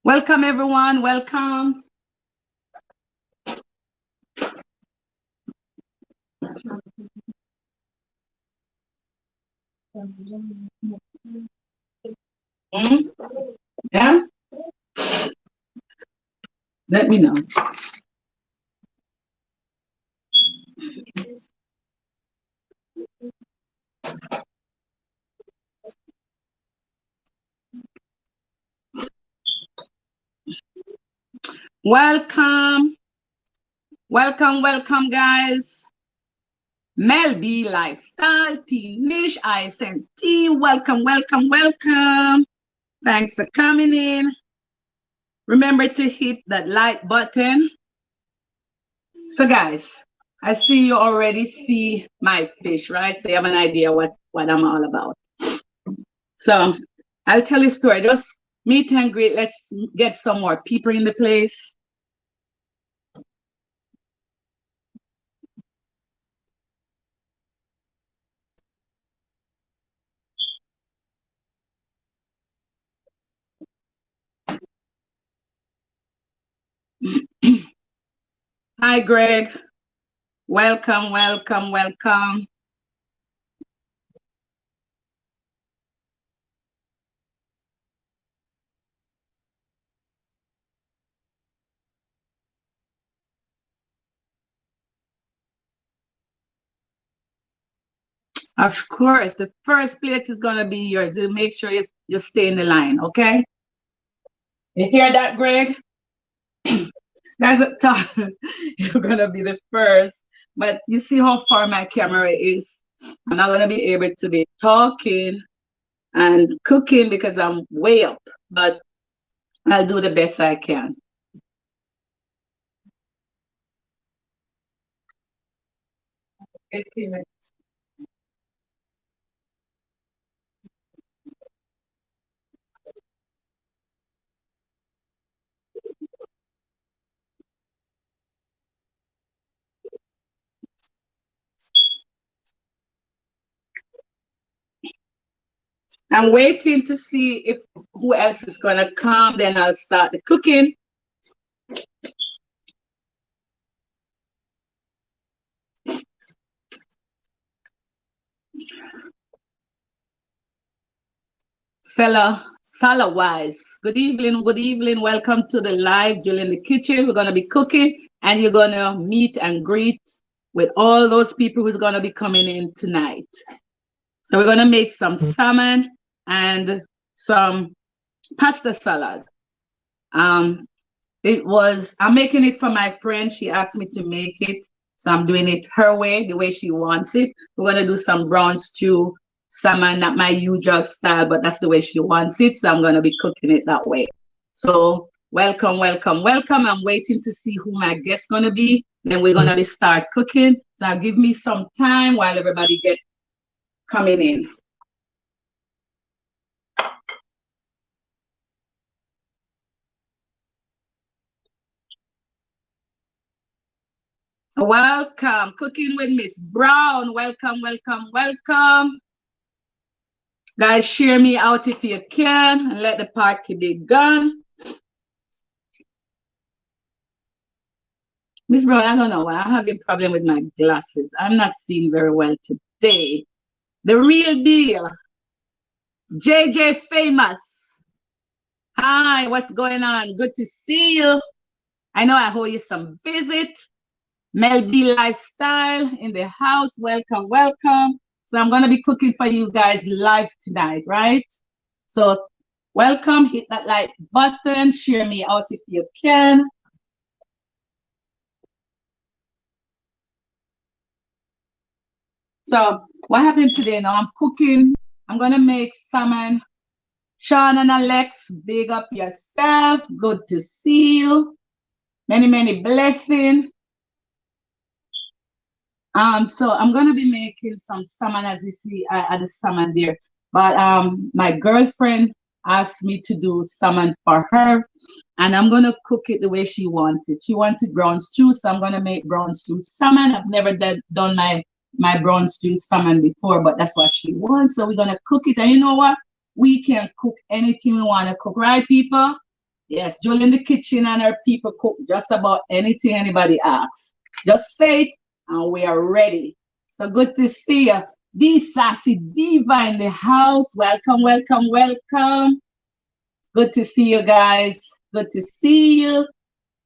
Welcome, everyone. Welcome. Yeah? Let me know. Welcome. Welcome, guys. Mel B Lifestyle, T Niche, ISNT. Welcome. Thanks for coming in. Remember to hit that like button. So, guys, I see you already see my fish, right? So you have an idea what I'm all about. So I'll tell you a story. Just meet and greet. Let's get some more people in the place. Hi, Greg. Welcome. Of course, the first plate is going to be yours. You make sure you stay in the line, okay? You hear that, Greg? Guys, I thought you're going to be the first, but you see how far my camera is. I'm not going to be able to be talking and cooking because I'm way up, but I'll do the best I can. I'm waiting to see if who else is gonna come. Then I'll start the cooking. Salah Wise. Good evening. Welcome to the live Julie in the kitchen. We're gonna be cooking, and you're gonna meet and greet with all those people who's gonna be coming in tonight. So we're gonna make some salmon and some pasta salad. I'm making it for my friend. She asked me to make it. So I'm doing it her way, the way she wants it. We're going to do some brown stew salmon, not my usual style, but that's the way she wants it. So I'm going to be cooking it that way. So welcome. I'm waiting to see who my guest's going to be. Then we're going to start cooking. So give me some time while everybody get coming in. Welcome, cooking with Miss Brown. Welcome. Guys, share me out if you can and let the party begin. Miss Brown, I don't know why. I have a problem with my glasses. I'm not seeing very well today. The real deal. JJ Famous. Hi, what's going on? Good to see you. I know I owe you some visit. Mel B Lifestyle in the house. Welcome. So I'm going to be cooking for you guys live tonight, right? So welcome. Hit that like button. Share me out if you can. So what happened today? Now I'm cooking. I'm going to make salmon. Sean and Alex, big up yourself. Good to see you. Many blessings. So I'm gonna be making some salmon, as you see at the salmon there. But my girlfriend asked me to do salmon for her, and I'm gonna cook it the way she wants it. She wants it brown stew, so I'm gonna make brown stew salmon. I've never done my brown stew salmon before, but that's what she wants. So we're gonna cook it, and you know what? We can cook anything we want to cook, right, people? Yes, Julie in the kitchen and her people cook just about anything anybody asks. Just say it and we are ready. So good to see you. The Sassy Diva in the house. Welcome, welcome, welcome. Good to see you guys. Good to see you.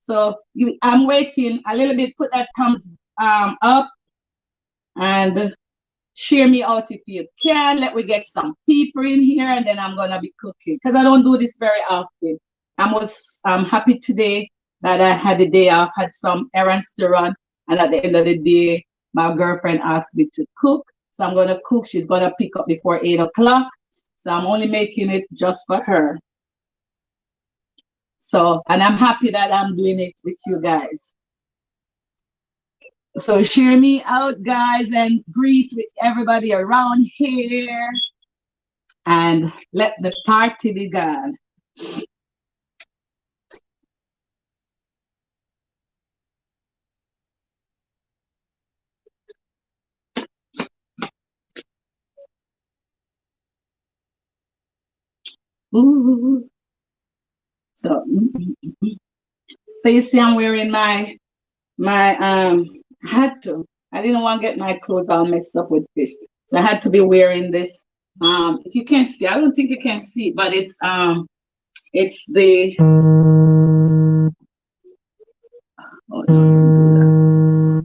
So I'm waiting a little bit. Put that thumbs up and share me out if you can. Let me get some people in here and then I'm gonna be cooking because I don't do this very often. I'm happy today that I had a day off, had some errands to run, and at the end of the day, my girlfriend asked me to cook. So I'm gonna cook. She's gonna pick up before 8 o'clock. So I'm only making it just for her. So, and I'm happy that I'm doing it with you guys. So share me out, guys, and greet with everybody around here. And let the party begin. Ooh. So, so you see, I'm wearing my had to. I didn't want to get my clothes all messed up with fish, so I had to be wearing this. If you can see, I don't think you can see, but it's the. Oh, no,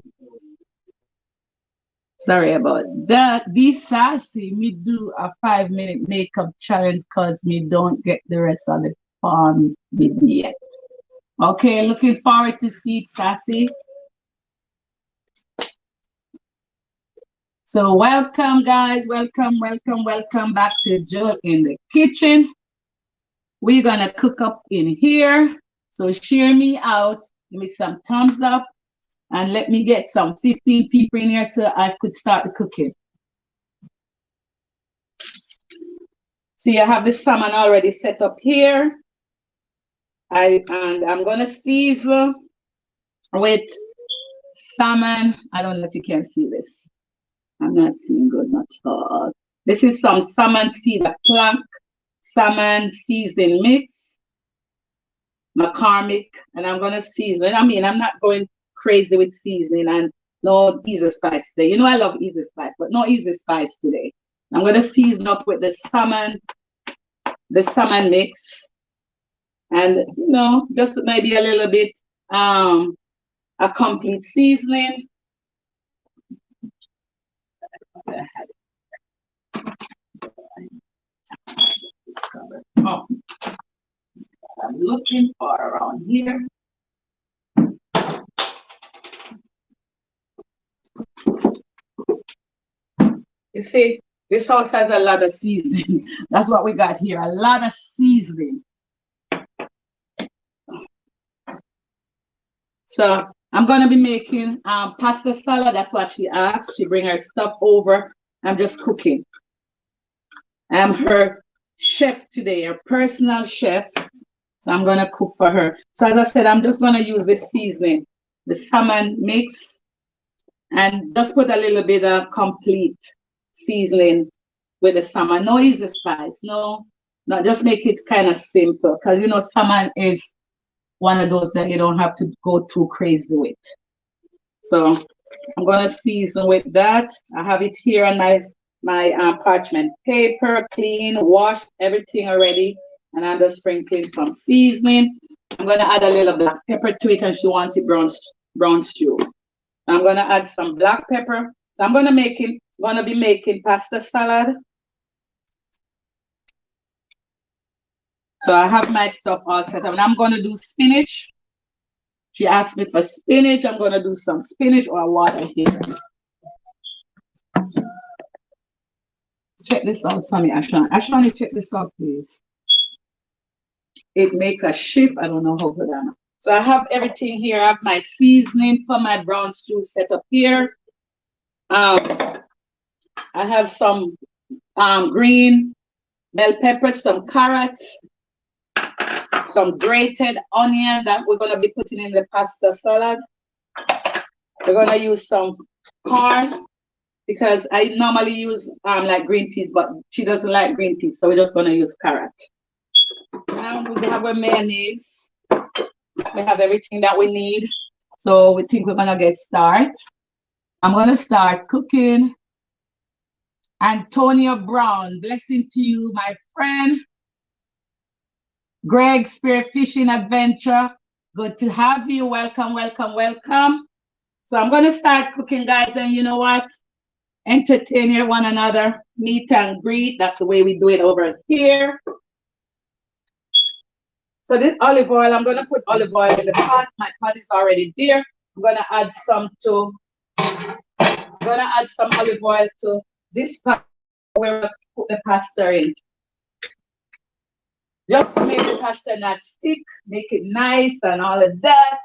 sorry about that. This sassy me do a 5-minute makeup challenge because me don't get the rest of the fun with yet. Okay, looking forward to see it, sassy. So welcome, guys. Welcome, welcome, welcome back to Jill in the Kitchen. We're gonna cook up in here. So share me out. Give me some thumbs up and let me get some 15 people in here so I could start the cooking. So you have the salmon already set up here. And I'm gonna season with salmon. I don't know if you can see this. I'm not seeing good, not all. This is some salmon cedar plank, salmon seasoning mix, McCormick, and I'm gonna season. I mean, I'm not going crazy with seasoning and no easy spice today. You know I love easy spice, but no easy spice today. I'm gonna season up with the salmon mix, and you know, just maybe a little bit a complete seasoning. Oh, I'm looking for around here. You see, this house has a lot of seasoning. That's what we got here, a lot of seasoning. So I'm gonna be making pasta salad. That's what she asked. She bring her stuff over. I'm just cooking. I'm her chef today, her personal chef. So I'm gonna cook for her. So as I said, I'm just gonna use this seasoning, the salmon mix, and just put a little bit of complete seasoning with the salmon. No easy spice, no, just make it kind of simple because you know salmon is one of those that you don't have to go too crazy with. So I'm gonna season with that. I have it here on my parchment paper, clean, washed, everything already, and I'm just sprinkling some seasoning. I'm gonna add a little black pepper to it, and she wants it brown stew. I'm gonna add some black pepper. So I'm gonna be making pasta salad. So I have my stuff all set up, and I'm gonna do spinach. She asked me for spinach. I'm gonna do some spinach or water here. Check this out for me, Ashani. Ashani, check this out, please. It makes a shift. I don't know how good I am. So I have everything here. I have my seasoning for my brown stew set up here. I have some green bell peppers, some carrots, some grated onion that we're gonna be putting in the pasta salad. We're gonna use some corn because I normally use like green peas, but she doesn't like green peas, so we're just gonna use carrot. Now We have our mayonnaise. We have everything that we need. So we think we're gonna get started. I'm gonna start cooking. Antonio Brown, blessing to you, my friend. Greg, Spirit Fishing Adventure. Good to have you. Welcome, welcome, welcome. So I'm gonna start cooking, guys, and you know what? Entertain one another, meet and greet. That's the way we do it over here. So this olive oil, I'm gonna put olive oil in the pot. My pot is already there. I'm gonna add some olive oil to this pot where I put the pasta in. Just to make the pasta not stick, make it nice and all of that.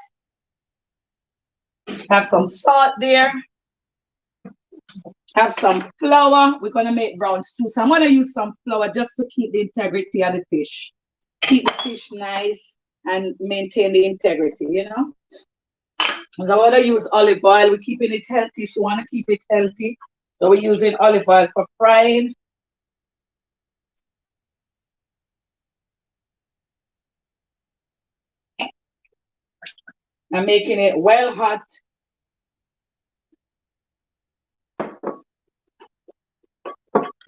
Have some salt there. Have some flour. We're gonna make brown stew. So I'm gonna use some flour just to keep the integrity of the fish. Keep the fish nice and maintain the integrity, you know? And I want to use olive oil. We're keeping it healthy. If you want to keep it healthy, so we're using olive oil for frying. I'm making it well hot.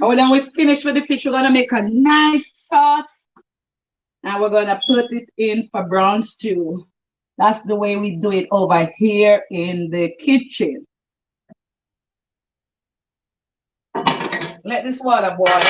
And then we finish with the fish, we're going to make a nice sauce. And we're going to put it in for brown stew. That's the way we do it over here in the kitchen. Let this water boil.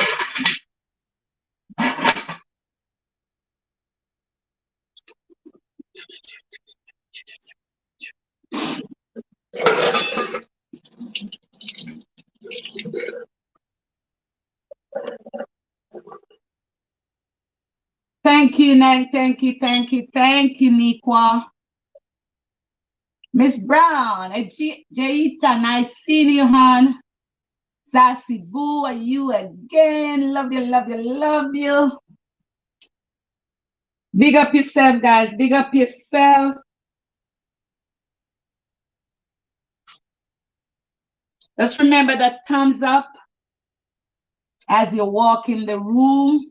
Thank you, Nang. Thank you, Nikwa. Miss Brown, Jaita, nice seeing you, hon. Sassy Boo, are you again? Love you, love you, love you. Big up yourself, guys. Big up yourself. Just remember that thumbs up as you walk in the room.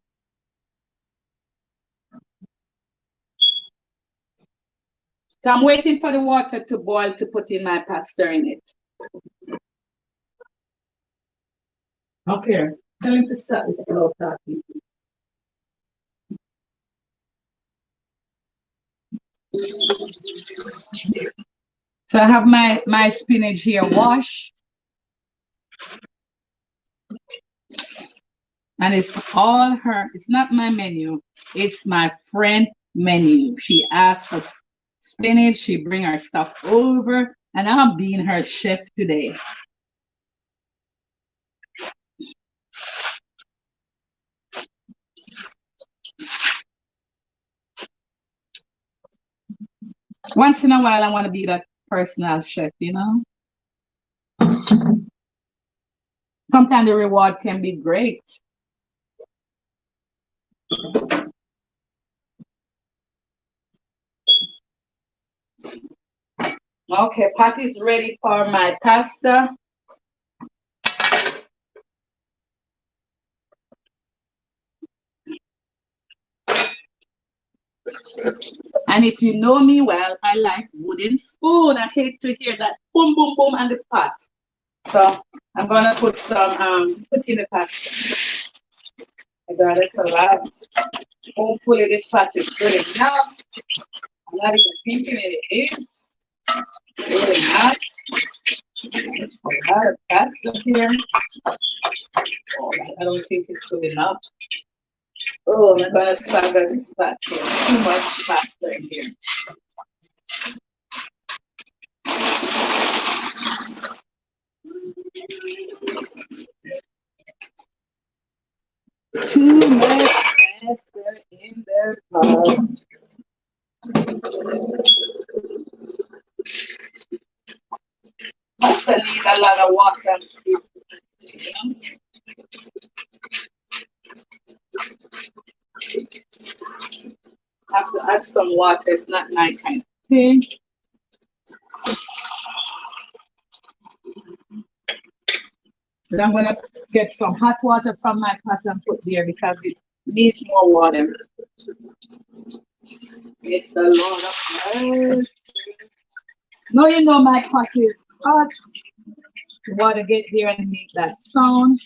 So I'm waiting for the water to boil to put in my pasta in it. Okay, tell him to start with slow talking. So I have my spinach here washed. And it's all her. It's not my menu. It's my friend menu. She asked for spinach. She bring her stuff over. And I'm being her chef today. Once in a while, I want to be that personal chef, you know? Sometimes the reward can be great. Okay, pot is ready for my pasta. And if you know me well, I like wooden spoon. I hate to hear that boom, boom, boom on the pot. So I'm gonna put some put in the pasta. I got this a lot. Hopefully this pot is good enough. I'm not even thinking it is. Good enough. There's a lot of pasta here. Oh, I don't think it's good enough. Oh, I'm gonna stagger this pot here. Too much pasta in here. Too much pasta in the pot. Pasta need a lot of water and space. You know? Have to add some water. It's not my kind of thing. But I'm gonna get some hot water from my pot and put there because it needs more water. It's a lot of work. No, you know my pot is hot. You want to get here and make that sound.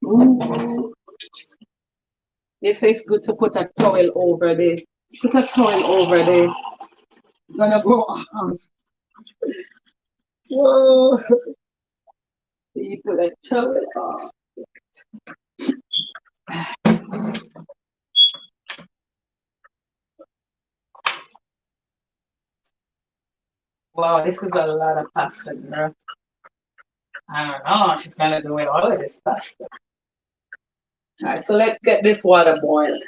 Ooh. They say it's good to put a towel over there. Put a towel over there. Gonna go on. Whoa. You put a towel on. Wow, this is a lot of pasta, girl. I don't know. She's gonna do it all of this pasta. All right, so let's get this water boiled.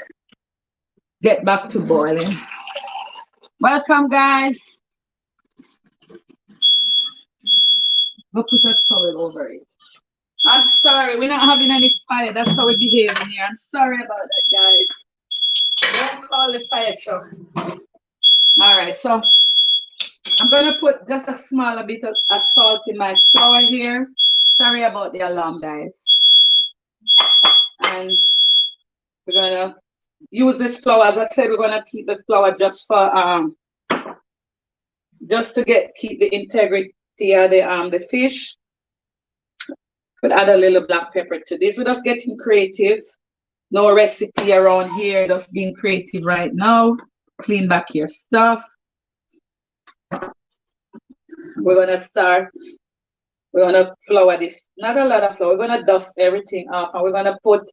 Get back to boiling. Welcome, guys. We'll put a towel over it. I'm sorry, we're not having any fire. That's how we behave in here. I'm sorry about that, guys. Don't call the fire truck. All right, so I'm gonna put just a smaller bit of salt in my flour here. Sorry about the alarm, guys. And we're gonna use this flour. As I said, we're gonna keep the flour just for just to keep the integrity of the fish. But add a little black pepper to this. We're just getting creative. No recipe around here. Just being creative right now. Clean back your stuff. We're gonna start. We're gonna flour this. Not a lot of flour. We're gonna dust everything off, and we're gonna put.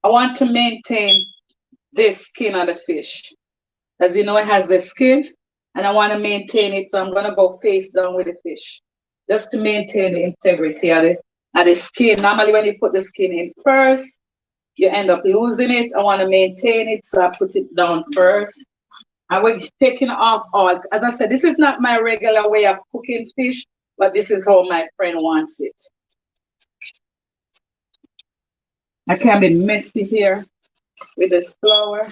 I want to maintain this skin of the fish. As you know, it has the skin, and I want to maintain it. So I'm gonna go face down with the fish, just to maintain the integrity of the skin. Normally, when you put the skin in first, you end up losing it. I want to maintain it, so I put it down first. And we're taking off all. As I said, this is not my regular way of cooking fish, but this is how my friend wants it. I can be messy here with this flour.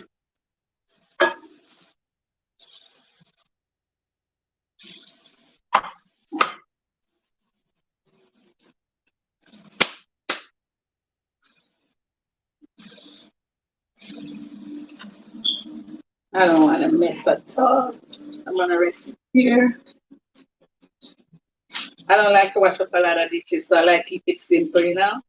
I don't want to mess at all. I'm gonna rest it here. I don't like to wash up a lot of dishes, so I like to keep it simple, you know.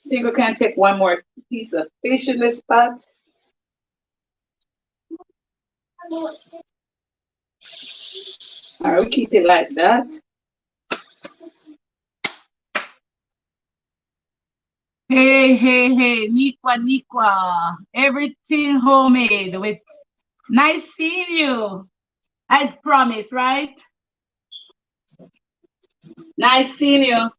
I think we can take one more piece of fish in this pot. All right, we keep it like that. Hey, hey, hey, Nikwa, Nikwa. Everything homemade with nice seeing you. As promised, right? Nice seeing you.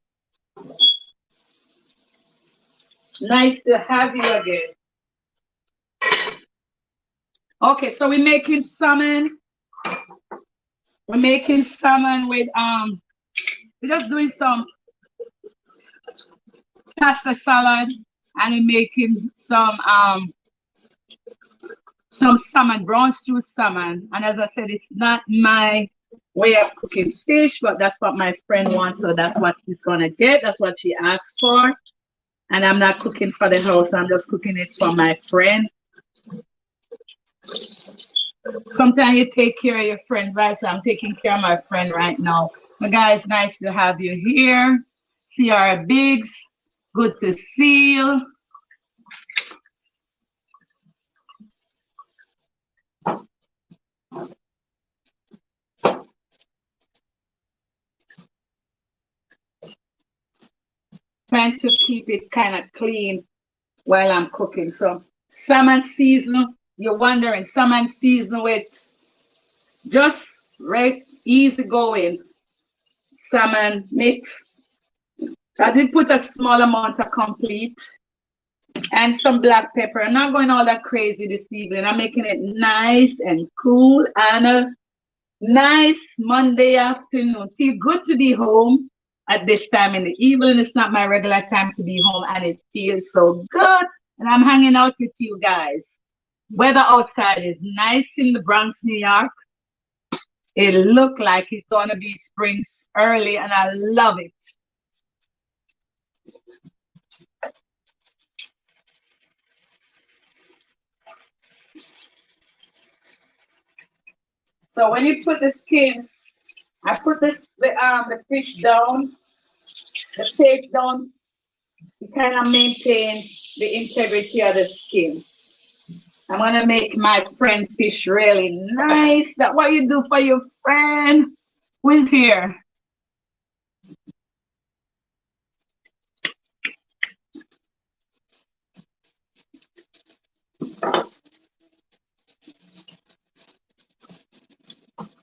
Nice to have you again. Okay, so we're making salmon. We're making salmon with we're just doing some pasta salad, and we're making some salmon, brown stew salmon. And as I said, it's not my way of cooking fish, but that's what my friend wants, so that's what he's gonna get. That's what she asked for. And I'm not cooking for the house, I'm just cooking it for my friend. Sometimes you take care of your friend, right? So I'm taking care of my friend right now. But guys, nice to have you here. Ciara Biggs, good to see you. Trying to keep it kind of clean while I'm cooking. So salmon season, you're wondering, salmon season with just right, easy going salmon mix. I did put a small amount of complete and some black pepper. I'm not going all that crazy this evening. I'm making it nice and cool and a nice Monday afternoon. Feel good to be home at this time in the evening. It's not my regular time to be home, and it feels so good. And I'm hanging out with you guys. Weather outside is nice in the Bronx, New York. It looked like it's gonna be spring early, and I love it. So when you put the skin, I put the fish down, the face down, to kind of maintain the integrity of the skin. I'm gonna make my friend fish really nice. That's what you do for your friend who is here.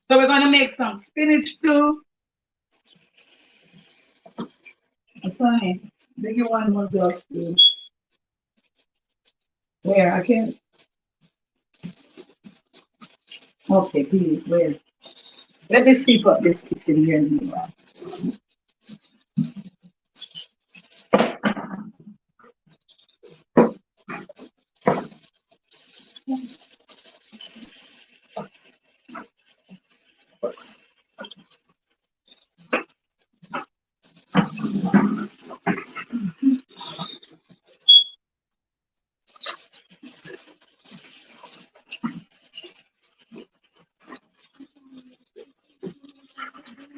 So we're gonna make some spinach too. Okay, bigger one will just do. Where I can. Okay, please, where? Let me sweep up this kitchen here.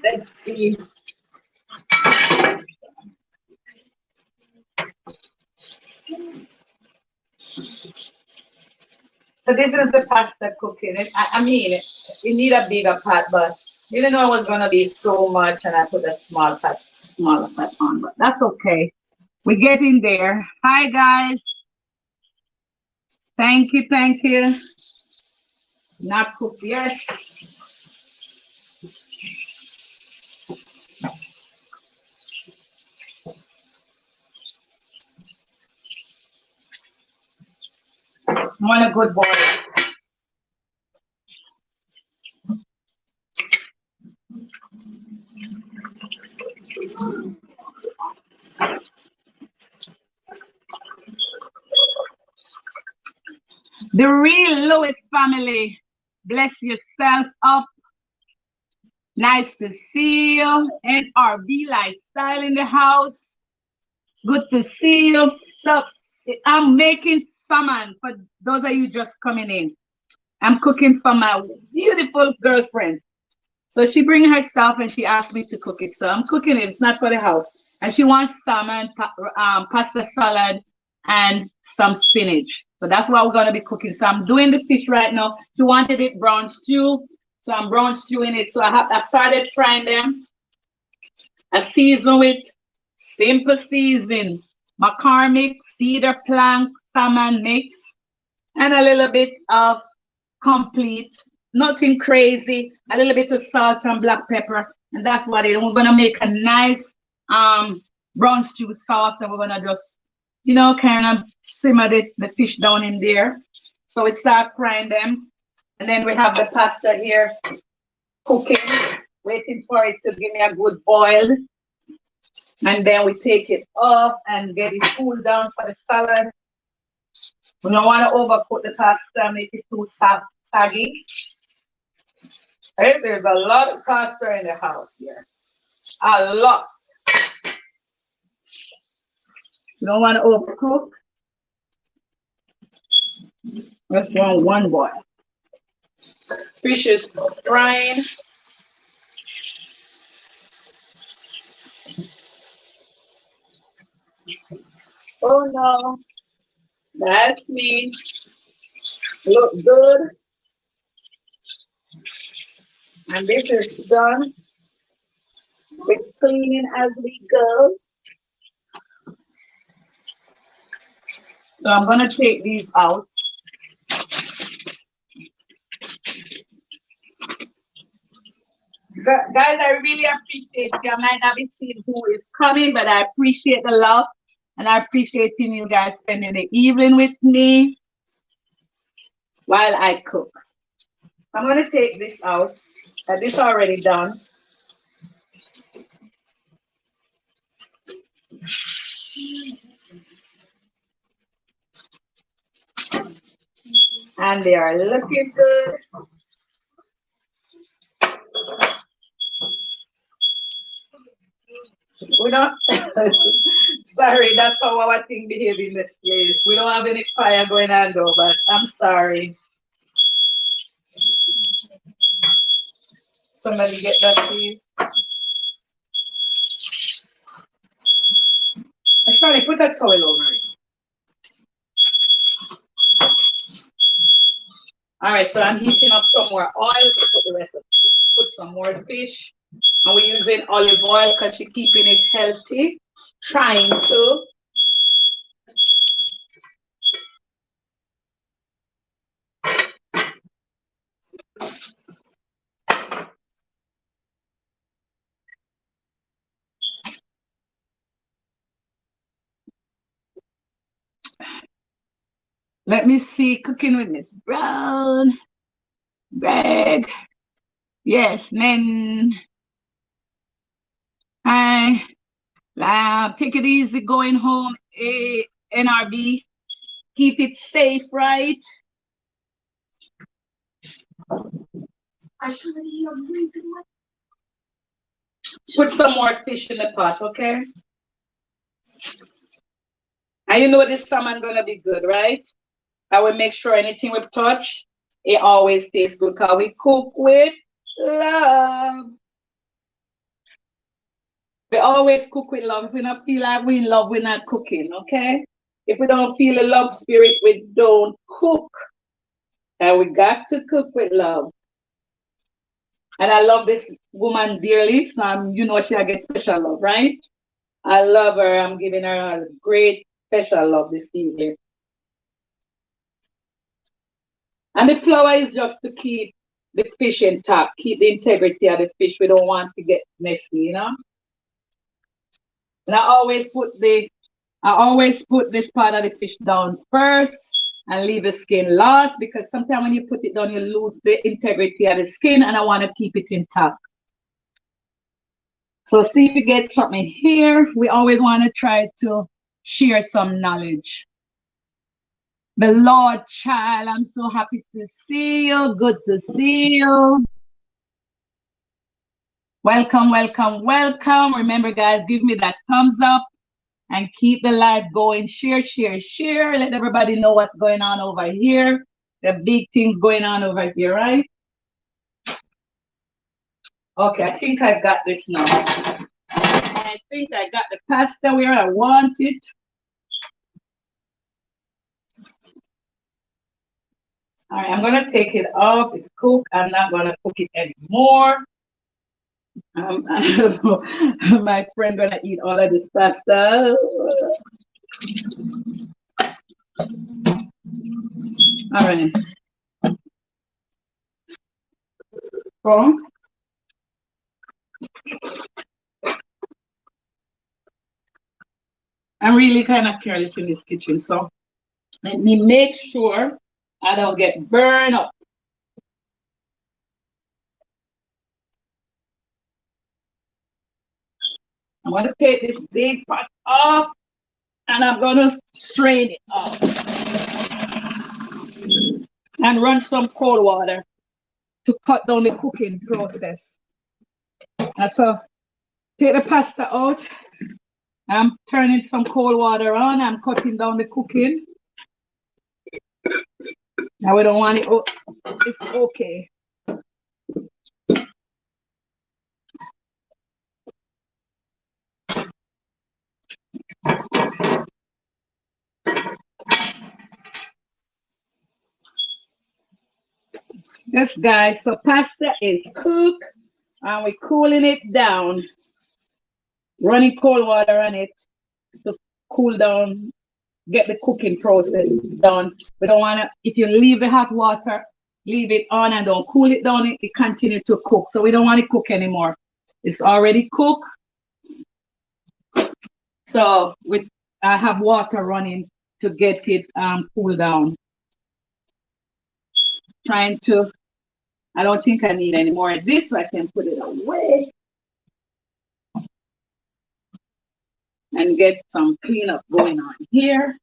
Let's see. So this is the pasta cooking. I mean, you need a bigger pot, but didn't know it was gonna be so much, and I put a smaller pot on. But that's okay. We're getting there. Hi guys. Thank you, thank you. Not cooked yet. I want a good boil. The real Lewis family, bless yourselves up. Nice to see you. NRB lifestyle in the house. Good to see you. So I'm making salmon for those of you just coming in. I'm cooking for my beautiful girlfriend. So she bring her stuff and she asked me to cook it. So I'm cooking it. It's not for the house. And she wants salmon, pasta salad, and some spinach. So that's what we're gonna be cooking. So I'm doing the fish right now. She wanted it brown stew, so I'm brown stewing it. So I started frying them. I season with simple seasoning, McCormick, cedar plank, salmon mix, and a little bit of complete, nothing crazy, a little bit of salt and black pepper, and that's what it is. We're gonna make a nice brown stew sauce, and we're gonna just, kind of simmer the fish down in there. So we start frying them, and then we have the pasta here cooking, waiting for it to give me a good boil. And then we take it off and get it cooled down for the salad. We don't want to overcook the pasta, make it too saggy. Right? There's a lot of pasta in the house here. A lot. You don't want to overcook. Just want one boil. Fish is frying. Oh no, that's me. Look good. And this is done. We're cleaning as we go. So I'm gonna take these out. Guys, I really appreciate you. I might not be seeing who is coming, but I appreciate the love, and I appreciate you guys spending the evening with me while I cook. I'm gonna take this out. This already done. And they are looking good. We don't. Sorry, that's how our thing behave in this place. We don't have any fire going on though, but I'm sorry. Somebody get that, please. Charlie, put that towel over it. All right, so I'm heating up some more oil to put the rest of it. Put some more fish. And we're using olive oil because she's keeping it healthy. Trying to. Let me see, cooking with Miss Brown. Greg. Yes, men. Hi. Take it easy going home, NRB. Keep it safe, right? Put some more fish in the pot, okay? And you know this salmon gonna be good, right? I will make sure anything we touch, it always tastes good because we cook with love. We always cook with love. If we don't feel like we in love, we're not cooking, okay? If we don't feel the love spirit, we don't cook. And we got to cook with love. And I love this woman dearly. You know she'll get special love, right? I love her. I'm giving her a great special love this evening. And the flour is just to keep the fish intact, keep the integrity of the fish. We don't want to get messy, you know? And I always put this part of the fish down first and leave the skin last because sometimes when you put it down, you lose the integrity of the skin and I want to keep it intact. So see if you get something here. We always want to try to share some knowledge. The Lord child, I'm so happy to see you. Good to see you. Welcome, welcome, welcome. Remember, guys, give me that thumbs up and keep the live going. Share, share, share. Let everybody know what's going on over here. The big things going on over here, right? Okay, I think I got this now. I think I got the pasta where I want it. All right, I'm gonna take it off. It's cooked. I'm not gonna cook it anymore. I don't know. My friend gonna eat all of this pasta. All right. Well, I'm really kind of careless in this kitchen, so let me make sure I don't get burned up. I'm going to take this big pot off and I'm going to strain it off and run some cold water to cut down the cooking process. And so take the pasta out. I'm turning some cold water on. I'm cutting down the cooking. Now we don't want it. Oh, it's okay. Yes, guys. So pasta is cooked and we're cooling it down. Running cold water on it to cool down, get the cooking process done. We don't want to, if you leave the hot water, leave it on and don't cool it down, it continue to cook. So we don't want to cook anymore. It's already cooked. So I have water running to get it cool down. Trying to, I don't think I need any more of this, so I can put it away. And get some cleanup going on here.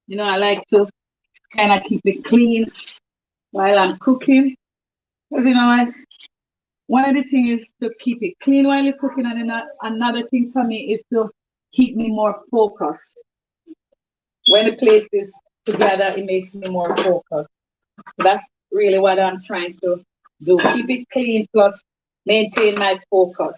You know, I like to kind of keep it clean while I'm cooking. Because you know what? one of the things is to keep it clean while you're cooking, and another thing for me is to keep me more focused. When the place is together, it makes me more focused. That's really what I'm trying to do. Keep it clean plus maintain my focus.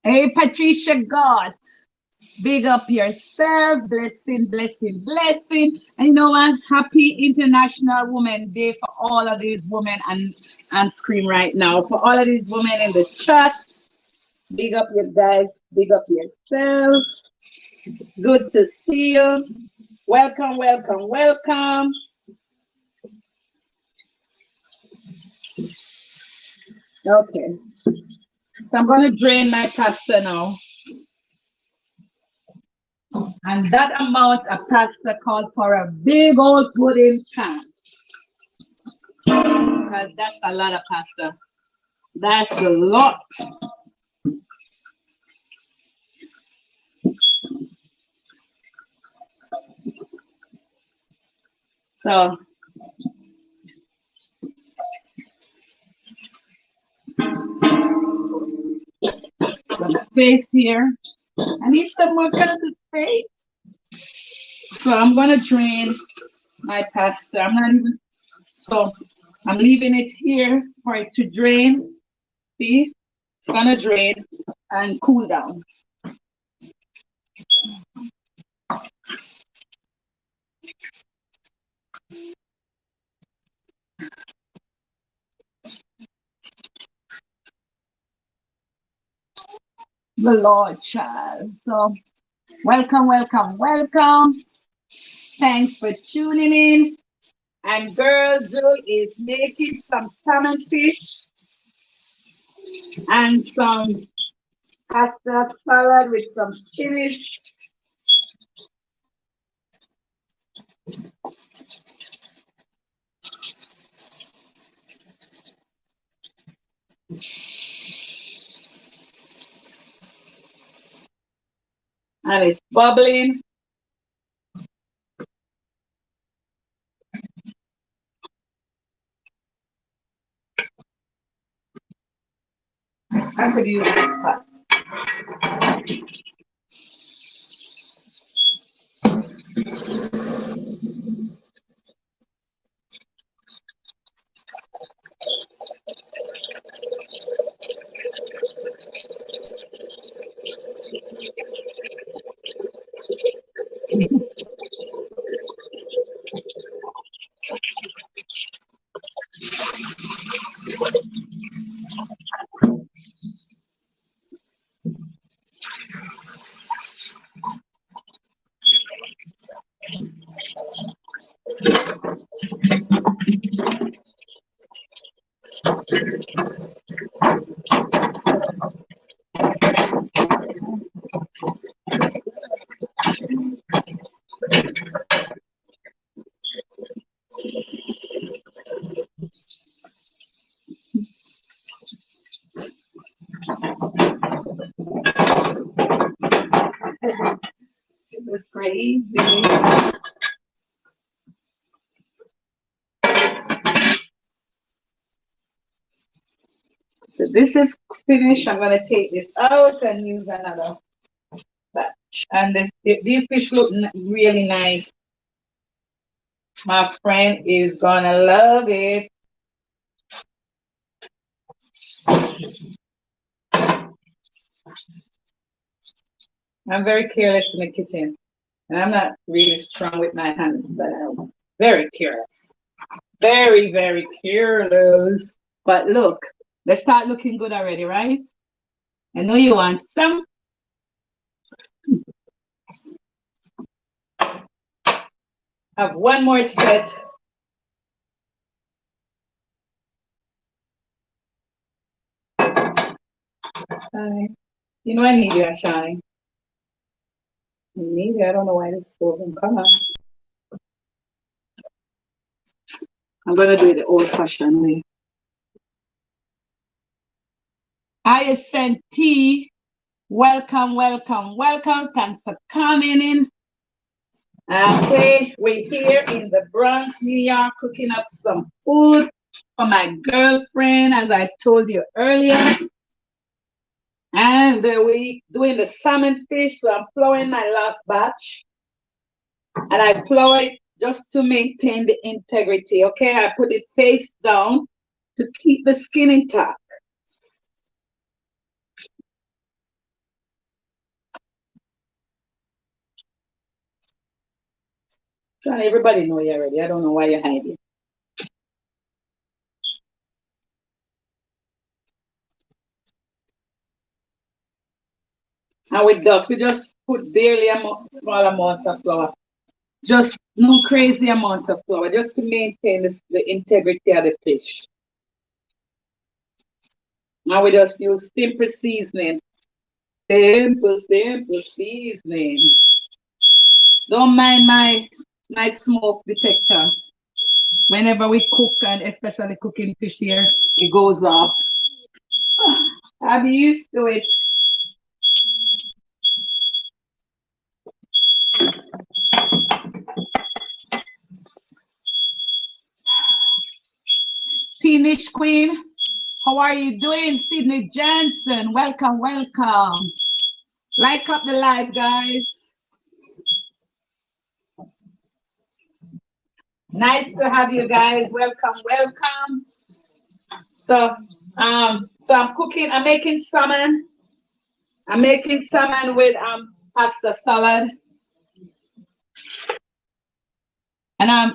Hey, Patricia God. Big up yourself. Blessing, blessing, blessing. And you know what? Happy International Women's Day for all of these women and scream right now. For all of these women in the chat. Big up you guys. Big up yourself. Good to see you. Welcome, welcome, welcome. Okay. So I'm going to drain my pasta now. And that amount of pasta calls for a big old pudding pan. Because that's a lot of pasta. That's a lot. So the space here. I need some more kind of space. So I'm gonna drain my pasta. I'm not even so I'm leaving it here for it to drain. See? It's gonna drain and cool down. The Lord child. So welcome, welcome, welcome. Thanks for tuning in. And girl Joe is making some salmon fish and some pasta salad with some spinach. And it's bubbling. I could use this pot. It was crazy. So this is finished. I'm gonna take this out and use another batch. And these fish look really nice. My friend is gonna love it. I'm very careless in the kitchen. And I'm not really strong with my hands, but I'm very careless. Very, very careless. But look, they start looking good already, right? I know you want some. I have one more set You know I need you, Shine. I need you. I don't know why this stove won't come on. I'm gonna do it the old-fashioned way. ISNT, welcome, welcome, welcome. Thanks for coming in. Okay, we're here in the Bronx, New York, cooking up some food for my girlfriend, as I told you earlier. And we're doing the salmon fish, so I'm flouring my last batch. And I flour it just to maintain the integrity, okay? I put it face down to keep the skin intact. John, everybody know you already. I don't know why you're hiding. And with ducks, we just put barely a small amount of flour. Just no crazy amount of flour, just to maintain the integrity of the fish. Now we just use simple seasoning. Simple seasoning. Don't mind my smoke detector. Whenever we cook, and especially cooking fish here, it goes off. I'm used to it. Finish Queen, how are you doing? Sydney Johnson, welcome, welcome. Like up the live, guys. Nice to have you guys. Welcome, welcome. So I'm cooking. I'm making salmon. I'm making salmon with pasta salad. And I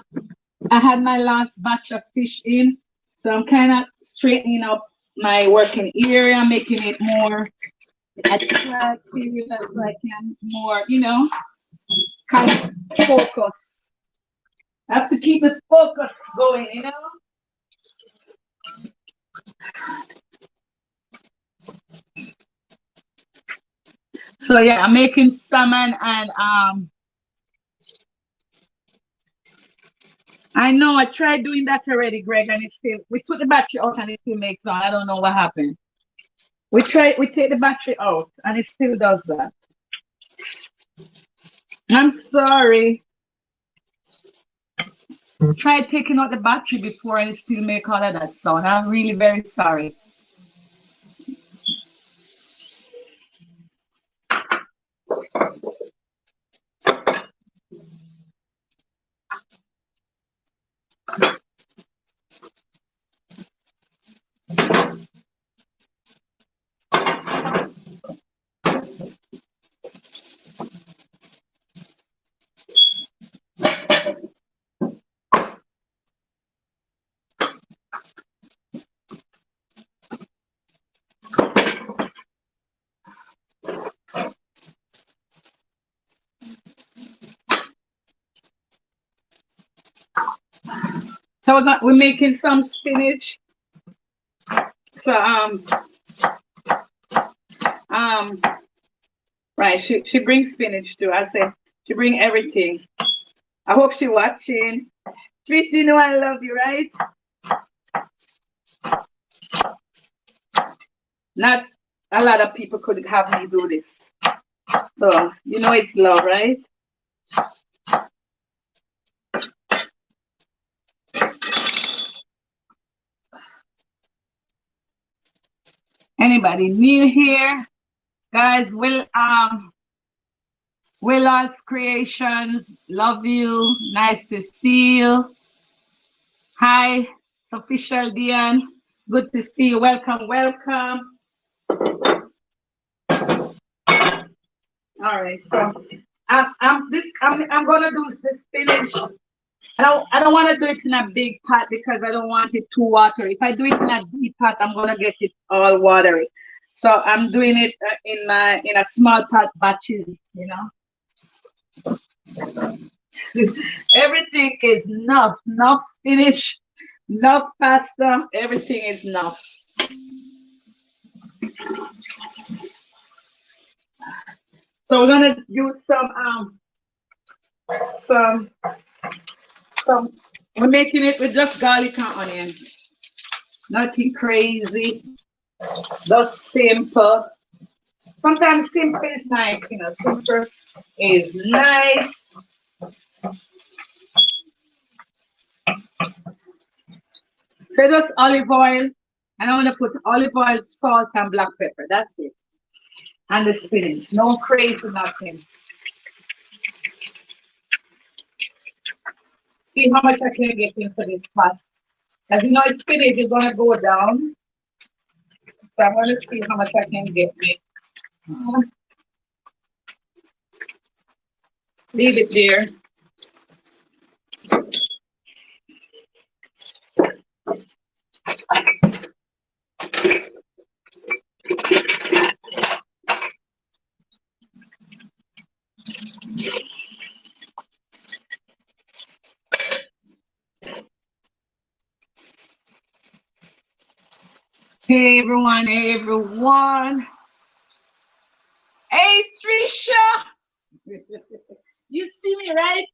had my last batch of fish in, so I'm kind of straightening up my working area, making it more attractive, so I can more, kind of focus. I have to keep the focus going. So yeah, I'm making salmon and I know I tried doing that already, Greg, and we took the battery out and it still makes on. I don't know what happened. We take the battery out and it still does that. I'm sorry. Try taking out the battery before and it still make all of that sound. I'm really very sorry. So we're making some spinach. So right, she brings spinach too. I say she bring everything. I hope she watching. Trish, you know I love you, right? Not a lot of people could have me do this. So it's love, right? Anybody new here? Guys, Will Arts Creations, love you. Nice to see you. Hi, Official Dion. Good to see you. Welcome, welcome. All right, so I'm gonna do the spinach. I don't want to do it in a big pot because I don't want it too watery. If I do it in a deep pot, I'm gonna get it all watery. So I'm doing it in a small pot batches. Everything is enough spinach, enough pasta. Everything is enough. So we're gonna use some some. We're making it with just garlic and onion. Nothing crazy. Just simple. Sometimes simple is nice, you know. Simple is nice. So just olive oil. And I'm gonna put olive oil, salt, and black pepper. That's it. And the spinach. No crazy nothing. See how much I can get into this pot. As you know, spinach is gonna go down. So I'm gonna see how much I can get. Leave it there. Hey everyone, hey everyone. Hey Trisha. You see me, right?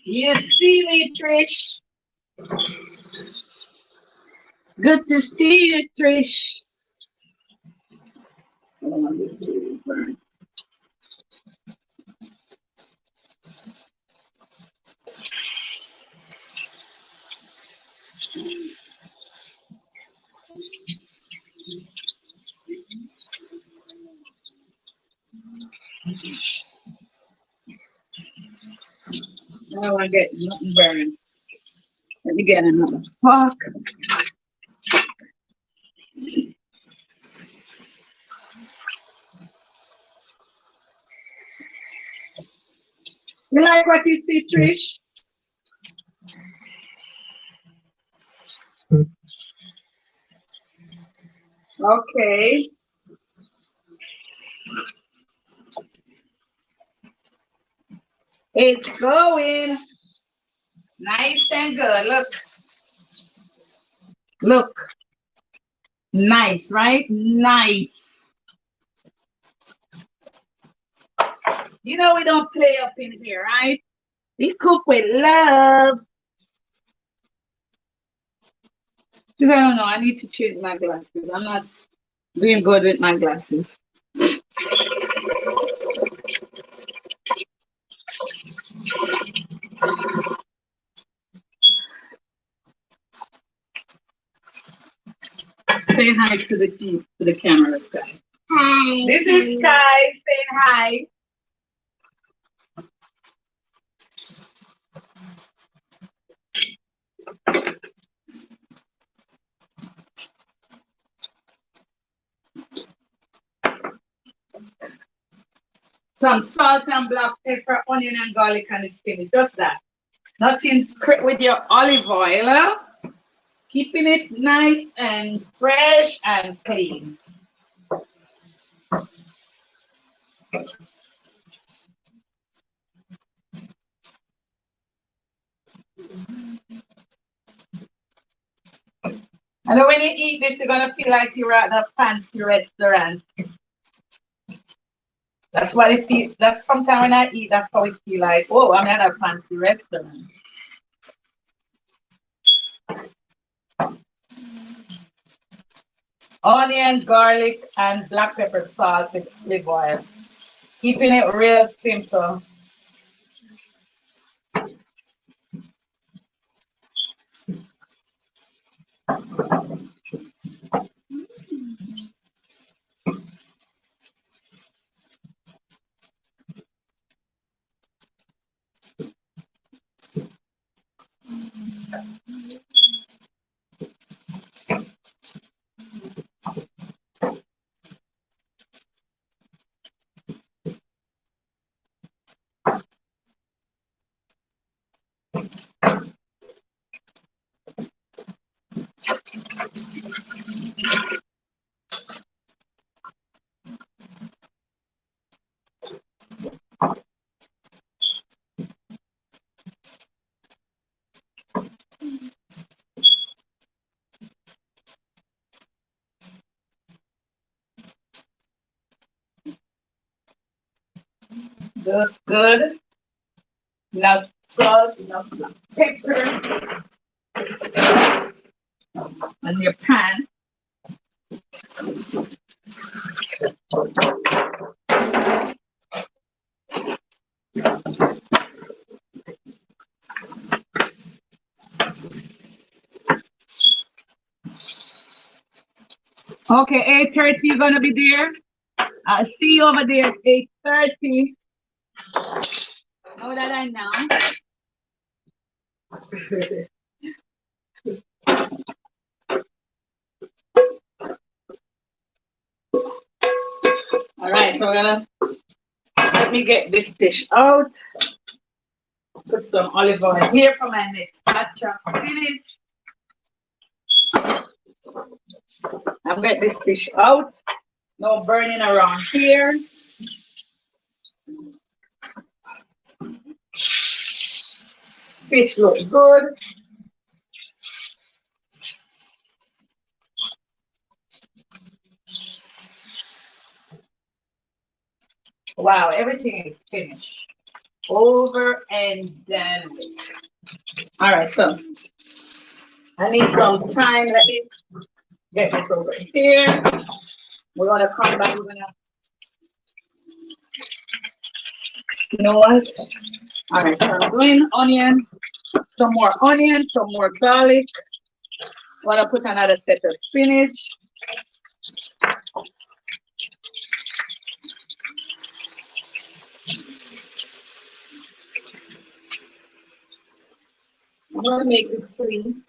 You see me, Trish. Good to see you, Trish. I don't want to get nothing burned. Let me get another fork. You like what you see, Trish? Okay. It's going nice and good. Look, look. Nice, right? Nice. You know we don't play up in here, right? We cook with love. Because I don't know, I need to change my glasses. I'm not doing good with my glasses. Say hi to the camera, Sky. Hi. This is Sky saying hi. Some salt and black pepper, onion and garlic and spinach. Just that. Nothing with your olive oil. Huh? Keeping it nice and fresh and clean. And then when you eat this, you're gonna feel like you're at a fancy restaurant. That's what it feels. That's sometimes when I eat, that's how it feel like. Oh, I'm at a fancy restaurant. Onion, garlic, and black pepper salt with olive oil. Keeping it real simple. Looks good. Enough salt, enough black pepper on your pan. Okay, 8:30, you're gonna be there. I'll see you over there at 8:30. Know that I know. All right, so we're gonna let me get this dish out. Put some olive oil here for my next batch of spinach. I'll get this dish out. No burning around here. Fish looks good. Wow, everything is finished. Over and done with. All right, so I need some time. Let me get this over here. We're gonna come back. We're gonna, you know what? All right, so I'm doing onion, some more onion, some more garlic. Want to put another set of spinach. I'm gonna make it clean.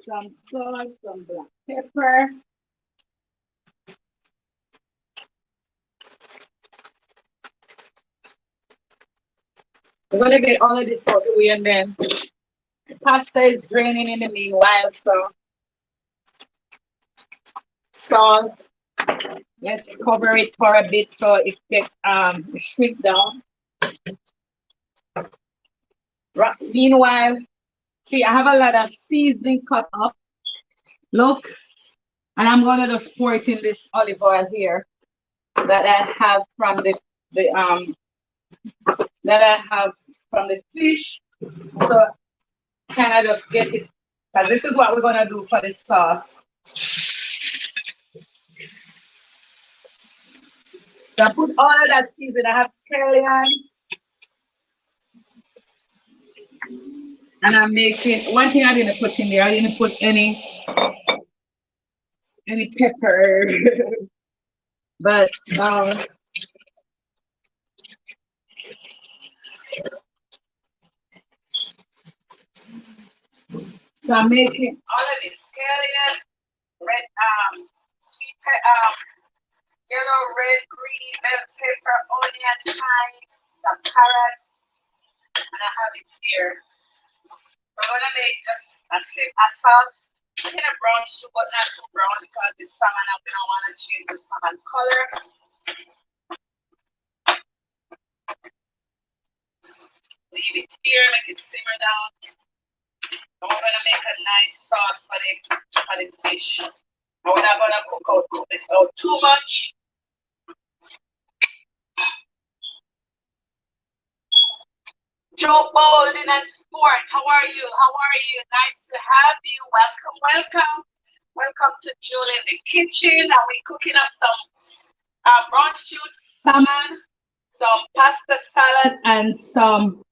Some salt, some black pepper. We're gonna get all of this out of the way, and then the pasta is draining in the meanwhile. So salt. Let's cover it for a bit so it gets shrink down. Meanwhile, see, I have a lot of seasoning cut up. Look, and I'm gonna just pour it in this olive oil here that I have from the that I have from the fish. So can I just get it? Because this is what we're gonna do for the sauce. So I put all of that seasoning. I have scallion, and I'm making one thing I didn't put in there. I didn't put any pepper, but so I'm making all of this scallion, red sweet yellow, red, green, bell pepper, onion, thyme, some carrots, and I have it here. We're gonna make just a sauce. I'm gonna brown soup, but not too brown because the salmon I don't want to change the salmon color. Leave it here, make it simmer down. And we're gonna make a nice sauce for the fish. And we're not gonna cook this out too much. Joe Bolden and Sport, how are you? How are you? Nice to have you. Welcome, welcome. Welcome to Julie in the kitchen. And we're cooking up some brown stew salmon, some pasta salad, and some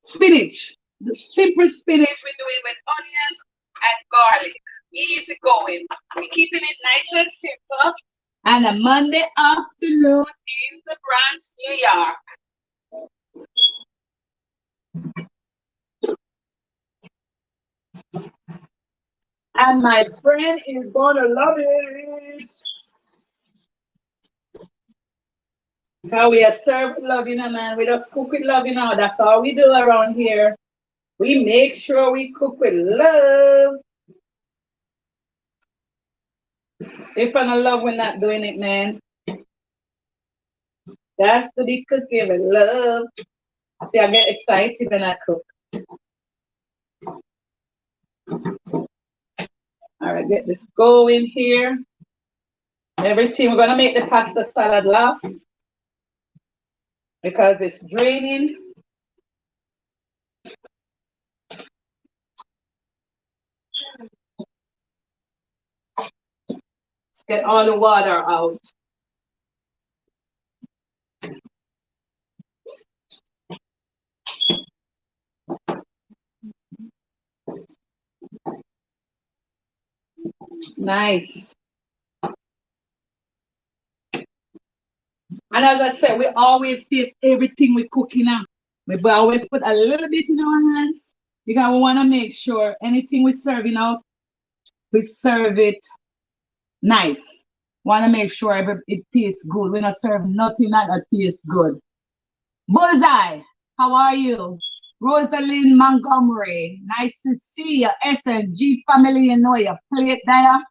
spinach. The simple spinach we're doing with onions and garlic. Easy going. We're keeping it nice and simple. And a Monday afternoon in the Bronx, New York. And my friend is gonna love it. How we are served love, you know, man. We just cook with love, you know. That's all we do around here. We make sure we cook with love. If I don't love, we're not doing it, man. That's to be cooking with love. See, I get excited when I cook. All right, get this going here. Everything, we're gonna make the pasta salad last because it's draining. Let's get all the water out. Nice. And as I said, we always taste everything we cook in. We always put a little bit in our hands because we want to make sure anything we're serving out, we serve it nice. Want to make sure it tastes good. We're not serving nothing that tastes good. Bullseye, how are you? Rosalind Montgomery, nice to see you. SNG family, you know your plate there.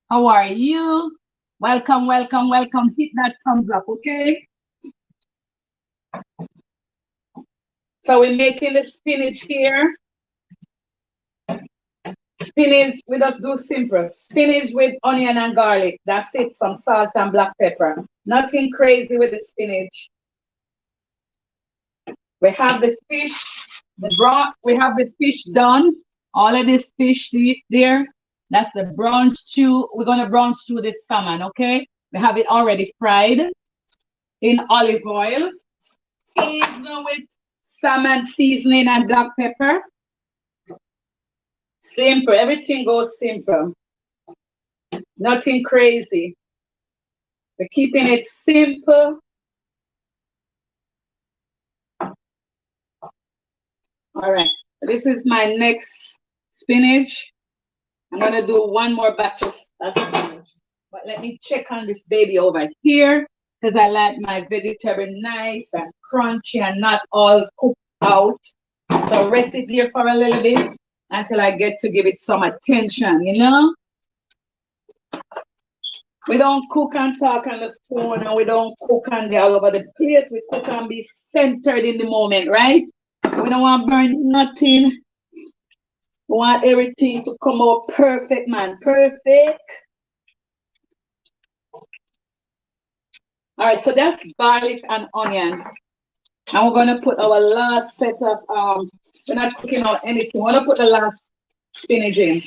How are you? Welcome, welcome, welcome. Hit that thumbs up, okay? So we're making the spinach here. Spinach, we just do simple. Spinach with onion and garlic. That's it, some salt and black pepper. Nothing crazy with the spinach. We have the fish, the broth, we have the fish done. All of this fish, see there? That's the brown stew. We're gonna brown stew this salmon, okay? We have it already fried in olive oil. Season with salmon seasoning and black pepper. Simple, everything goes simple. Nothing crazy. We're keeping it simple. All right, this is my next spinach. I'm gonna do one more batch of spinach. But let me check on this baby over here because I like my vegetable nice and crunchy and not all cooked out. So rest it here for a little bit until I get to give it some attention, you know? We don't cook and talk on the phone and we don't cook and be all over the place. We cook and be centered in the moment, right? We don't want to burn nothing. We want everything to come out perfect, man. Perfect. All right, so that's garlic and onion. And we're gonna put our last set of we're not cooking out anything. We're gonna put the last spinach in.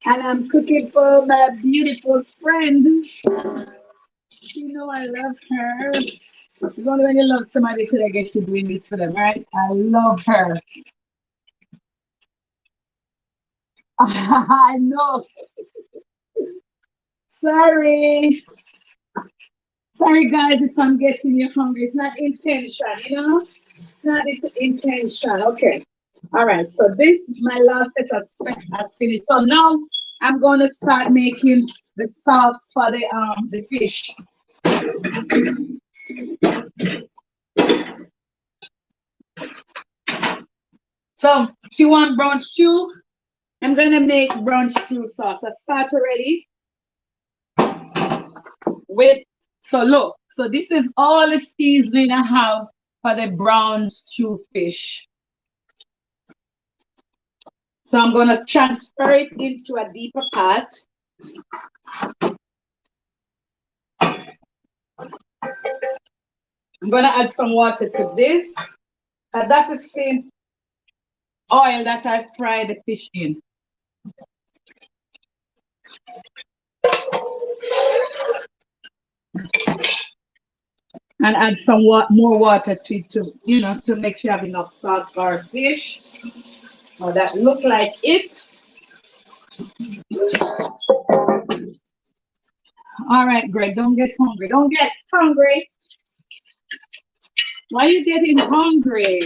And I'm cooking for my beautiful friend. You know I love her. It's only when you love somebody could I get you doing this for them, right? I love her. I know. Sorry. Sorry, guys, if I'm getting you hungry. It's not intention, you know? It's not intention. Okay. All right. So this is my last set has finished. So now I'm going to start making the sauce for the fish. So if you want brown stew, I'm going to make brown stew sauce. I start already with, so look, so this is all the seasoning I have for the brown stew fish. So I'm going to transfer it into a deeper pot. I'm going to add some water to this. And that's the same oil that I fried the fish in. And add some more water to it to make sure you have enough salt for our fish. So that look like it. All right, Greg, don't get hungry. Don't get hungry. Why are you getting hungry?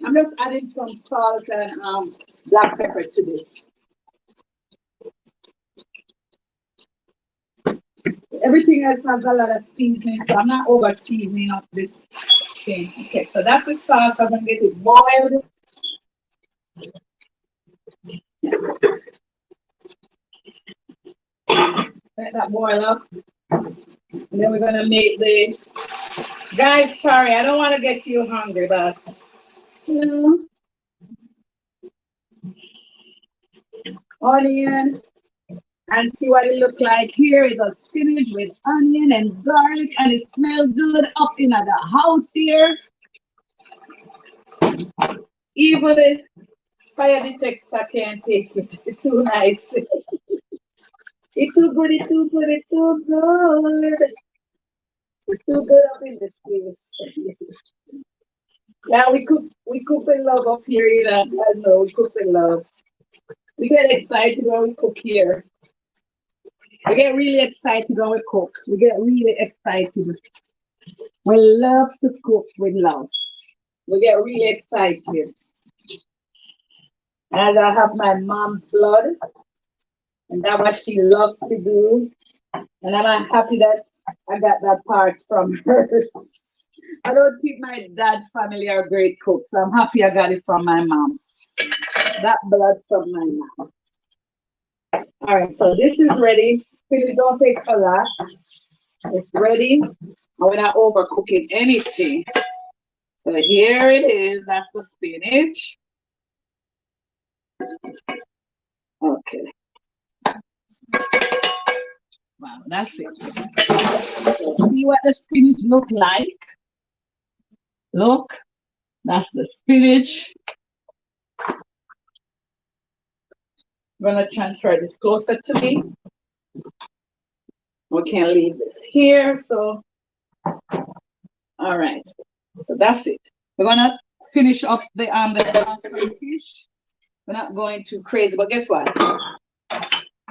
I'm just adding some salt and black pepper to this. Everything else has a lot of seasoning, so I'm not over seasoning up this Okay, okay, so that's the sauce. I'm gonna get it boiled. Let that boil up. And then we're gonna make the guys, sorry, I don't want to get you hungry, but you know, onion and see what it looks like. Here is a spinach with onion and garlic, and it smells good up in the house here. Even the fire detector can't take it. It's too nice. It's too good, it's too good, it's too good. It's too good up in this place. Yeah, we cook with love up here, you know. I know we cook with love. We get excited when we cook here. We get really excited when we cook. We get really excited. We love to cook with love. We get really excited. As I have my mom's blood, and that's what she loves to do. And I'm happy that I got that part from her. I don't think my dad's family are great cooks, so I'm happy I got it from my mom. That blood from my mom. All right, so this is ready. Please don't take a lot. It's ready. We're not overcooking anything. So here it is. That's the spinach. Okay. Wow, that's it. So see what the spinach look like. Look, that's the spinach. I'm gonna transfer this closer to me. We can't leave this here, so all right. So that's it. We're gonna finish up the sauce for the fish. We're not going too crazy, but guess what?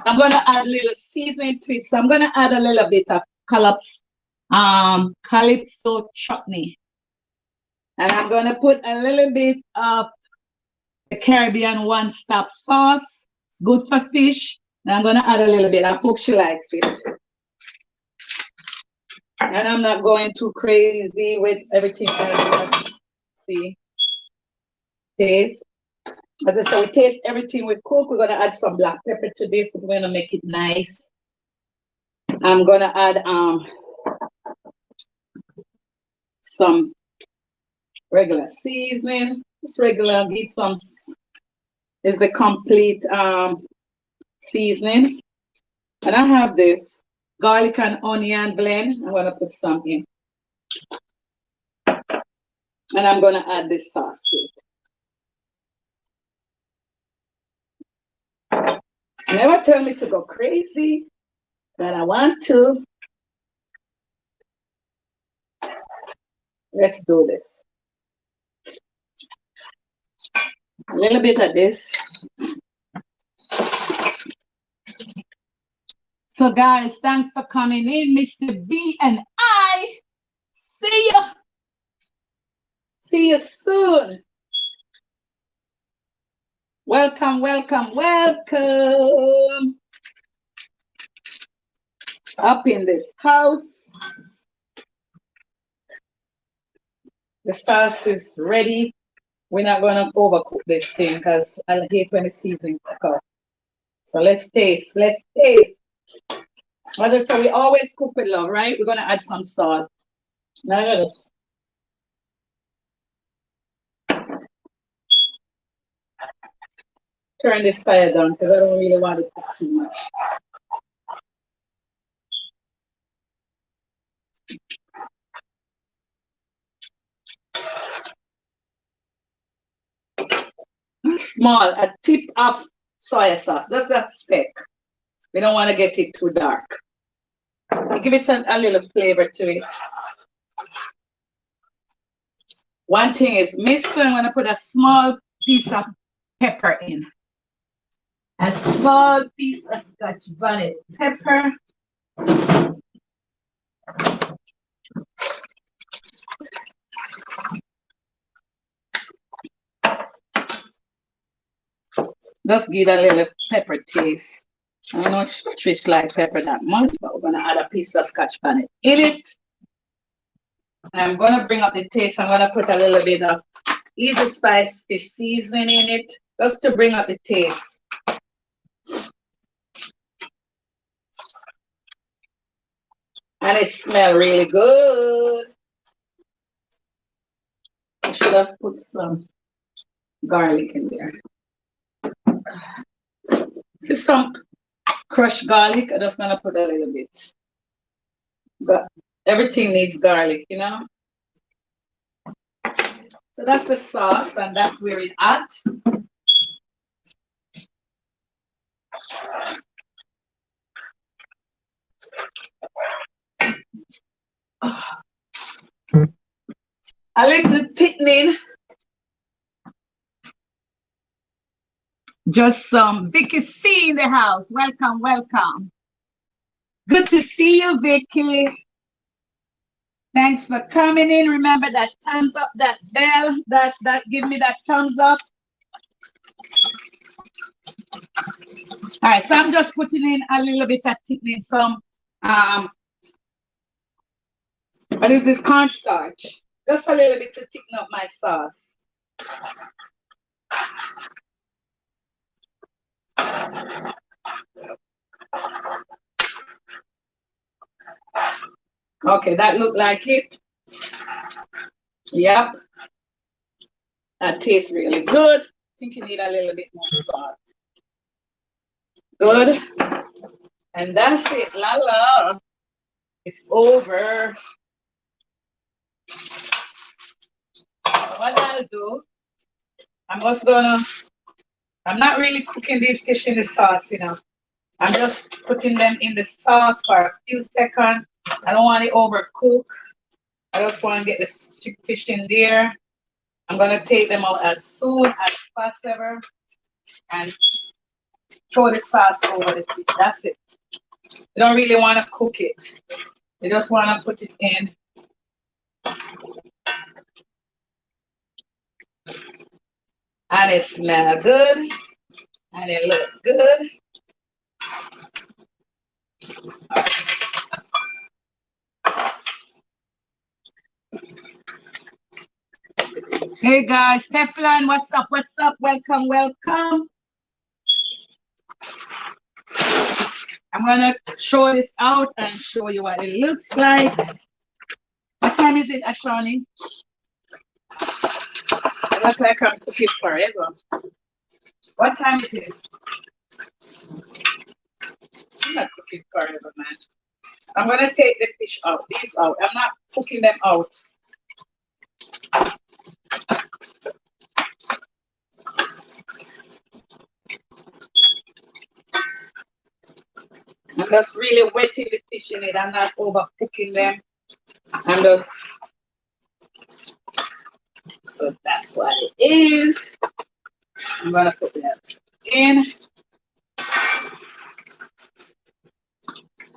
I'm gonna add a little seasoning to it. So I'm gonna add a little bit of calypso chutney. And I'm gonna put a little bit of the Caribbean one-stop sauce. It's good for fish. And I'm gonna add a little bit. I hope she likes it. And I'm not going too crazy with everything else. See, taste. As I said, we taste everything we cook. We're gonna add some black pepper to this. We're gonna make it nice. I'm gonna add some regular seasoning. Just regular, get some is the complete seasoning. And I have this garlic and onion blend. I'm gonna put some in. And I'm gonna add this sauce to it. Never tell me to go crazy, but I want to. Let's do this. A little bit of this. So guys, thanks for coming in, Mr. B and I. See you. See you soon. Welcome, welcome, welcome. Up in this house. The sauce is ready. We're not gonna overcook this thing because I hate when the seasoning cook up. So let's taste, let's taste. So we always cook with love, right? We're gonna add some salt. Now let's turn this fire down because I don't really want it to cook too much. Small, a tip of soy sauce, just a speck. We don't want to get it too dark. We give it a little flavor to it. One thing is missing. I'm going to put a small piece of pepper in. A small piece of Scotch bonnet pepper. Just give a little pepper taste. I don't know if Trish like pepper that much, but we're going to add a piece of Scotch bonnet in it. I'm gonna bring up the taste. I'm gonna put a little bit of easy spice fish seasoning in it, just to bring up the taste. And it smells really good. I should have put some garlic in there. This is some crushed garlic. I'm just gonna put a little bit. But everything needs garlic, you know. So that's the sauce, and that's where it's at. A little thickening. Just some Vicky C in the house. Welcome, welcome. Good to see you, Vicky. Thanks for coming in. Remember that thumbs up, that bell, that give me that thumbs up. All right, so I'm just putting in a little bit of thickening, some what is this, cornstarch? Just a little bit to thicken up my sauce. Okay, that look like it. Yep. That tastes really good. I think you need a little bit more salt. Good. And that's it. La la. It's over. What I'll do, I'm not really cooking these fish in the sauce, you know. I'm just putting them in the sauce for a few seconds. I don't want it overcooked. I just want to get the fish in there. I'm going to take them out as soon as possible and throw the sauce over the fish. That's it. You don't really want to cook it. You just want to put it in. And it smells good. And it looks good. Hey guys, Stefan, what's up? What's up? Welcome, welcome. I'm gonna show this out and show you what it looks like. What time is it, Ashani? It looks like I'm cooking forever. What time it is? I'm not cooking forever, man. I'm gonna take the fish out, these out. I'm not cooking them out. I'm just really wetting the fish in it. I'm not over cooking them. I'm just, so that's what it is. I'm gonna put that in.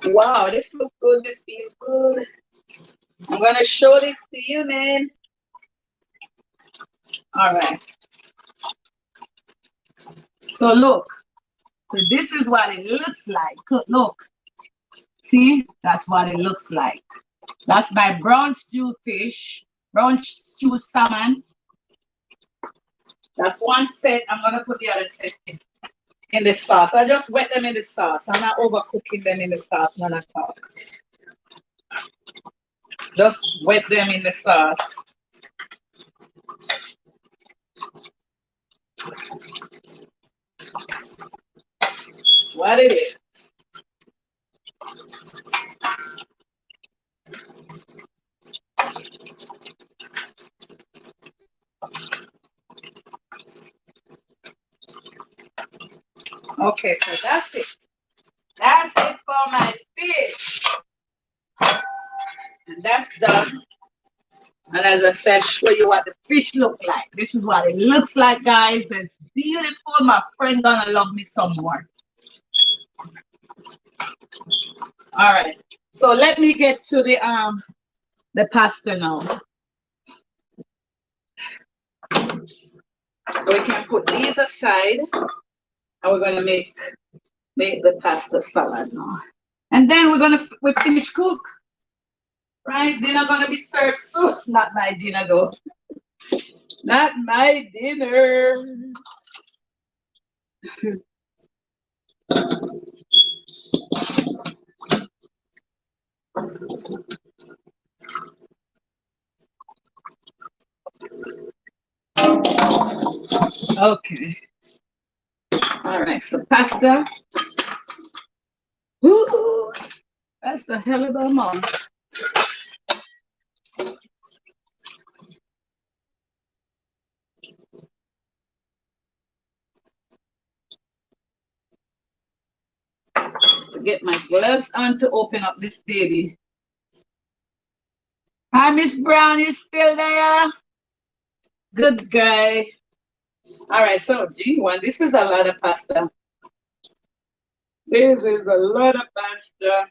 Wow, this looks good. This feels good. I'm gonna show this to you, man. All right. So look. So this is what it looks like. Look. See? That's what it looks like. That's my brown stew fish. Brown stew salmon. That's one set. I'm gonna put the other set in the sauce. I just wet them in the sauce. I'm not overcooking them in the sauce, none at all. Just wet them in the sauce. That's what it is. Okay, so that's it. That's it for my fish. And that's done. And as I said, show you what the fish look like. This is what it looks like, guys. It's beautiful. My friend gonna love me some more. All right. So let me get to the pasta now. So we can put these aside. And we're gonna make the pasta salad now. And then we finish cook. Right? Dinner gonna be served soon. Not my dinner though. Not my dinner. Okay. All right. So pasta. Ooh, that's a hell of a amount. To get my gloves on to open up this baby. Hi, Miss Brown, you still there? Good guy. All right, so G1, this is a lot of pasta. This is a lot of pasta.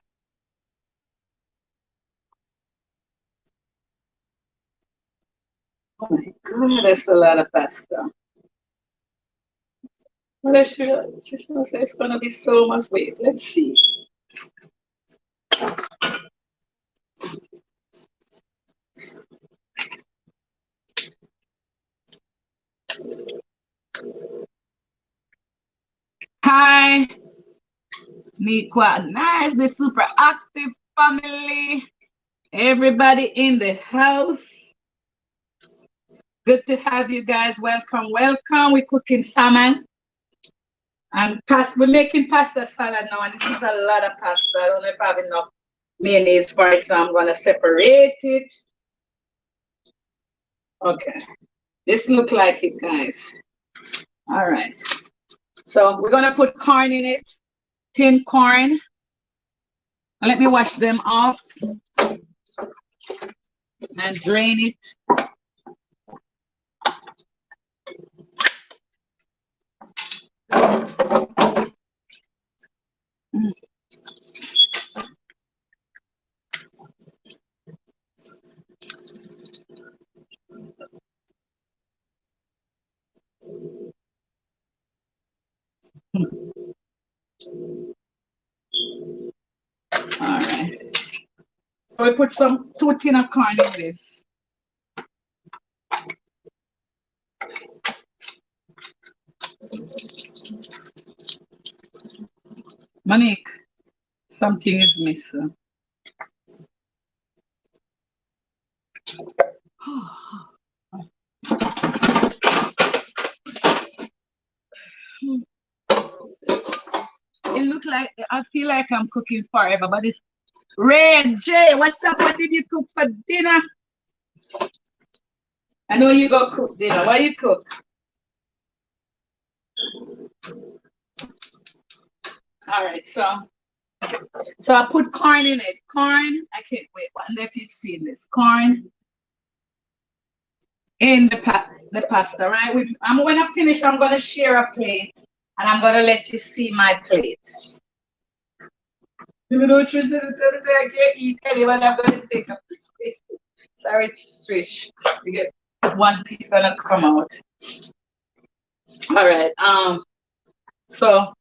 Oh my God, that's a lot of pasta. Well, she's gonna say it's gonna be so much. Wait, let's see. Hi, me quite nice, the super active family. Everybody in the house. Good to have you guys. Welcome, welcome. We're cooking salmon. And we're making pasta salad now, and this is a lot of pasta. I don't know if I have enough mayonnaise for it, so I'm gonna separate it. Okay, this look like it, guys. All right, so we're gonna put corn in it, tin corn. Let me wash them off and drain it. All right. So we put some 2 tin of corn in this. Monique, something is missing. It look like I feel like I'm cooking forever, but it's Ray J. What's up? What did you cook for dinner? I know you go cook dinner. What you cook? All right, so I put corn in it. Corn. I can't wait. I wonder if you've seen this. Corn in the pasta, right? I'm when I finish, I'm gonna share a plate, and I'm gonna let you see my plate. Even though Trish didn't tell me I can't eat anyone, I'm gonna take a plate. Sorry, Trish. You get one piece gonna come out. All right. So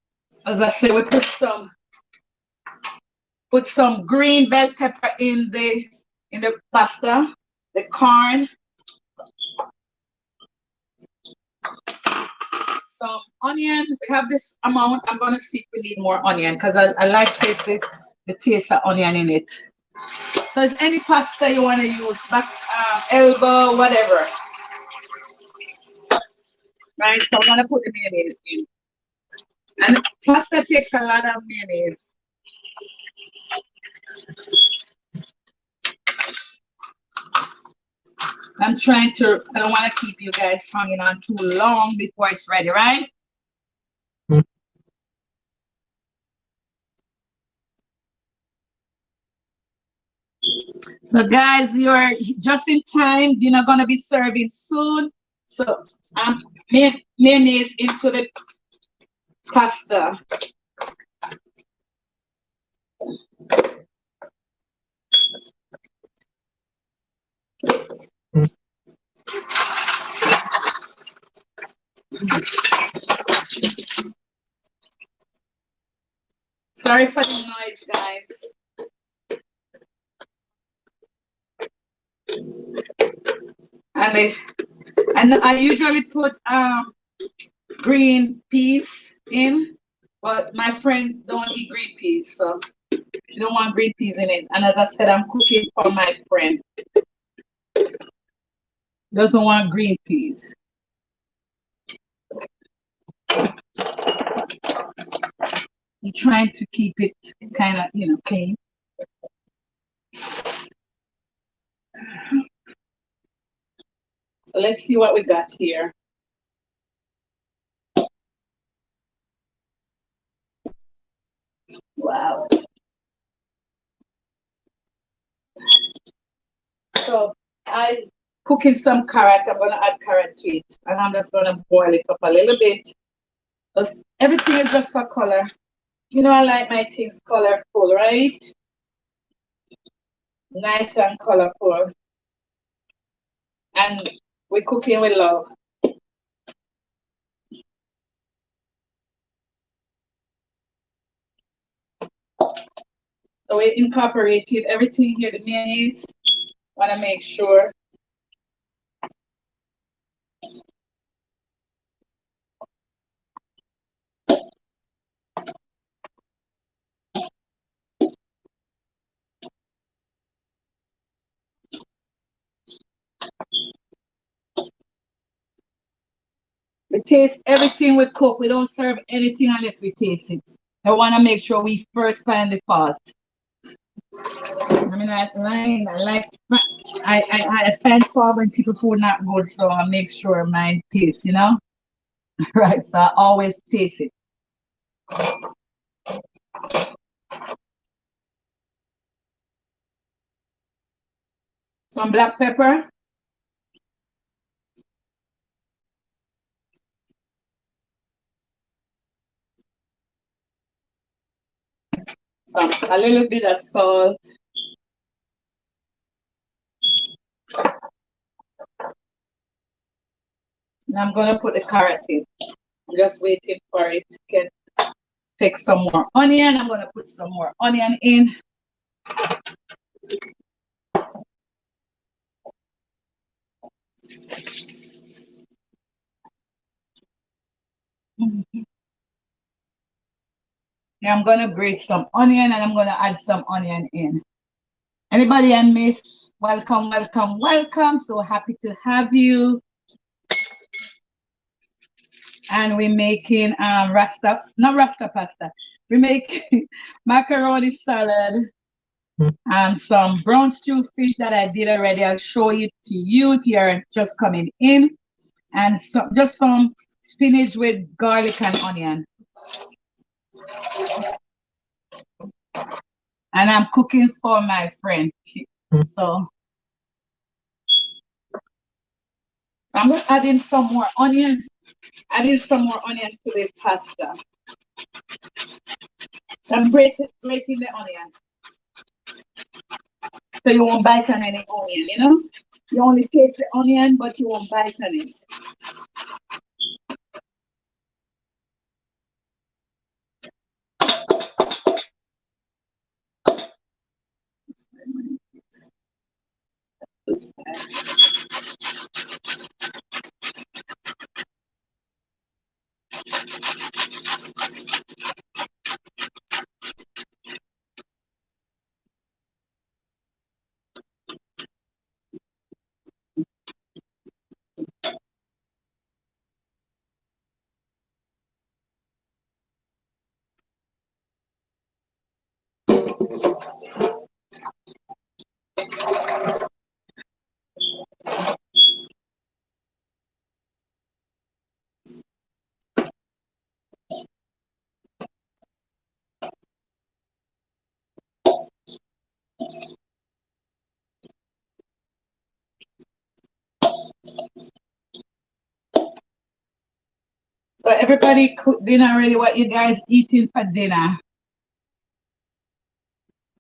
as I say, we put some green bell pepper in the pasta, the corn, some onion. We have this amount. I'm gonna see if we need more onion because I like the taste of onion in it. So it's any pasta you want to use, back elbow, whatever. Right, so I'm gonna put the mayonnaise in. And pasta takes a lot of mayonnaise. I don't want to keep you guys hanging on too long before it's ready, right? So guys, you're just in time. Dinner gonna be serving soon. So mayonnaise into the pasta. Sorry for the noise, guys. And I usually put green peas in, but my friend don't eat green peas, so she don't want green peas in it. And as I said, I'm cooking for my friend. Doesn't want green peas. I'm trying to keep it kind of, clean. So let's see what we got here. Wow. So I cooking some carrot. I'm gonna add carrot to it, and I'm just gonna boil it up a little bit. Everything is just for color. I like my things colorful, right? Nice and colorful. And we're cooking with love. So we incorporated everything here, the mayonnaise. Want to make sure. We taste everything we cook. We don't serve anything unless we taste it. I want to make sure we first find the fault. I'm not lying. I find fault when people food not good, so I make sure mine tastes, right? So I always taste it. Some black pepper. A little bit of salt. And I'm gonna put the carrot in. I'm just waiting for it to get take some more onion. I'm gonna put some more onion in. Yeah, I'm gonna grate some onion and I'm gonna add some onion in. Anybody I miss? Welcome, welcome, welcome. So happy to have you. And we're making not rasta pasta. We're making macaroni salad. Some brown stew fish that I did already. I'll show it to you if you're just coming in. And just some spinach with garlic and onion. And I'm cooking for my friend. So I'm adding some more onion. Adding some more onion to this pasta. I'm breaking the onion. So you won't bite on any onion, You only taste the onion, but you won't bite on it. So everybody cook dinner already. What you guys eating for dinner?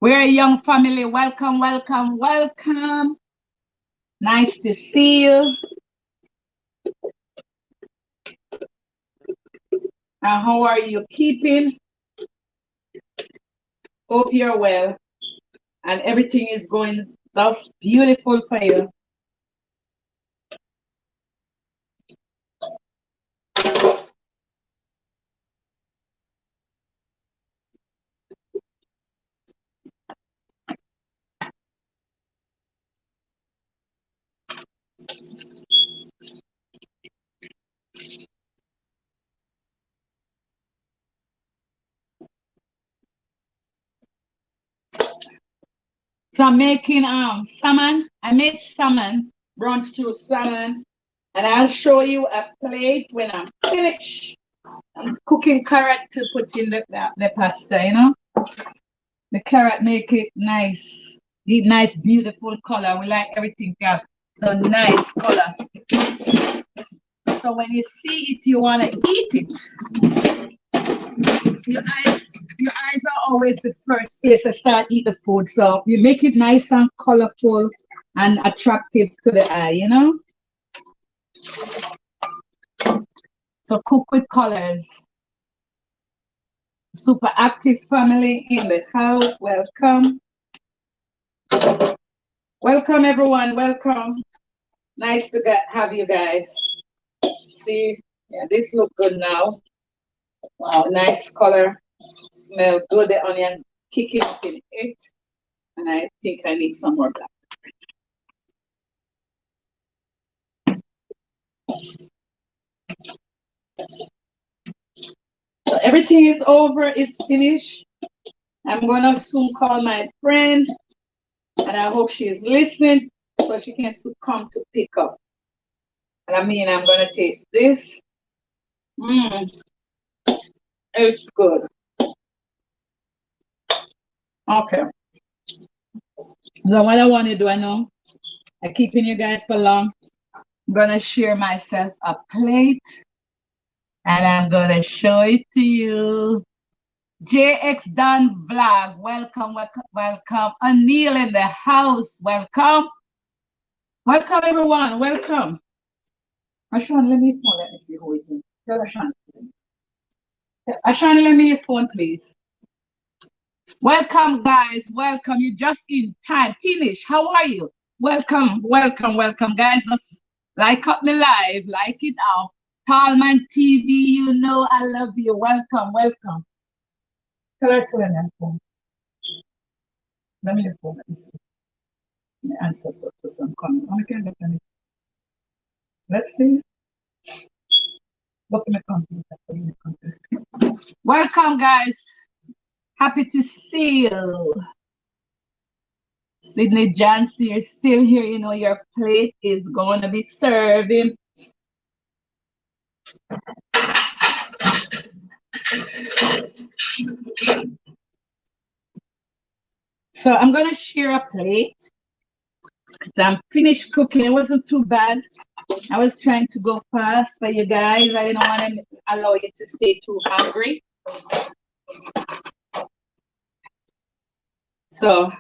We're a young family. Welcome, welcome, welcome. Nice to see you. And how are you keeping? Hope you're well and everything is going That's beautiful for you. So I'm making salmon. I made salmon, brunch stew salmon, and I'll show you a plate when I'm finished. I'm cooking carrot to put in the pasta, you know. The carrot make it nice. The nice, beautiful color. We like everything to have so nice color. So when you see it, you want to eat it. Your eyes are always the first place to start eat the food. So you make it nice and colorful and attractive to the eye, you know? So cook with colors. Super active family in the house. Welcome. Welcome everyone. Welcome. Nice to have you guys. See, yeah, this look good now. Wow, nice color. Smell good. The onion kicking up in it. And I think I need some more black. So everything is over, is finished. I'm gonna soon call my friend, and I hope she's listening so she can come to pick up. And I mean, I'm gonna taste this. It's good. Okay. So what I want to do, I know I'm keeping you guys for long. I'm gonna share myself a plate, and I'm gonna show it to you. JX Don Vlog, welcome, welcome, welcome. Anil in the house, welcome. Welcome everyone, welcome. Ashan, let me see who is in. Tell Ashan. Ashan, let me your phone, please. Welcome, guys. Welcome. You just in time. Tinish, how are you? Welcome, welcome, welcome, guys. Just like up the live, like it out. Talman TV, you know I love you. Welcome, welcome. Tell her to her phone. Let me your phone. Let me see. Let me answer to some comment. Let's see. Look in the computer. Welcome, guys. Happy to see you. Sydney Jancy, you're still here. You know, your plate is going to be serving. So I'm going to share a plate. I'm finished cooking. It wasn't too bad. I was trying to go fast for you guys. I didn't want to allow you to stay too hungry. So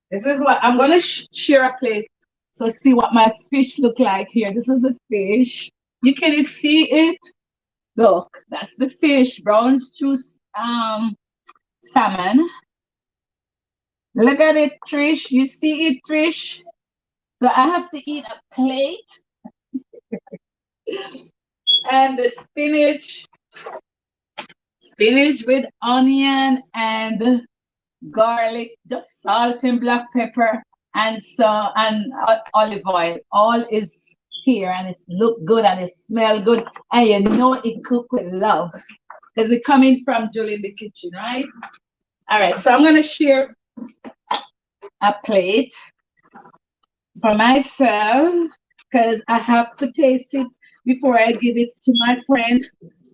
this is what I'm going to share a plate. So see what my fish look like here. This is the fish. You can see it. Look, that's the fish. Brown stew salmon. Look at it, Trish. You see it, Trish? So I have to eat a plate. And the spinach with onion and garlic, just salt and black pepper and olive oil. All is here, and it look good and it smell good, and you know it cook with love because it's coming from Julie in the kitchen, right? All right, so I'm gonna share a plate for myself because I have to taste it before I give it to my friend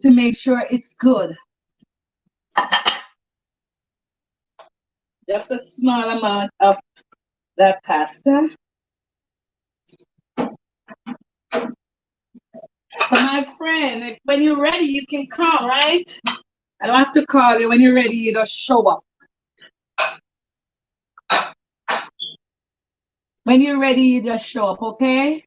to make sure it's good. Just a small amount of that pasta. So my friend, when you're ready, you can come, right? I don't have to call you. When you're ready, you just show up. When you're ready, you just show up, okay?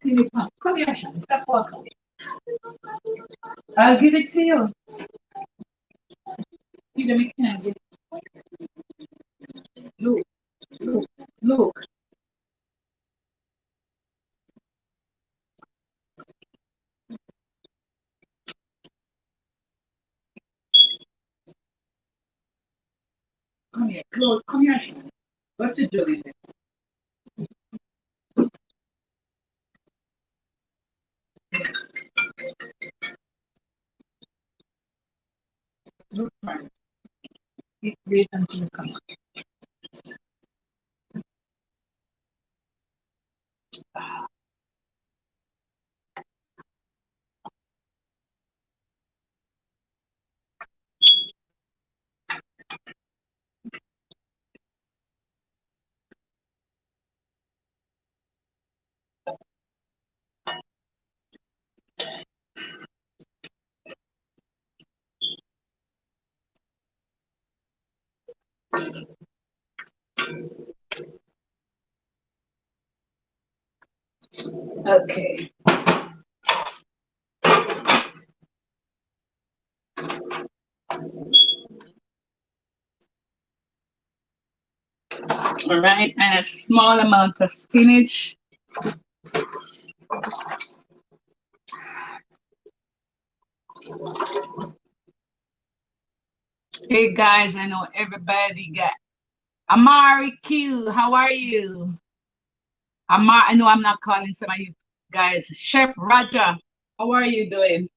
Come here, Sean. Step walking. I'll give it to you. See them can get look, look, look. Come here, close. Come here, Sean. What you doing? Look, man. Please wait until you come. Okay. All right, and a small amount of spinach. Hey guys, I know everybody got Amari Q. How are you? I know I'm not calling some of you guys. Chef Roger, how are you doing?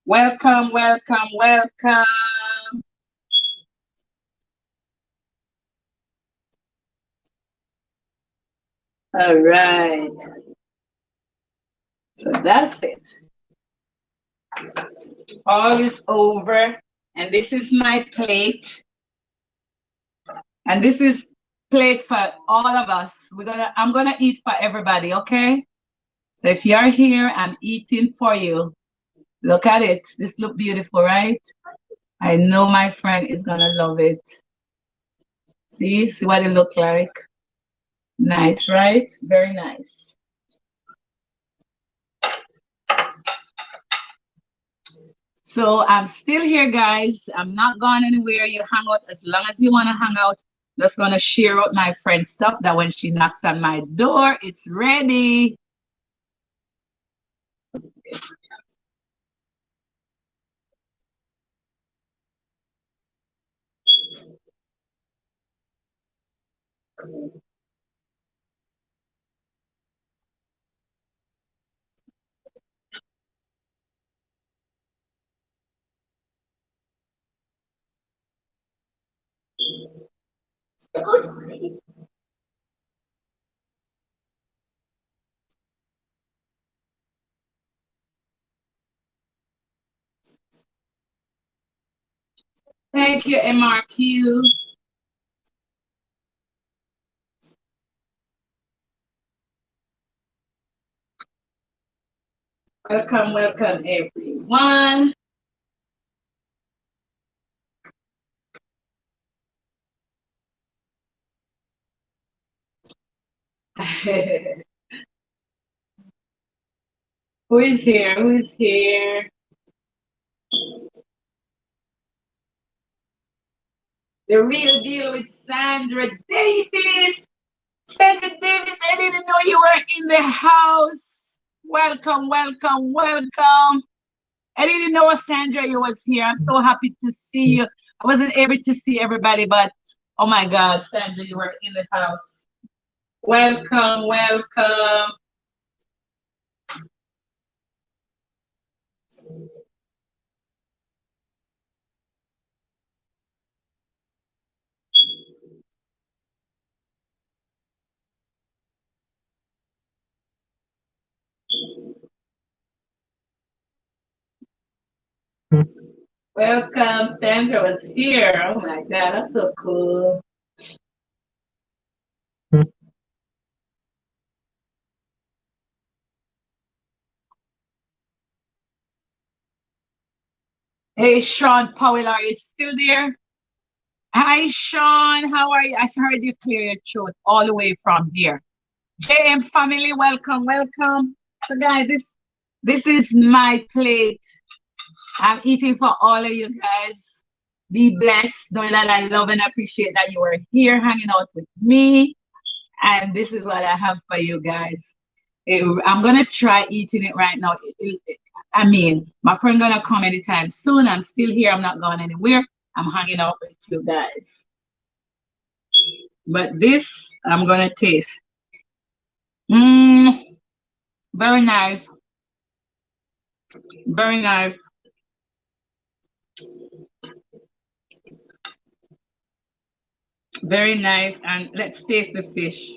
Welcome, welcome, welcome. All right. So that's it. All is over. And this is my plate. And this is plate for all of us. I'm gonna eat for everybody, okay? So if you're here, I'm eating for you. Look at it. This look beautiful, right? I know my friend is gonna love it. See what it look like. Nice, right? Very nice. So I'm still here, guys. I'm not going anywhere. You hang out as long as you want to hang out. Just gonna share out my friend's stuff that when she knocks on my door, it's ready. Thank you, MRQ. Welcome, welcome, everyone. Who is here? Who is here? The real deal with Sandra Davis. Sandra Davis, I didn't know you were in the house. Welcome, welcome, welcome. I didn't know, Sandra, you was here. I'm so happy to see you. I wasn't able to see everybody, but oh my God, Sandra, you were in the house. Welcome, welcome. Welcome, Sandra was here. Oh my God, that's so cool. Hey, Sean Powell, are you still there? Hi, Sean. How are you? I heard you clear your throat all the way from here. JM family, welcome, welcome. So guys, this is my plate. I'm eating for all of you guys. Be blessed, knowing that I love and appreciate that you are here hanging out with me. And this is what I have for you guys. I'm gonna try eating it right now. I mean, my friend gonna come anytime soon. I'm still here. I'm not going anywhere. I'm hanging out with you guys. But this I'm gonna taste. Mmm, very nice. Very nice. Very nice. And let's taste the fish.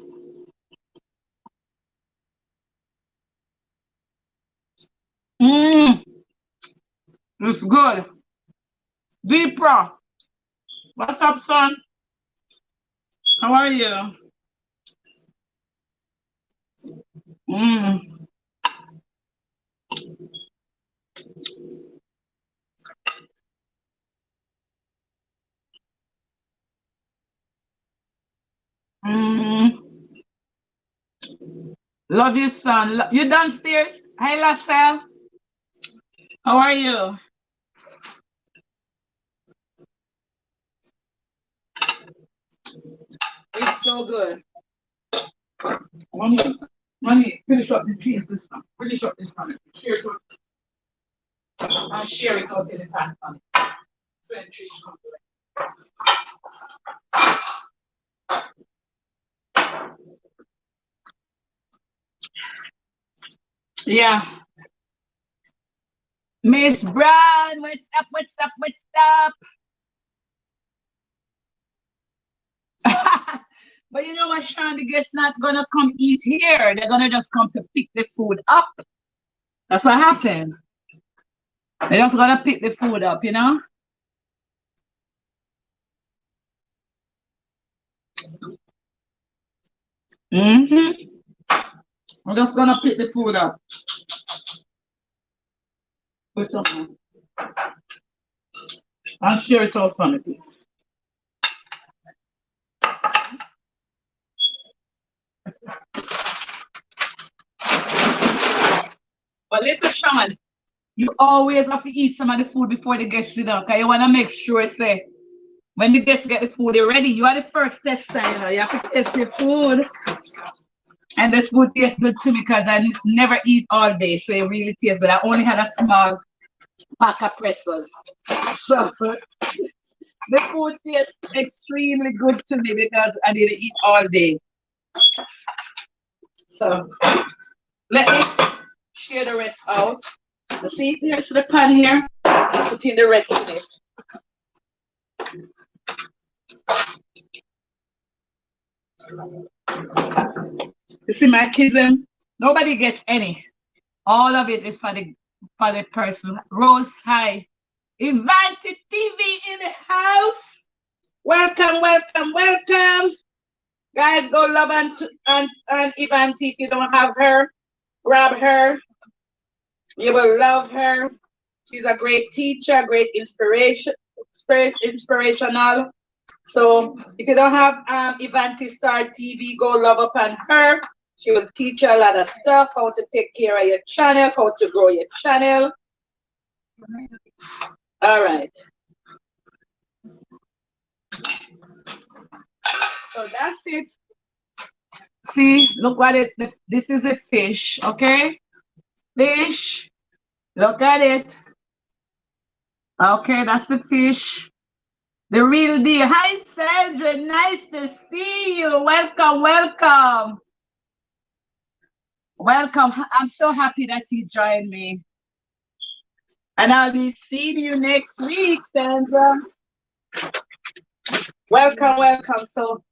Mmm, it's good. Deeper. What's up, son? How are you? Mmm. Mmm. Love you, son. You downstairs? Hi, LaSalle. How are you? It's so good. Mommy, finish up the cheese this time. Finish up this time. Share it. I'll share it out in the pan. So and treat come to it. Yeah. Miss Brown, what's up? What's up? What's up? But you know what, Sean? The guests not gonna come eat here. They're gonna just come to pick the food up. That's what happened. They're just gonna pick the food up, you know? Mm-hmm. I'm just gonna pick the food up. With some. I'll share it out from it. But listen, Sean, you always have to eat some of the food before the guests sit down, because you want to make sure, say, when the guests get the food, they're ready. You are the first tester, you know. You have to test your food. And this food tastes good to me because I never eat all day, so it really tastes good. I only had a small pack of pretzels. So the food tastes extremely good to me because I didn't eat all day. So let me share the rest out. You see, here's the pan here. Put in the rest in it. You see my kids, nobody gets any. All of it is for the person. Rose, hi. Ivanti TV in the house. Welcome, welcome, welcome. Guys, go love and Ivanti. If you don't have her, grab her. You will love her. She's a great teacher, great inspirational. So if you don't have Ivanti Star TV, go love up on her. She will teach you a lot of stuff, how to take care of your channel, how to grow your channel. All right. So that's it. See, look what this is a fish, okay? Fish. Look at it. Okay, that's the fish. The real deal. Hi, Sandra. Nice to see you. Welcome, welcome. Welcome. I'm so happy that you joined me. And I'll be seeing you next week, Sandra. Welcome, welcome. So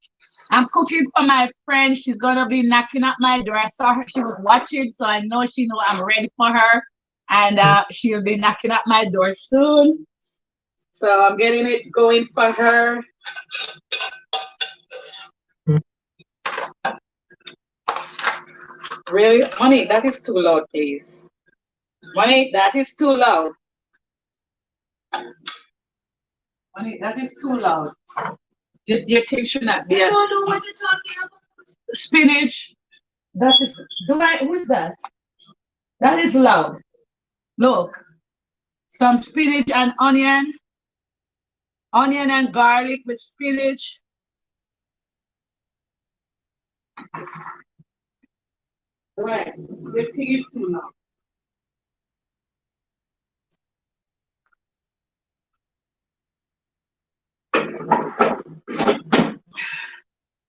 I'm cooking for my friend. She's gonna be knocking at my door. I saw her, she was watching, so I know she know I'm ready for her. And she'll be knocking at my door soon. So I'm getting it going for her. Really? Money, that is too loud, please. Money, that is too loud. Money, that is too loud. Your thing should not be. I don't know what you're talking about. Spinach. That is. Who is that? That is loud. Look, some spinach and onion and garlic with spinach. Right, the tea is too long.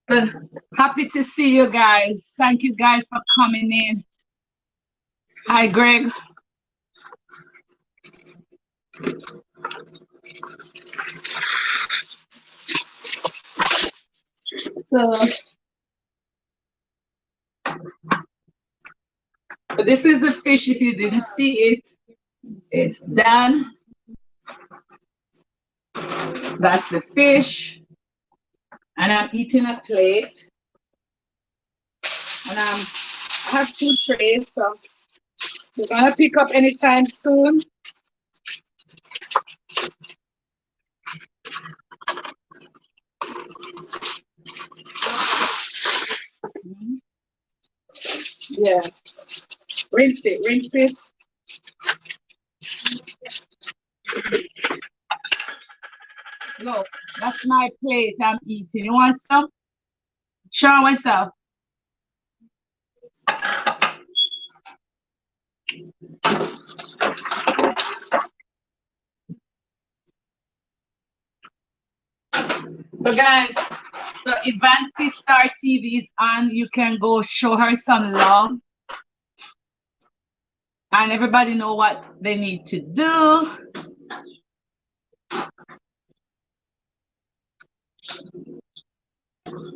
But happy to see you guys. Thank you guys for coming in. Hi, Greg. So this is the fish. If you didn't see it, it's done. That's the fish. And I'm eating a plate. And I have 2 trays, so you're gonna pick up anytime soon. Yeah, rinse it, rinse it. Look, that's my plate I'm eating. You want some? Show myself. So guys, so Ivanti Star TV is on. You can go show her some love. And everybody know what they need to do.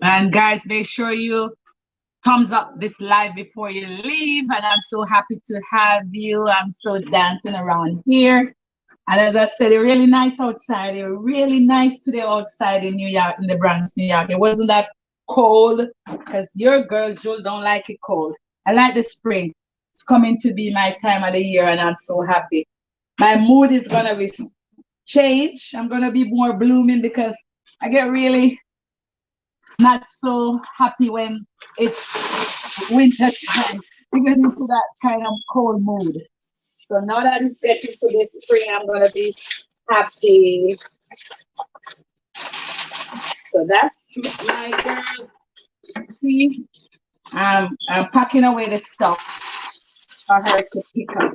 And guys, make sure you thumbs up this live before you leave. And I'm so happy to have you. I'm so dancing around here. And as I said, it's really nice outside. It's really nice today outside in New York, in the Bronx, New York. It wasn't that cold because your girl, Joel, don't like it cold. I like the spring. It's coming to be my time of the year and I'm so happy. My mood is going to be change. I'm going to be more blooming because I get really not so happy when it's winter time. We get into that kind of cold mood. So now that it's getting to the spring, I'm gonna be happy. So that's my girl. See, I'm packing away the stuff for her to pick up.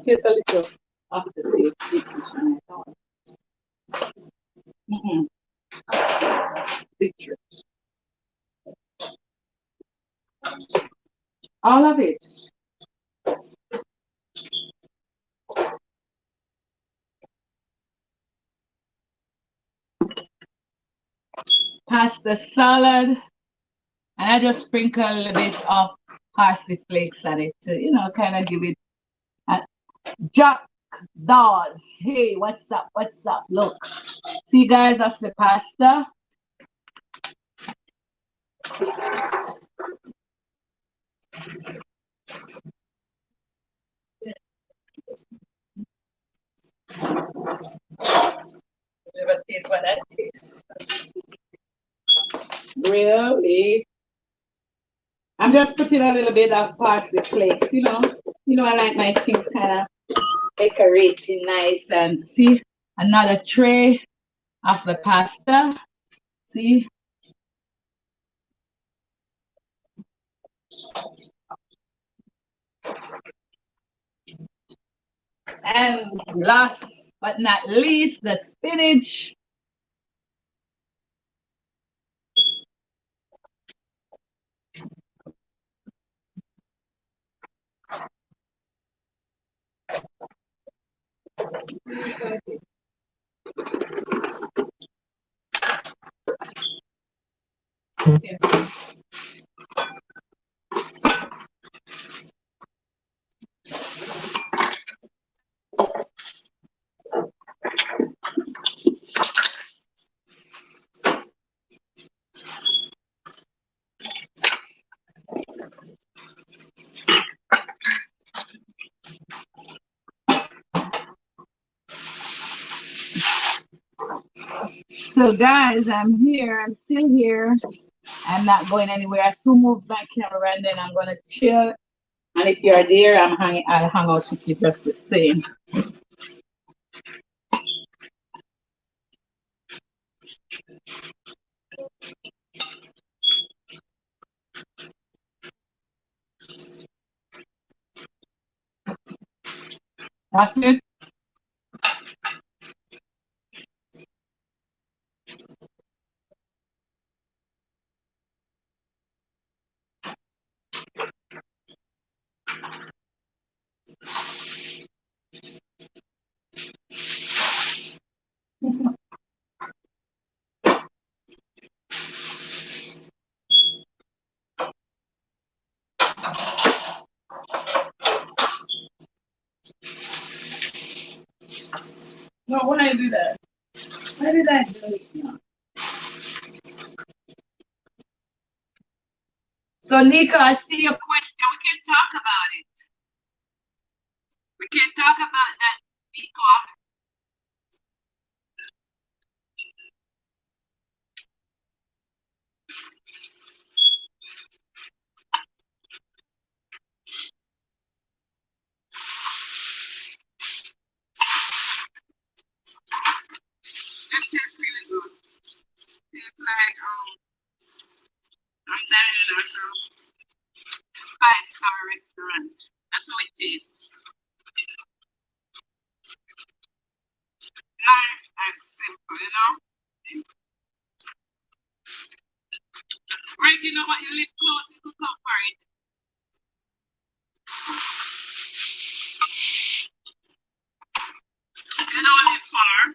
Here's a little of the picture. All of it. Pasta salad, and I just sprinkle a little bit of parsley flakes on it to, kind of give it a Jack Dawes. Hey, what's up? What's up? Look. See, guys, that's the pasta. Never taste what that tastes. Really? I'm just putting a little bit of parsley flakes, I like my things kind of decorating nice. And see, another tray of the pasta. See? And last but not least, the spinach. So, guys, I'm here. I'm still here. I'm not going anywhere. I soon move my camera and then I'm gonna chill. And if you're there, I'll hang out with you just the same. That's it. No, why did I do that? Why did I do it? So, Nika, I see your question. We can talk about it. We can talk about that, Nika. This is really good. It's like I'm dining at a five-star restaurant. That's how it tastes. Nice and simple, you know? Right, you know what? You live close, you could come for it. You don't live far.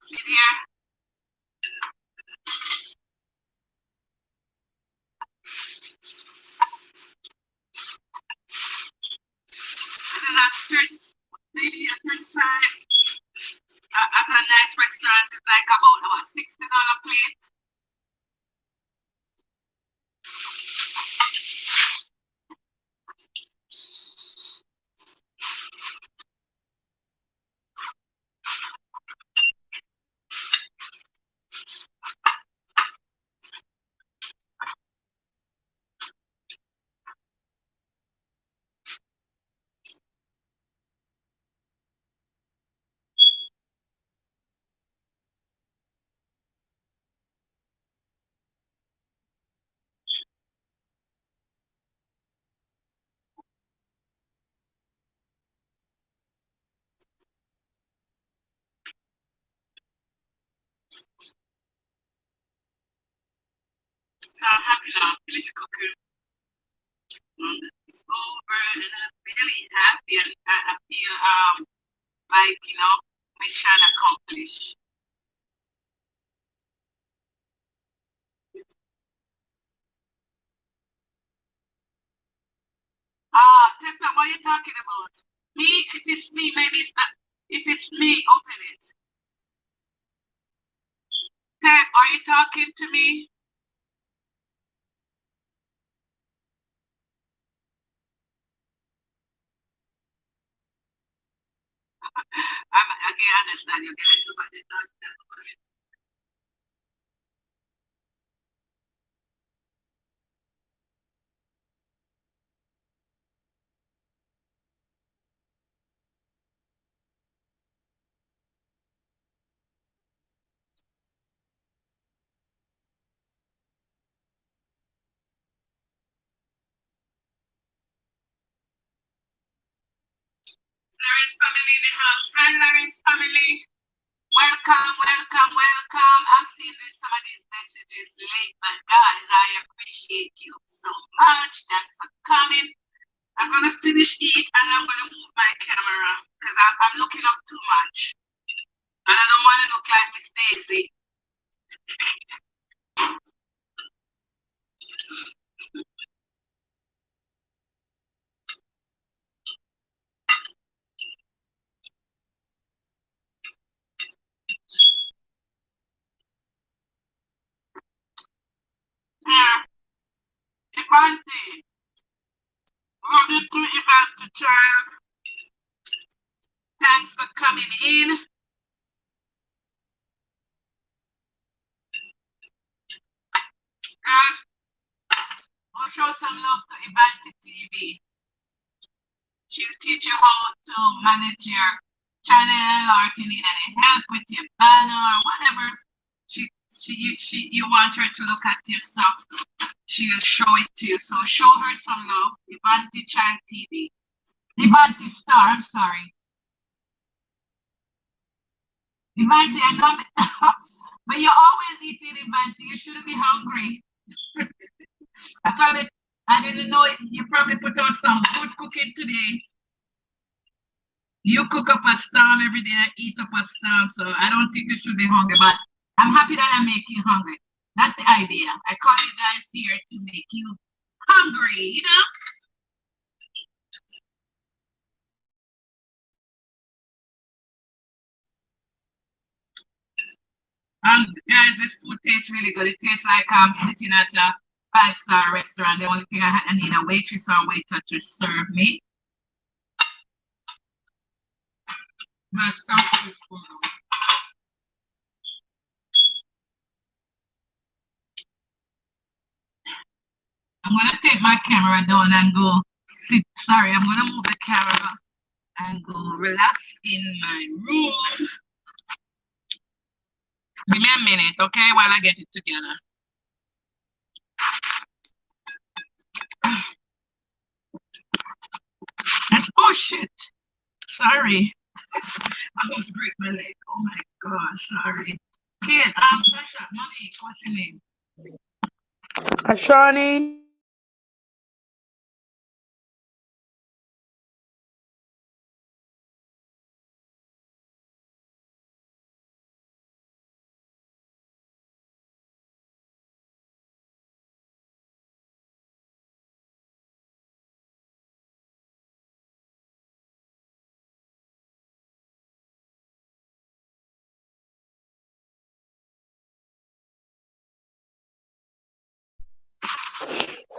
Sit here. This is a first, maybe a first time at a nice restaurant. It's like about $60 plate. So I'm happy now. I finished cooking. It's over, and I'm really happy, and I feel like mission accomplished. Tefla, what are you talking about? Me? If it's me, maybe it's not. If it's me, open it. Tef, are you talking to me? I can't understand you guys, but it's not that much. Larry's family in the house. Hi, Larry's family. Welcome, welcome, welcome. I'm seeing some of these messages late, but guys, I appreciate you so much. Thanks for coming. I'm gonna finish eat and I'm gonna move my camera because I'm looking up too much. And I don't want to look like Miss Daisy. Yeah. If I say, we're going to Go show some love to InThe TV. She'll teach you how to manage your channel, or if you need any help with your banner or whatever. You want her to look at your stuff. She'll show it to you. So show her some love. InThe Child TV. InThe Star, I'm sorry. InThe, I know, but you're always eating InThe. You shouldn't be hungry. I didn't know it. You probably put on some good cooking today. You cook up a storm every day, I eat up a storm, so I don't think you should be hungry, but I'm happy that I make you hungry. That's the idea. I call you guys here to make you hungry, you know? Guys, this food tastes really good. It tastes like I'm sitting at a 5-star restaurant. The only thing I need a waitress or waiter to serve me. My stuff is full. I'm gonna take my camera down and go sit. Sorry, I'm gonna move the camera and go relax in my room. Give me a minute, okay, while I get it together. Oh shit! Sorry. I almost break my leg. Oh my god, sorry. Kid, Sasha, mommy, what's your name? Ashani.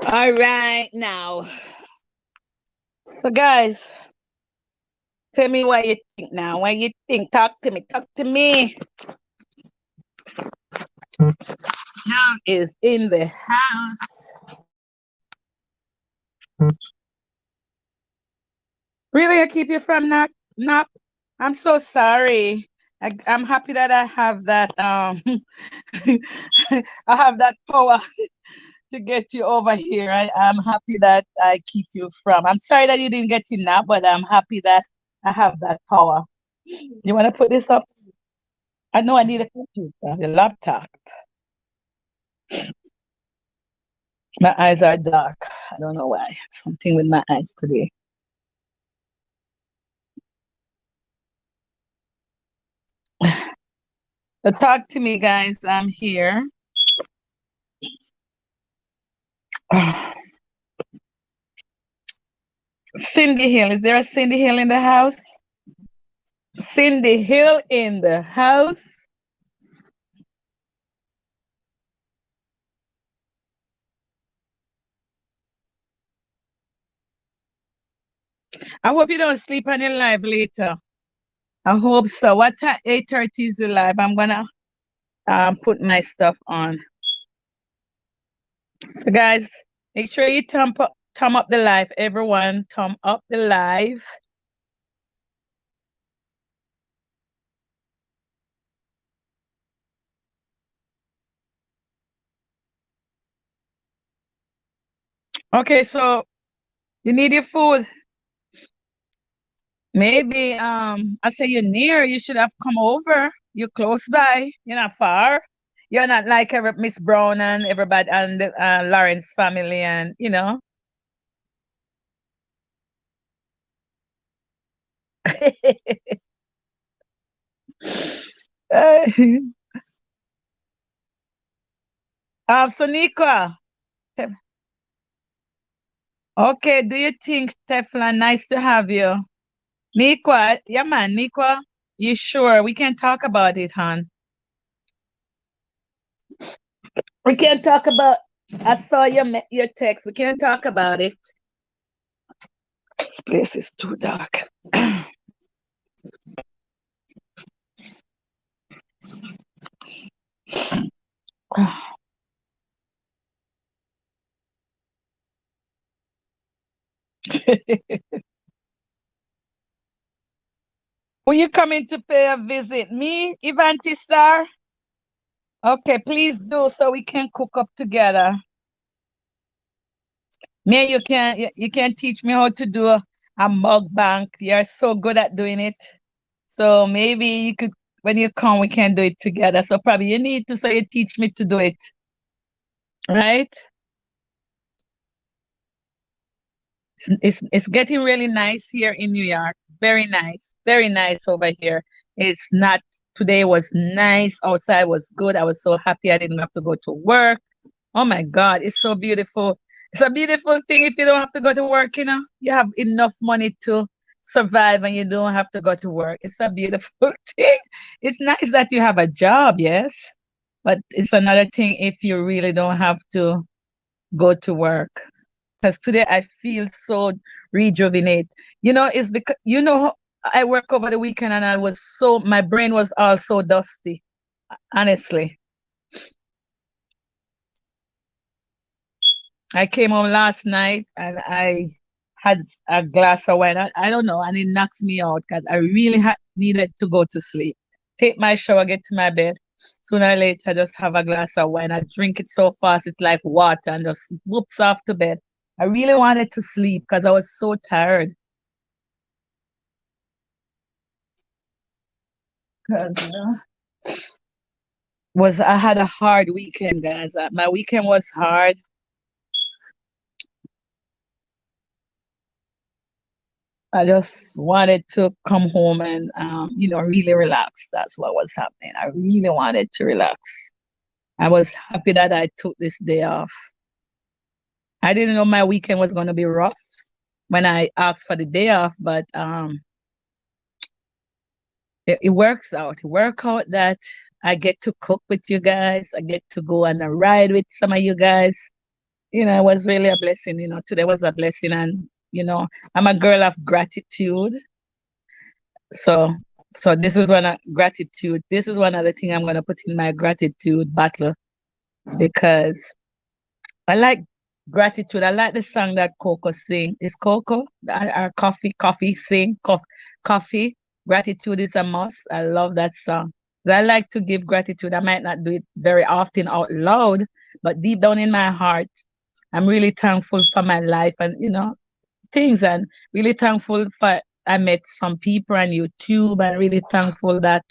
All right, now. So, guys, tell me what you think now. What you think? Talk to me. Talk to me. Young is in the house. Really, I keep you from nap? I'm so sorry. I'm happy that I have that I have that power to get you over here. I'm happy that I keep you from. I'm sorry that you didn't get your nap, but I'm happy that I have that power. You want to put this up? I know I need a computer, a laptop. My eyes are dark. I don't know why. Something with my eyes today. So talk to me, guys. I'm here. Cindy Hill. Is there a Cindy Hill in the house? Cindy Hill in the house. I hope you don't sleep on your live later. I hope so. What time? 8:30 is the live. I'm gonna put my stuff on. So guys, make sure you thumb up the live. Everyone, thumb up the live. Okay, so you need your food. Maybe I say you're near, you should have come over. You're close by, you're not far. You're not like Miss Brown and everybody and the Lawrence family and you know. Sonika, okay, do you think Teflon nice to have you? Nikwa, yeah man, Nikwa, you sure? We can talk about it, hon. We can talk about, I saw your text. We can talk about it. This place is too dark. Will you coming to pay a visit? Me, Ivanti Star? Okay, please do so we can cook up together. Me, you can teach me how to do a mukbang. You're so good at doing it. So maybe you could when you come we can do it together. So probably you need to so you teach me to do it. Right? It's getting really nice here in New York. Very nice. Very nice over here. It's not today was nice. Outside was good. I was so happy I didn't have to go to work. Oh my God, it's so beautiful. It's a beautiful thing if you don't have to go to work, you know. You have enough money to survive and you don't have to go to work. It's a beautiful thing. It's nice that you have a job, yes. But it's another thing if you really don't have to go to work. Because today I feel so rejuvenate. You know, it's because I work over the weekend and I was so my brain was all so dusty, honestly. I came home last night and I had a glass of wine. I don't know, and it knocks me out because I really needed to go to sleep. Take my shower, get to my bed. Sooner or later, just have a glass of wine. I drink it so fast, it's like water, and just whoops off to bed. I really wanted to sleep because I was so tired. Because was I had a hard weekend, guys. My weekend was hard. I just wanted to come home and really relax. That's what was happening. I really wanted to relax. I was happy that I took this day off. I didn't know my weekend was going to be rough when I asked for the day off, but it works out. It work out that I get to cook with you guys. I get to go on a ride with some of you guys. It was really a blessing. Today was a blessing, and I'm a girl of gratitude. So, so this is one of gratitude. This is one of the things I'm gonna put in my gratitude battle because I like gratitude. I like the song that Coco sing. Is Coco our coffee sing coffee? Gratitude is a must. I love that song. I like to give gratitude. I might not do it very often out loud, but deep down in my heart, I'm really thankful for my life and things and really thankful for I met some people on YouTube and really thankful that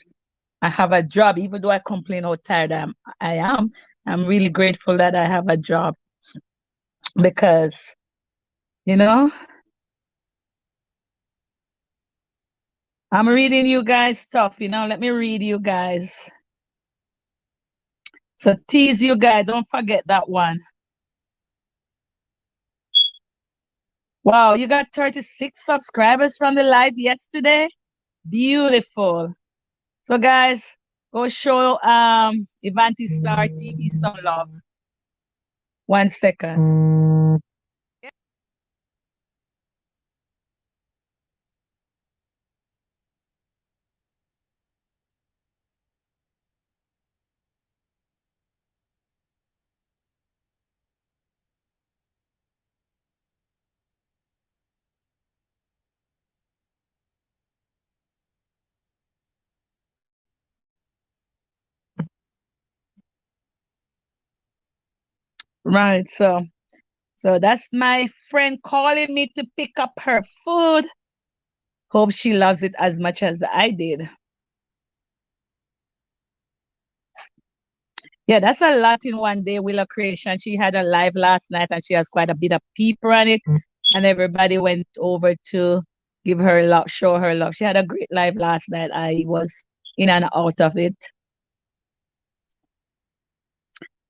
I have a job. Even though I complain how tired I am, I'm really grateful that I have a job because, you know, I'm reading you guys stuff, let me read you guys. So tease you guys, don't forget that one. Wow, you got 36 subscribers from the live yesterday. Beautiful. So guys, go show Ivanti Star TV some love. 1 second. Right. So that's my friend calling me to pick up her food. Hope she loves it as much as I did. Yeah, that's a lot in one day, Willow Creation. She had a live last night and she has quite a bit of people on it. And everybody went over to give her love, show her love. She had a great live last night. I was in and out of it.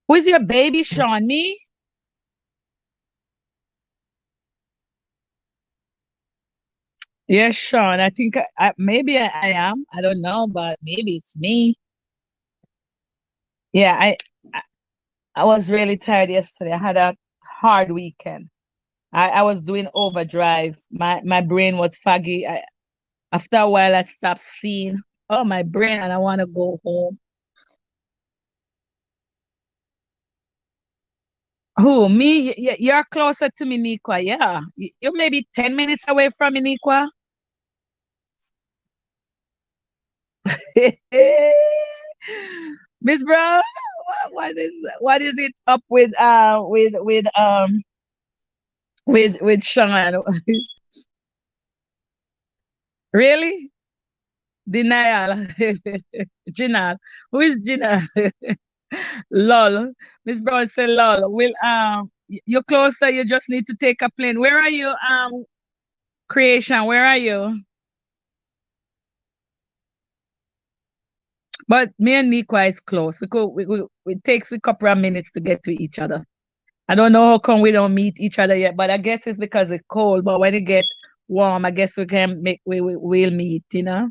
Who's your baby, Shawnee? Yes, Sean. I think maybe I am. I don't know, but maybe it's me. Yeah, I I was really tired yesterday. I had a hard weekend. I was doing overdrive. My brain was foggy. After a while, I stopped seeing. Oh, my brain, and I want to go home. Who, me? You're closer to me, Nikwa. Yeah. You're maybe 10 minutes away from me, Nikwa. Miss Brown, what is it up with Sean? Really? Denial. Gina. Who is Gina? Lol. Miss Brown said lol. You're closer, you just need to take a plane. Where are you? Creation, where are you? But me and Nikwa is close. It takes a couple of minutes to get to each other. I don't know how come we don't meet each other yet, but I guess it's because it's cold. But when it get warm, I guess we'll meet, you know.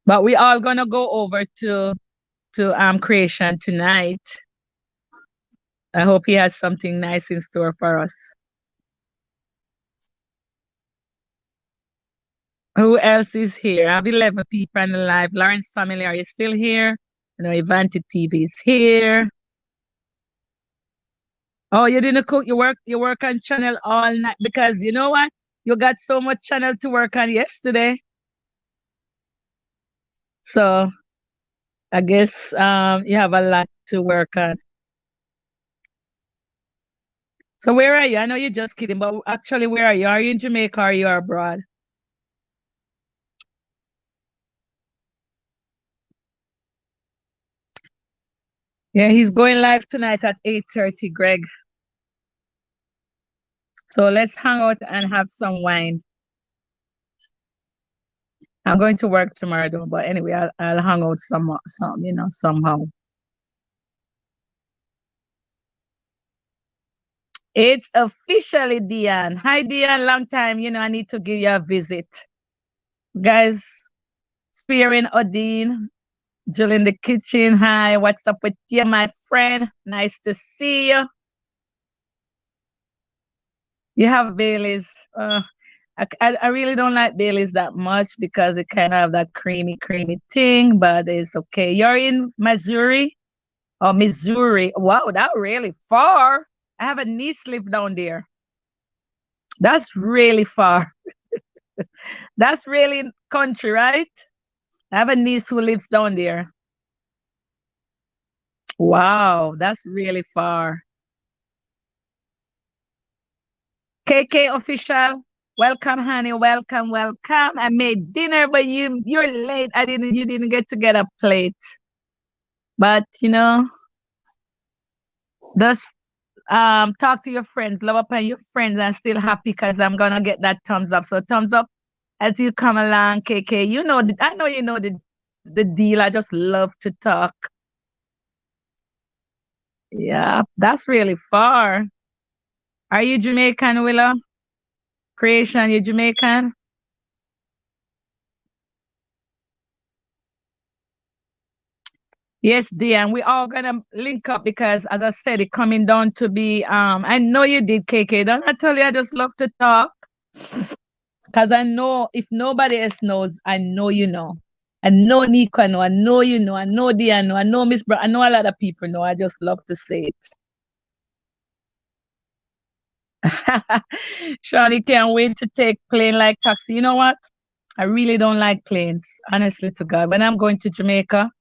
But we all gonna go over to creation tonight. I hope he has something nice in store for us. Who else is here? I have 11 people in the live. Lawrence family, are you still here? You know, Ivanti TV is here. Oh, you didn't cook. You work on channel all night because you know what? You got so much channel to work on yesterday. So I guess you have a lot to work on. So where are you? I know you're just kidding, but actually where are you? Are you in Jamaica or are you abroad? Yeah, he's going live tonight at 8:30, Greg. So let's hang out and have some wine. I'm going to work tomorrow though, but anyway, I'll hang out somehow. It's officially Dion. Hi Dion, long time. I need to give you a visit. Guys, Spearing Odine, Jill in the kitchen. Hi, what's up with you, my friend? Nice to see you. You have Bailey's. I really don't like Bailey's that much because it kind of have that creamy thing, but it's okay. You're in Missouri or Missouri. Wow, that really far. I have a niece live down there. That's really far. That's really country, right? I have a niece who lives down there. Wow, that's really far. KK official, welcome, honey. Welcome. I made dinner, but you're late. You didn't get to get a plate. But just talk to your friends, love up on your friends, and still happy because I'm gonna get that thumbs up. So thumbs up as you come along, KK. I know you know the deal. I just love to talk. Yeah, that's really far. Are you Jamaican, Willa? Creation, you Jamaican? Yes, dear, and we all gonna link up because as I said, it coming down to be I know you did, KK. Don't I tell you I just love to talk? Because I know if nobody else knows, I know you know. I know Nico know, I know you know, I know Dia know, I know Miss Brown, I know a lot of people know. I just love to say it. Shawnee can't wait to take plane like taxi. You know what? I really don't like planes, honestly to God. When I'm going to Jamaica,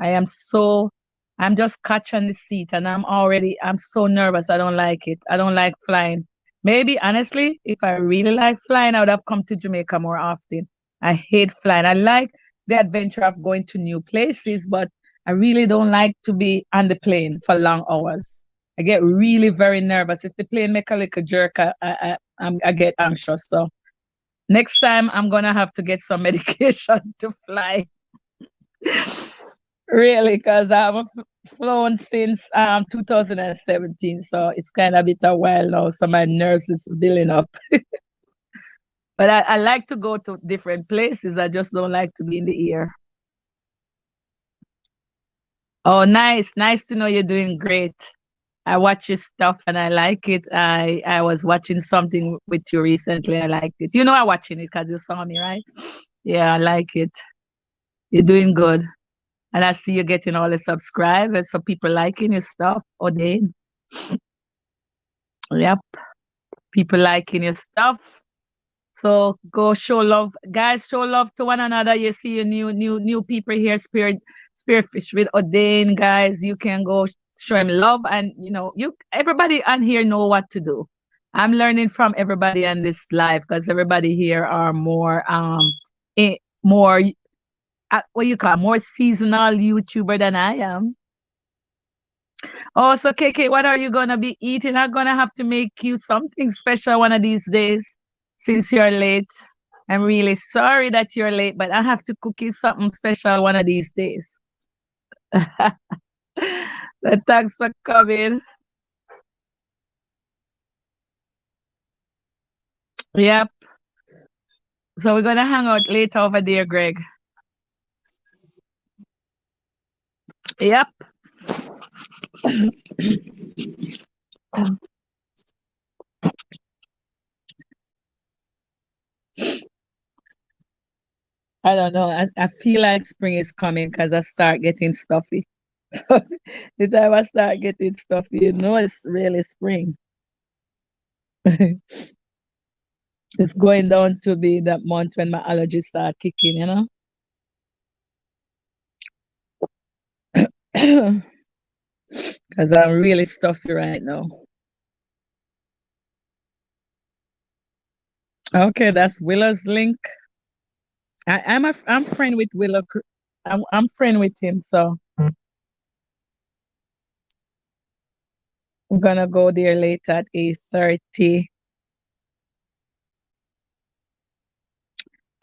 I'm just catching the seat and I'm so nervous. I don't like it. I don't like flying. Maybe honestly, if I really like flying, I would have come to Jamaica more often. I hate flying. I like the adventure of going to new places, but I really don't like to be on the plane for long hours. I get really very nervous. If the plane make a little jerk, I get anxious. So next time I'm gonna have to get some medication to fly. Really, because I've flown since 2017, so it's kind of a bit a while now. So my nerves is building up. But I like to go to different places. I just don't like to be in the air. Oh, nice. Nice to know you're doing great. I watch your stuff and I like it. I was watching something with you recently. I liked it. I'm watching it because you saw me, right? Yeah, I like it. You're doing good. And I see you getting all the subscribers, so people liking your stuff. Odin. Yep. People liking your stuff. So go show love, guys. Show love to one another. You see your new people here. Spearfish with Odin, guys. You can go show him love, and everybody on here know what to do. I'm learning from everybody on this live because everybody here are more what you call more seasonal YouTuber than I am. Oh, so KK, what are you gonna be eating? I'm gonna have to make you something special one of these days since you're late. I'm really sorry that you're late, but I have to cook you something special one of these days. But thanks for coming. Yep. So we're gonna hang out later over there, Greg. Yep. I don't know. I feel like spring is coming because I start getting stuffy. The time I start getting stuffy, it's really spring. It's going down to be that month when my allergies start kicking. Because I'm really stuffy right now. Okay, that's Willow's link. I'm friend with Willow. I'm friend with him, so I'm gonna go there later at 8:30.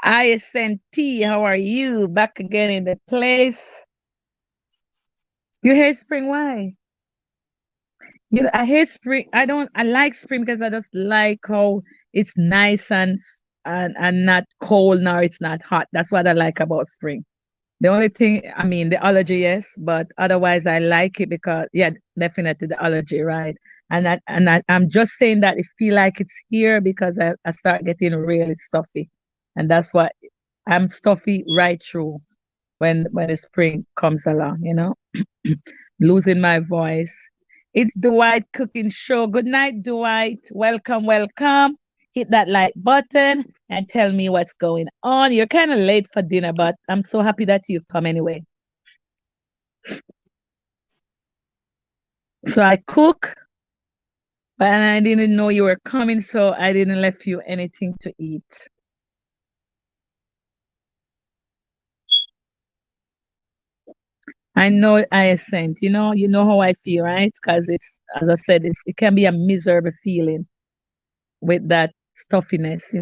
ISNT, how are you? Back again in the place. You hate spring? Why? I hate spring. I like spring because I just like how it's nice and not cold nor it's not hot. That's what I like about spring. The only thing, I mean, the allergy, yes, but otherwise I like it because, yeah, definitely the allergy, right? I'm just saying that it feel like it's here because I start getting really stuffy, and that's what I'm stuffy right through when the spring comes along. Losing my voice. It's Dwight Cooking Show. Good night, Dwight. Welcome, welcome. Hit that like button and tell me what's going on. You're kind of late for dinner, but I'm so happy that you come anyway. So I cook, but I didn't know you were coming, so I didn't left you anything to eat. I know I sent, you know how I feel, right? Because it's, as I said, it can be a miserable feeling with that stuffiness.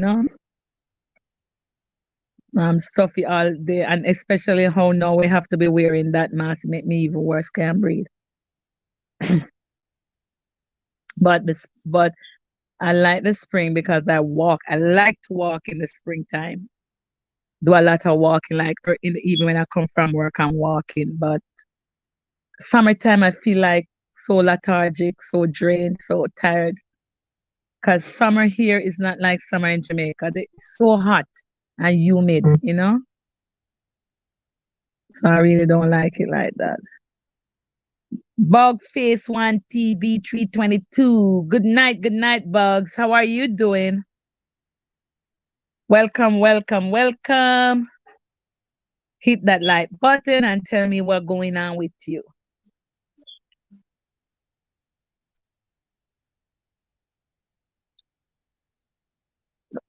I'm stuffy all day, and especially how now we have to be wearing that mask, make me even worse, can't breathe. But I like the spring because I walk. I like to walk in the springtime. Do a lot of walking, like in the evening when I come from work, I'm walking. But summertime, I feel like so lethargic, so drained, so tired. Because summer here is not like summer in Jamaica. It's so hot and humid. So I really don't like it like that. Bug Face One TV 322. Good night, Bugs. How are you doing? Welcome, welcome, welcome. Hit that like button and tell me what's going on with you.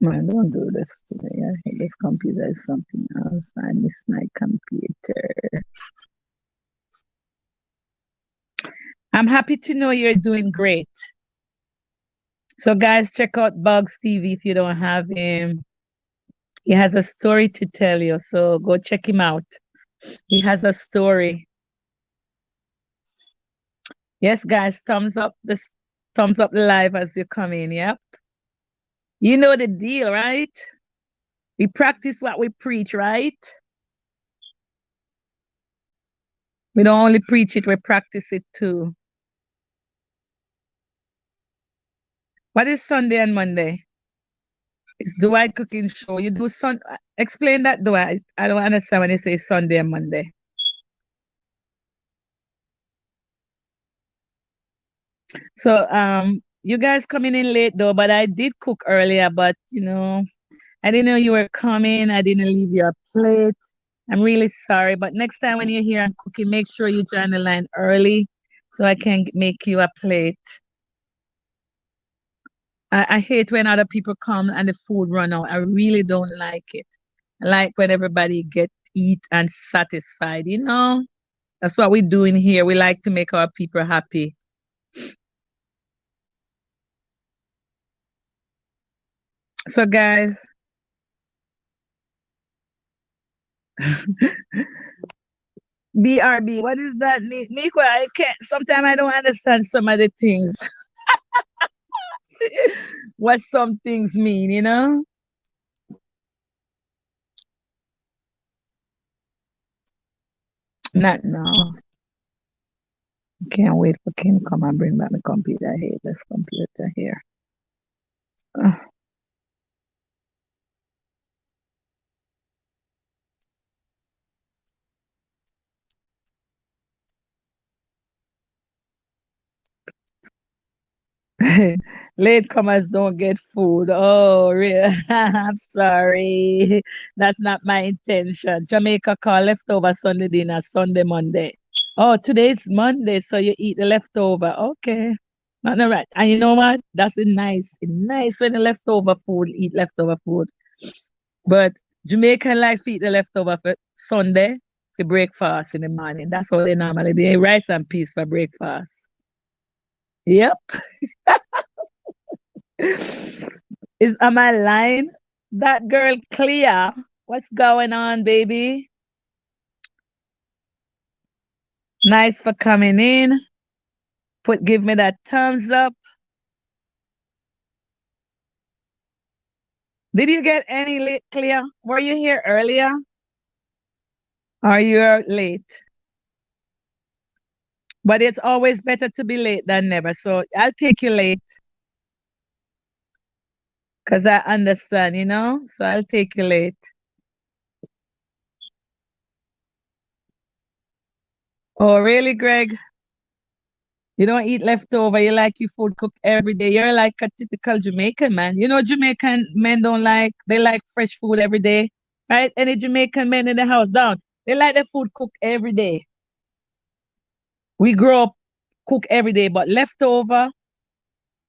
Man, don't do this to me. I hate this computer is something else. I miss my computer. I'm happy to know you're doing great. So, guys, check out Bugs TV if you don't have him. He has a story to tell you, so go check him out. He has a story. Yes, guys, thumbs up live as you come in. Yep. You know the deal, right? We practice what we preach, right? We don't only preach it, we practice it too. What is Sunday and Monday? It's Dwight Cooking Show. You do explain that, Dwight. I don't understand when you say Sunday and Monday. So you guys coming in late though, but I did cook earlier, but I didn't know you were coming. I didn't leave your plate. I'm really sorry, but next time when you're here and cooking, make sure you join the line early so I can make you a plate. I hate when other people come and the food run out. I really don't like it. I like when everybody get eat and satisfied, That's what we're doing here. We like to make our people happy. So guys, BRB, what is that? Nico, I can't sometimes I don't understand some of the things. What some things mean. Not now. Can't wait for Kim to come and bring back the computer here. This computer here. Ugh. Latecomers don't get food. Oh, really? I'm sorry. That's not my intention. Jamaica call leftover Sunday dinner, Sunday, Monday. Oh, today's Monday, so you eat the leftover. Okay. Not no right. And you know what? That's nice. It's nice when the leftover food, eat leftover food. But Jamaican like to eat the leftover for Sunday for breakfast in the morning. That's how they normally do. Rice and peas for breakfast. Yep. Is am I lying? That girl clear. What's going on, baby? Nice for coming in. Give me that thumbs up. Did you get any late, Clear? Were you here earlier? Or you're late? But it's always better to be late than never. So I'll take you late because I understand. So I'll take you late. Oh, really, Greg? You don't eat leftover. You like your food cooked every day. You're like a typical Jamaican man. Jamaican men they like fresh food every day, right? Any Jamaican men in the house, down. They like their food cooked every day. We grow up cook every day, but leftover,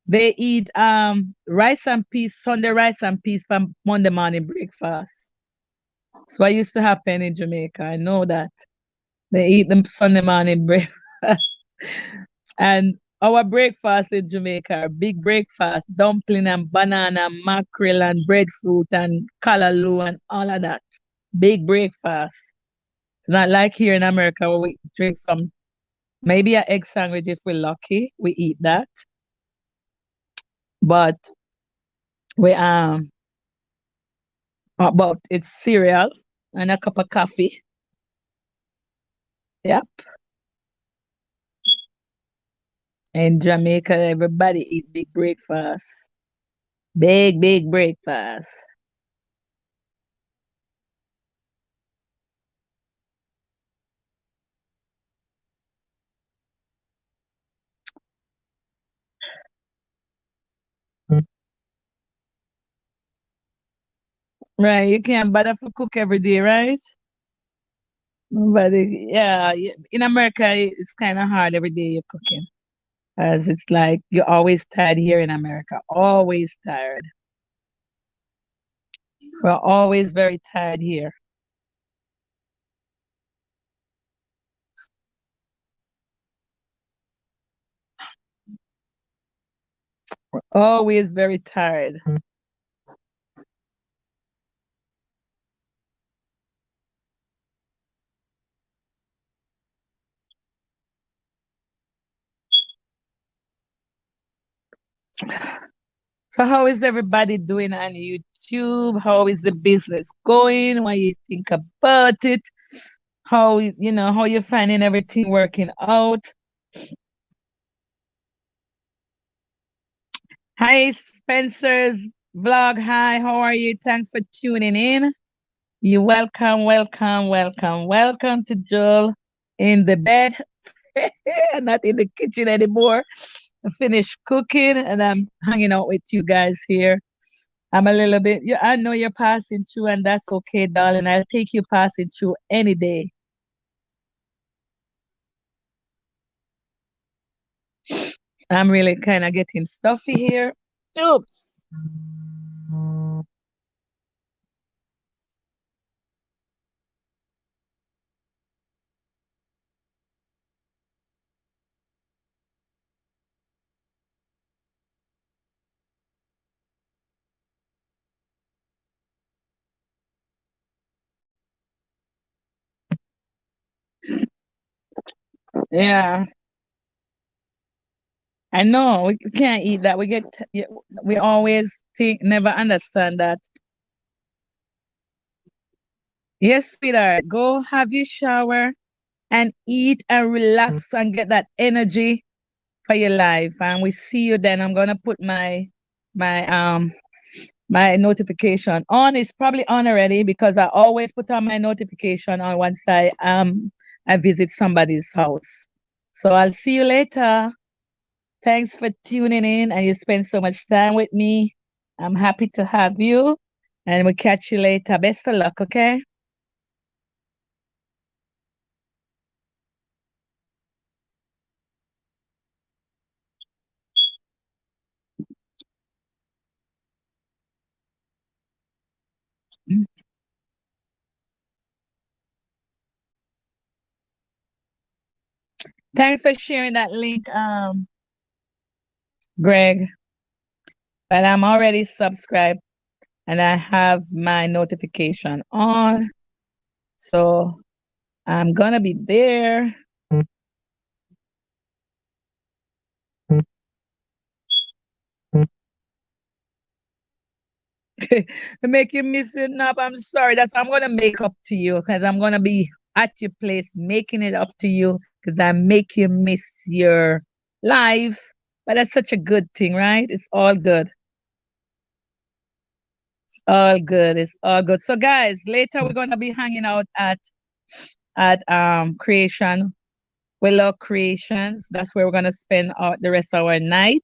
they eat rice and peas, Sunday rice and peas for Monday morning breakfast. So what used to happen in Jamaica. I know that. They eat them Sunday morning breakfast. And our breakfast in Jamaica are big breakfast, dumpling and banana, mackerel and breadfruit and callaloo and all of that. Big breakfast. It's not like here in America where we drink maybe an egg sandwich if we're lucky. We eat that. But but it's cereal and a cup of coffee. Yep. In Jamaica, everybody eat big breakfast. Big, big breakfast. Right, you can't bother to cook every day, right? But yeah, in America, it's kind of hard every day you're cooking. As it's like you're always tired here in America, always tired. We're always very tired here, always very tired. So how is everybody doing on YouTube? How is the business going? What you think about it? How you finding everything working out? Hi, Spencer's vlog. Hi, how are you? Thanks for tuning in. You welcome, welcome, welcome, welcome to Joel in the bed, not in the kitchen anymore. finished cooking and I'm hanging out with you guys here. I'm a little bit, yeah, I know you're passing through, and that's okay, darling. I'll take you passing through any day. I'm really kind of getting stuffy here. Oops. Yeah, I know we can't eat that. We always think, never understand that. Yes, sweetheart, go have your shower and eat and relax and get that energy for your life. And we see you then. I'm gonna put my my notification on. It's probably on already because I always put on my notification on once I visit somebody's house. So I'll see you later. Thanks for tuning in and you spend so much time with me. I'm happy to have you and we'll catch you later. Best of luck, okay? Thanks for sharing that link, Greg. But I'm already subscribed and I have my notification on. So I'm gonna be there. To make you miss it up. I'm sorry. That's I'm gonna make up to you because I'm gonna be at your place making it up to you because I make you miss your life. But that's such a good thing, right? It's all good. It's all good. It's all good. So guys, later we're gonna be hanging out at Creation. We love creations. That's where we're gonna spend the rest of our night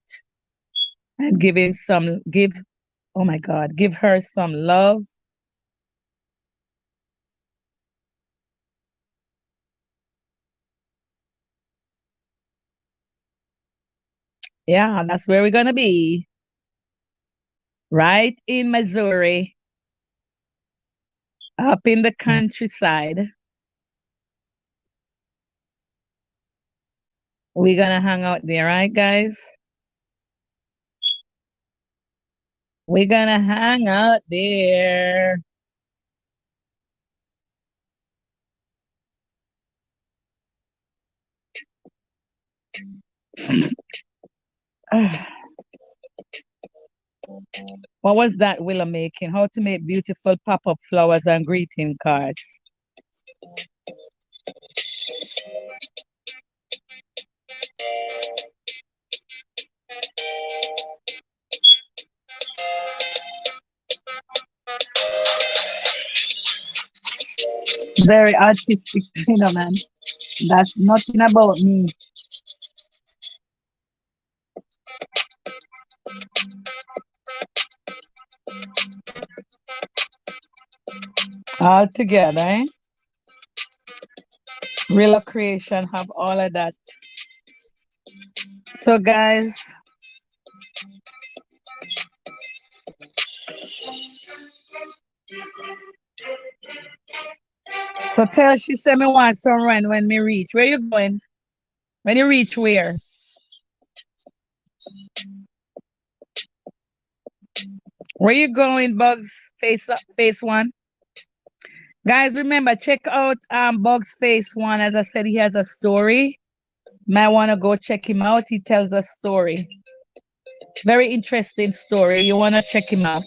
and give oh my God, give her some love. Yeah, that's where we're gonna be. Right in Missouri, up in the countryside. We're gonna hang out there, right, guys? We're gonna hang out there. What was that Willow making? How to make beautiful pop-up flowers and greeting cards. Very artistic, man. That's nothing about me. All together, eh? Real creation have all of that. So guys, so tell she said me want some run when me reach. Where you going? When you reach where? Where you going, Bugs? Face one. Guys, remember, check out Bugs Face One. As I said, he has a story. Might want to go check him out. He tells a story. Very interesting story. You want to check him out.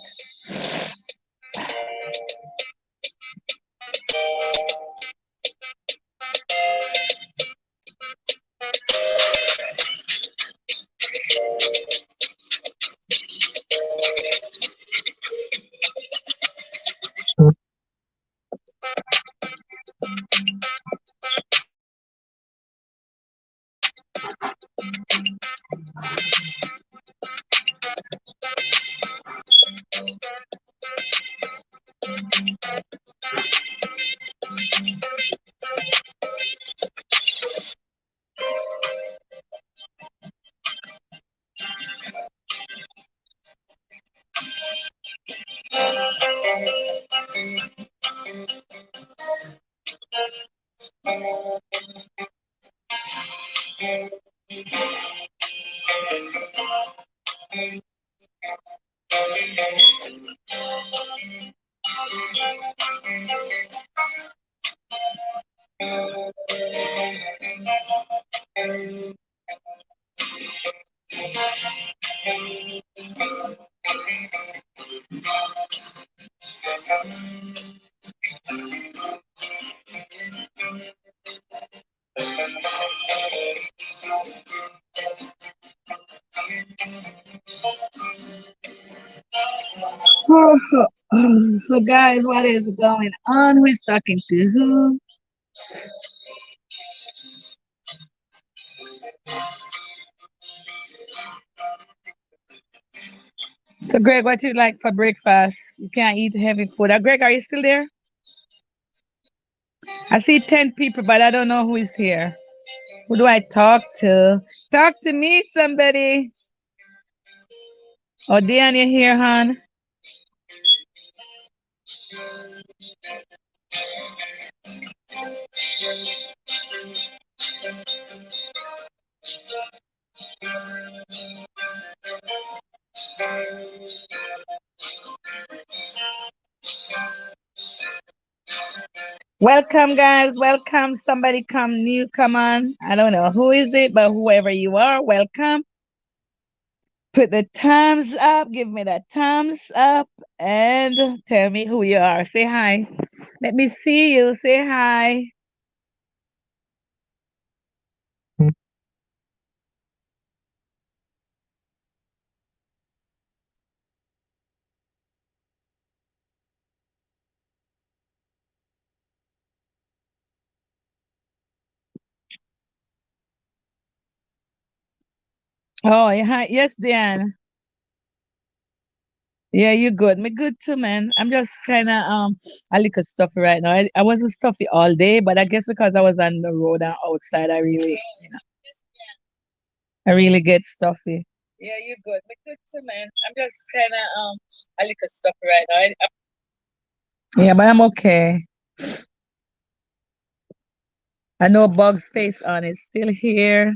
So, guys, what is going on? Who's talking to who? So, Greg, what you like for breakfast? You can't eat heavy food. Greg, are you still there? I see 10 people, but I don't know who is here. Who do I talk to? Talk to me, somebody. Oh, Diane, you here, hon? Welcome, guys. Welcome. Somebody come new. Come on. I don't know who is it, but whoever you are, welcome. Put the thumbs up. Give me that thumbs up and tell me who you are. Say hi. Let me see you. Say hi. Oh, yeah, hi. Yes, Dan. Yeah, you good. Me good too, man. I'm just kind of a little stuffy right now. I wasn't stuffy all day, but I guess because I was on the road and outside, I really get stuffy. Yeah, you good. Me good too, man. I'm just kind of a little stuffy right now. Yeah, but I'm okay. I know Bug's face on is still here.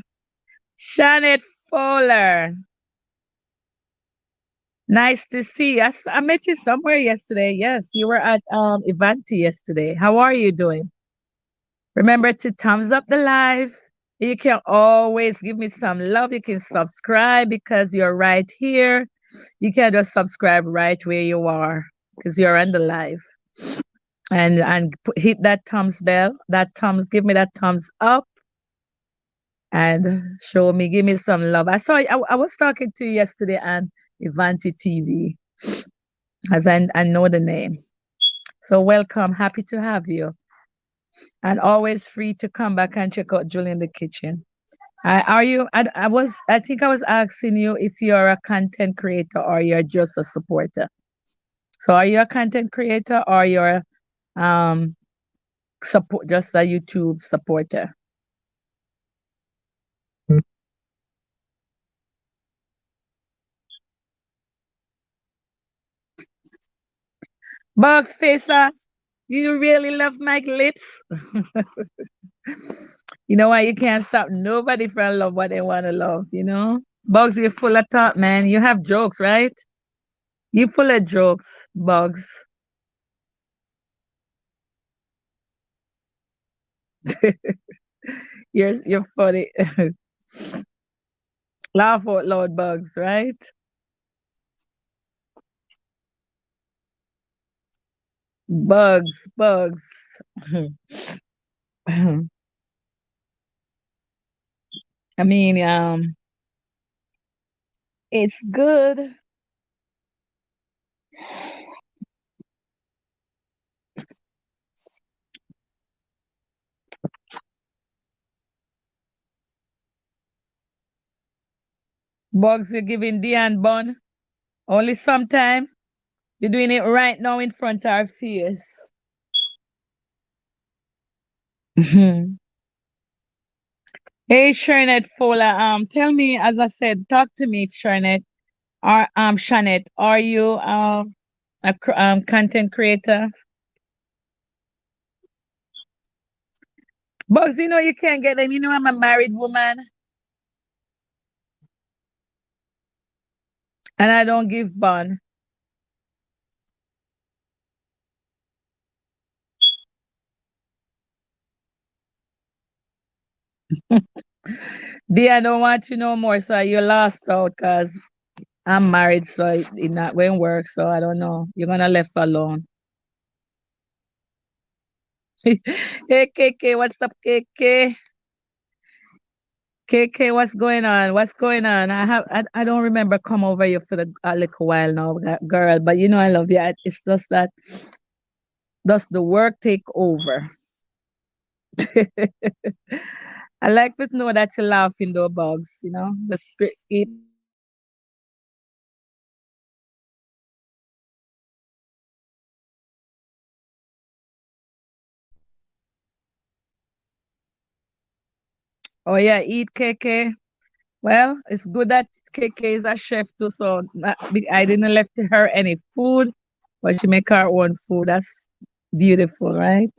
Shanette Fowler. Nice to see you. I met you somewhere yesterday. Yes, you were at Ivanti yesterday. How are you doing? Remember to thumbs up the live. You can always give me some love. You can subscribe because you're right here. You can just subscribe right where you are because you're on the live. And hit that thumbs bell. That thumbs, give me that thumbs up and show me, give me some love. I was talking to you yesterday on Ivanti TV, as I know the name. So welcome, happy to have you, and always free to come back and check out Julie in the kitchen. Are you? I think I was asking you if you're a content creator or you're just a supporter. So are you a content creator or you're um support just a YouTube supporter? Bugs Facer, you really love my lips. You know why you can't stop nobody from love what they want to love, you know? Bugs, you're full of thought, man. You have jokes, right? You full of jokes, Bugs. You're funny. Laugh out loud, Bugs, right? Bugs, bugs. I mean, it's good. Bugs, you're giving Diane bun. Only sometime. You're doing it right now in front of our face. Hey, Sharnette Fowler, tell me, as I said, talk to me, Sharnette. Shanette, are you a content creator? Bugs, you know you can't get them. You know I'm a married woman and I don't give bun. D, I don't want you no more, so you lost out because I'm married, so it not going to work. So I don't know. You're gonna left alone. Hey KK, what's up, KK? KK, what's going on? What's going on? I don't remember come over you for a little while now, girl. But you know I love you. It's just that does the work take over? I like to know that you're laughing though, Bugs. You know the spirit. Oh yeah, eat KK. Well, it's good that KK is a chef too, so I didn't left her any food, but she make her own food. That's beautiful, right?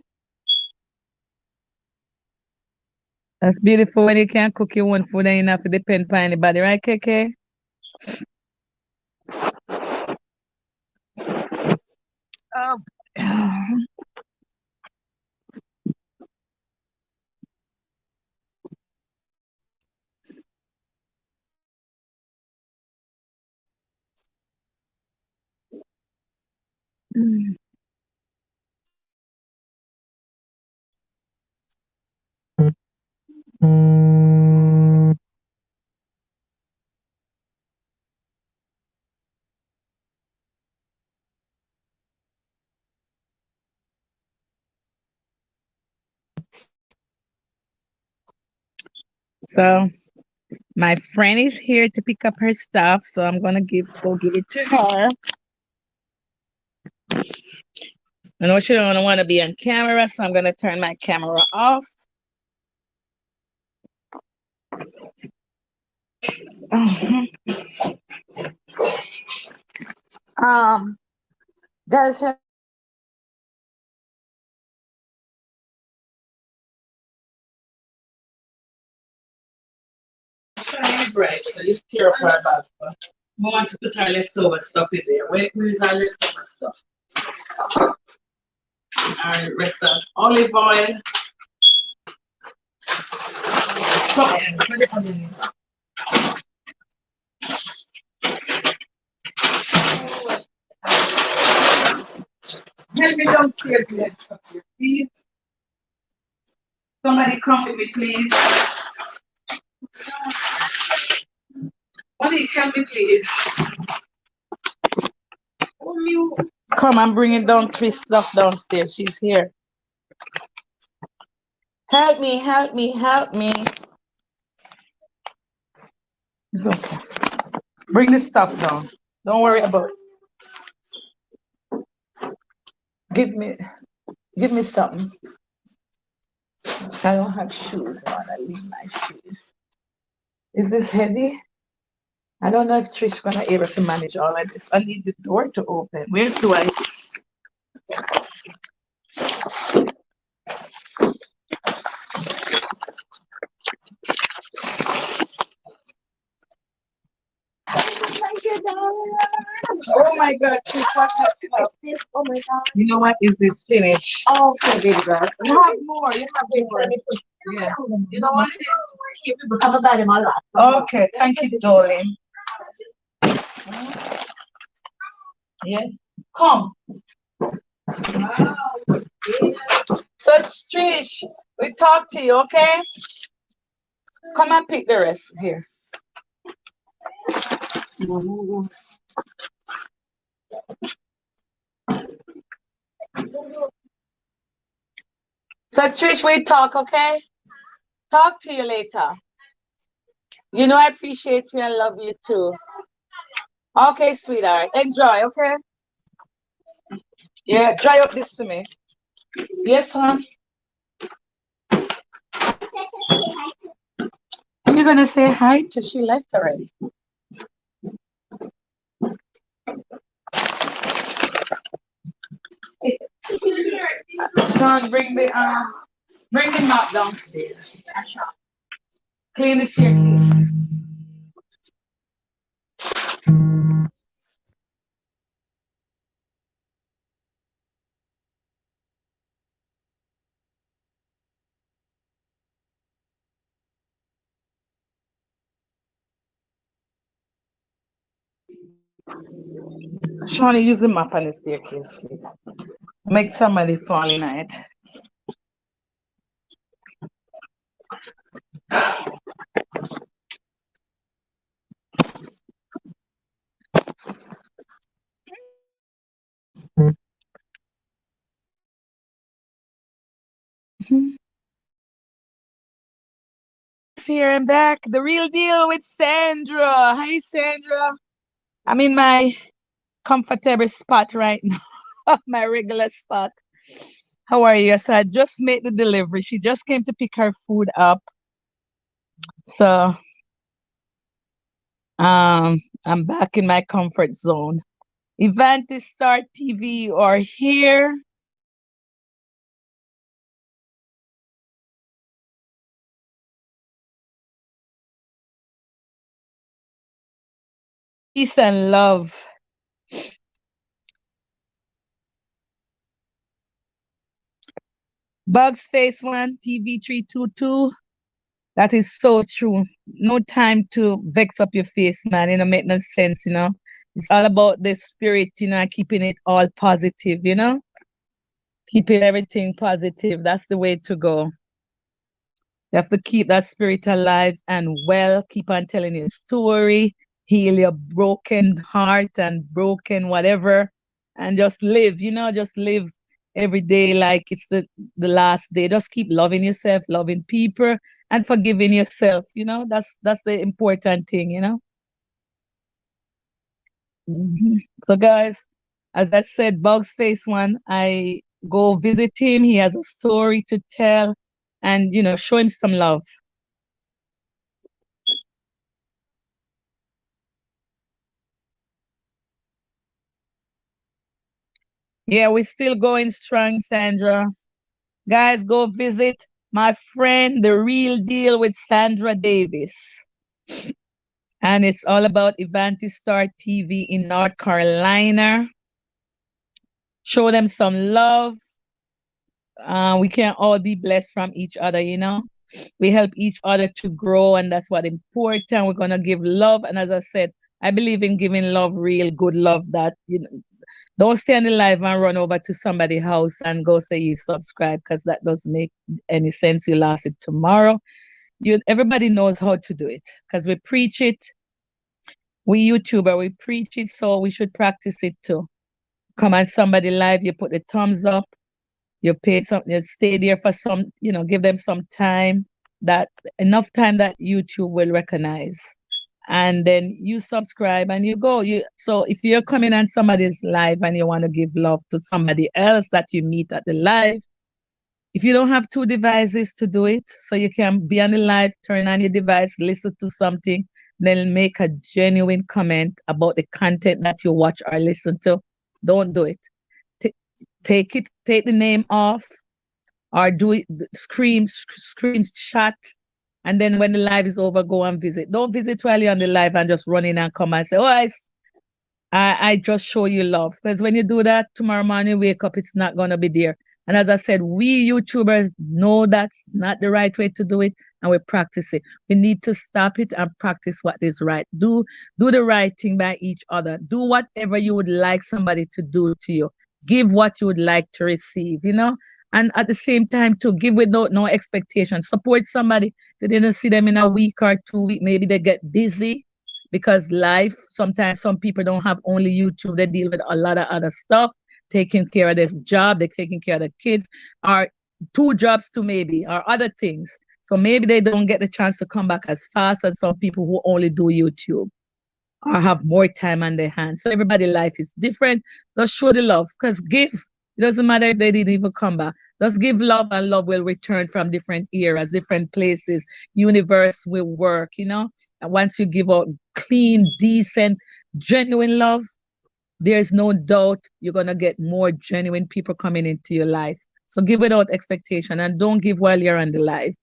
That's beautiful when you can cook your own food and you don't have to depend on anybody, right, KK? Um, so my friend is here to pick up her stuff, so I'm gonna go give it to her. I know she don't want to be on camera, so I'm gonna turn my camera off. Um, guys, shiny bread, so you tear up our basket. We want to put our leftover stuff in there. Where is our leftover stuff? Our rest of olive oil. So, put it on the list. Help me downstairs, please. Somebody come with me, please. Mommy, help me, please. Come and bring it down, Chris stuff downstairs. She's here. Help me, help me, help me. It's okay. Bring the stuff down. Don't worry about it. Give me something. I don't have shoes on. I leave my shoes. Is this heavy? I don't know if Trish gonna able to manage all of this. I need the door to open. Where do I? Oh my God, Trish, what happened? Oh my God. You know what is this spinach? Oh, okay, baby girl. You have more. You have more. Yeah. You know what? You have about him a lot. Okay, thank you, darling. Yes. Come. Wow. So Trish, we talk to you, okay? Come and pick the rest here. So Trish, we talk, okay? Talk to you later. You know, I appreciate you and love you too. Okay, sweetheart. Enjoy, okay? Yeah, try up this to me. Yes, hon. You're gonna say hi to she left already. Sean, bring the mop downstairs. Clean the staircase. Shawnee, use the map on the staircase, please. Make somebody fall in it. Here I'm back. The real deal with Sandra. Hi, Sandra. I'm in my comfortable spot right now, my regular spot. How are you? So I just made the delivery. She just came to pick her food up. So I'm back in my comfort zone. Event is Start TV or here. Peace and love. Bugs Face One, TV322. That is so true. No time to vex up your face, man. Make no sense. It's all about the spirit, and keeping it all positive. Keeping everything positive. That's the way to go. You have to keep that spirit alive and well. Keep on telling your story. Heal your broken heart and broken whatever. And just live. Just live every day like it's the last day. Just keep loving yourself, loving people, and forgiving yourself. That's the important thing. So guys, as I said, Bugs Face One, I go visit him. He has a story to tell and show him some love. Yeah, we're still going strong, Sandra. Guys, go visit my friend, The Real Deal with Sandra Davis. And it's all about Evanti Star TV in North Carolina. Show them some love. We can all be blessed from each other. We help each other to grow, and that's what important. We're gonna give love. And as I said, I believe in giving love, real good love that don't stay on the live and run over to somebody's house and go say you subscribe because that doesn't make any sense. You lost it tomorrow. Everybody knows how to do it because we preach it. We YouTuber, we preach it, so we should practice it too. Come on somebody live, you put the thumbs up, you pay something, you stay there for give them some time, that enough time that YouTube will recognize. And then you subscribe and you go. So if you're coming on somebody's live and you want to give love to somebody else that you meet at the live, if you don't have two devices to do it, so you can be on the live, turn on your device, listen to something, then make a genuine comment about the content that you watch or listen to, don't do it. Take the name off, or do it, screen chat, and then when the live is over, go and visit. Don't visit while you're on the live and just run in and come and say, oh, I just show you love. Because when you do that, tomorrow morning, wake up, it's not going to be there. And as I said, we YouTubers know that's not the right way to do it, and we practice it. We need to stop it and practice what is right. Do the right thing by each other. Do whatever you would like somebody to do to you. Give what you would like to receive. And at the same time, to give with no expectation. Support somebody. They didn't see them in a week or 2 weeks. Maybe they get busy because life, sometimes some people don't have only YouTube. They deal with a lot of other stuff, taking care of their job, they're taking care of the kids, or two jobs too maybe, or other things. So maybe they don't get the chance to come back as fast as some people who only do YouTube or have more time on their hands. So everybody's life is different. Just show the love, because give. It doesn't matter if they didn't even come back. Just give love, and love will return from different eras, different places. Universe will work, you know. And once you give out clean, decent, genuine love, there's no doubt you're gonna get more genuine people coming into your life. So give without expectation, and don't give while you're on the live.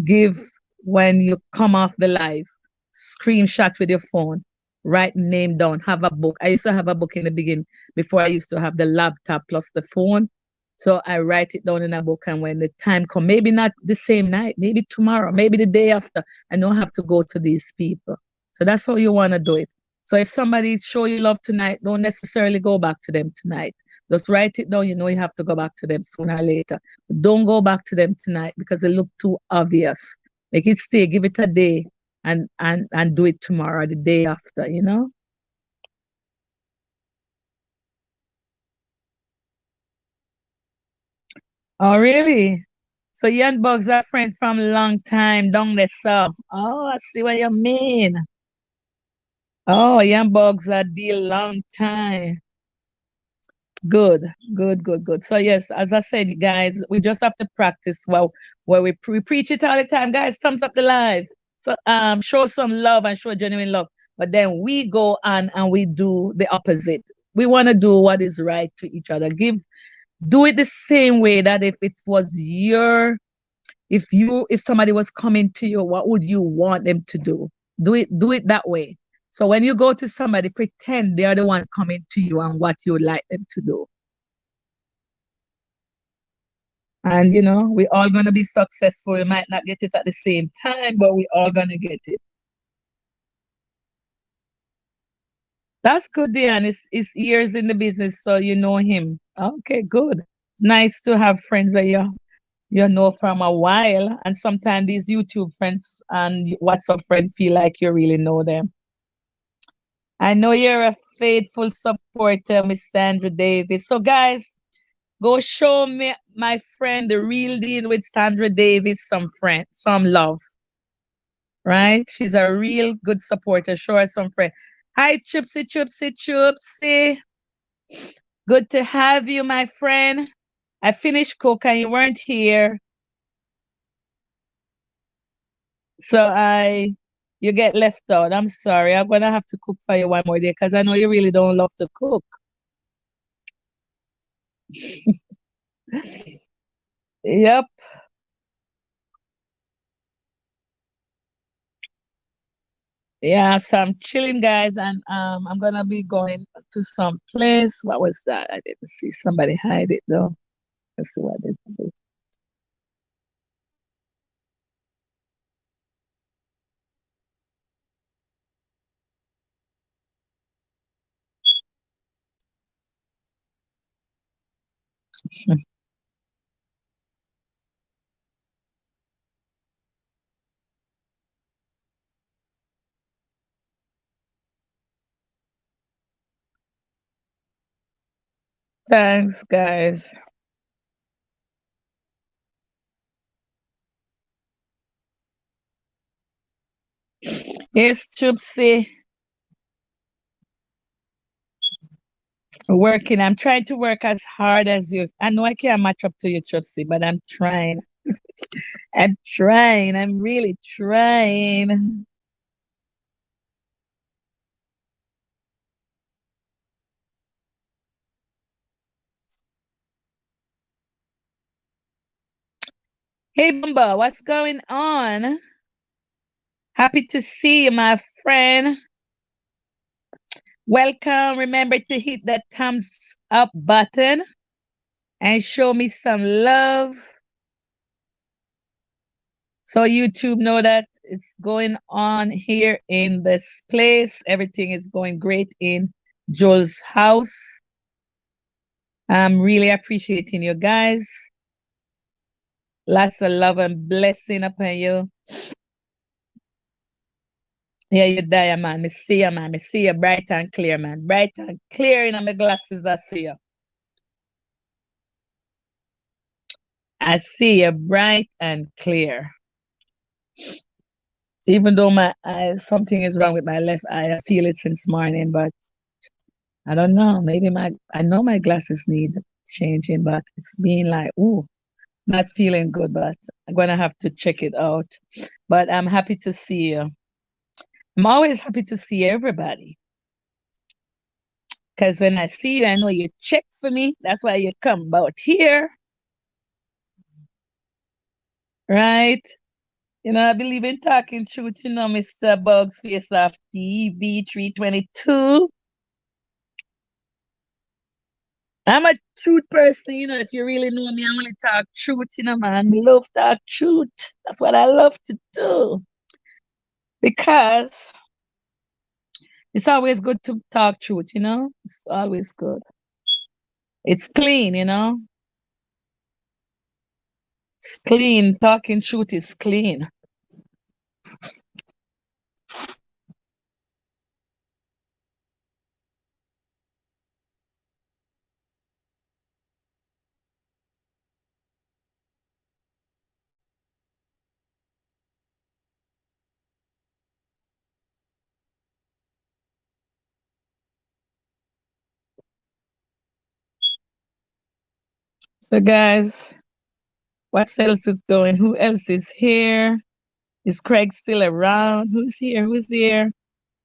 Give when you come off the live. Screenshot with your phone. Write name down. Have a book. I used to have a book in the beginning before I used to have the laptop plus the phone. So I write it down in a book, and when the time comes, maybe not the same night, maybe tomorrow, maybe the day after, I don't have to go to these people. So that's how you want to do it. So if somebody show you love tonight, don't necessarily go back to them tonight. Just write it down. You know you have to go back to them sooner or later. Don't go back to them tonight because it look too obvious. Make it stay. Give it a day, and do it tomorrow or the day after. You know. Oh really? So Young Bugs are friend from long time down there, so. Oh, I see what you mean. Oh, Young Bugs are deal long time. Good, good, good, good. So yes, as I said, guys, we just have to practice. Well, where we preach it all the time, guys. Thumbs up the live. So show some love and show genuine love. But then we go on and we do the opposite. We want to do what is right to each other. Do it the same way that if it was if somebody was coming to you, what would you want them to do? Do it that way. So when you go to somebody, pretend they are the one coming to you and what you would like them to do. And we all gonna be successful. We might not get it at the same time, but we all gonna get it. That's good, Diane. It's years in the business, so you know him. Okay, good. It's nice to have friends that you know from a while. And sometimes these YouTube friends and WhatsApp friends feel like you really know them. I know you're a faithful supporter, Miss Sandra Davis. So guys, go show me my friend the real deal with Sandra Davis some love. Right? She's a real good supporter. Show her some friend. Hi, Chipsy, Chipsy, Chipsy. Good to have you, my friend. I finished cook and you weren't here. So you get left out. I'm sorry. I'm gonna have to cook for you one more day because I know you really don't love to cook. Yep. Yeah, so I'm chilling, guys, and I'm gonna be going to some place. What was that? I didn't see somebody hide it though. Let's see what it is. Thanks, guys. Yes, Chupsy. Working. I'm trying to work as hard as you. I know I can't match up to you, Chupsy, but I'm trying. I'm trying. I'm really trying. Hey, Bumba, what's going on? Happy to see you, my friend. Welcome. Remember to hit that thumbs up button and show me some love. So YouTube know that it's going on here in this place. Everything is going great in Joel's house. I'm really appreciating you guys. Lots of love and blessing upon you. Yeah, you die, man. Me see you, man. Me see you bright and clear, man. Bright and clear in my glasses, I see you. I see you bright and clear. Even though my eye, something is wrong with my left eye, I feel it since morning, but I don't know. Maybe I know my glasses need changing, but it's been like, ooh, not feeling good, but I'm gonna have to check it out. But I'm happy to see you. I'm always happy to see everybody. Because when I see you, I know you check for me. That's why you come about here, right? I believe in talking truth, Mr. Bugs Face Off TV 322. I'm a truth person, if you really know me, I only talk truth, man. Me love talk truth. That's what I love to do. Because it's always good to talk truth. It's always good. It's clean. It's clean. Talking truth is clean. So, guys, what else is going? Who else is here? Is Craig still around? Who's here? Who's here?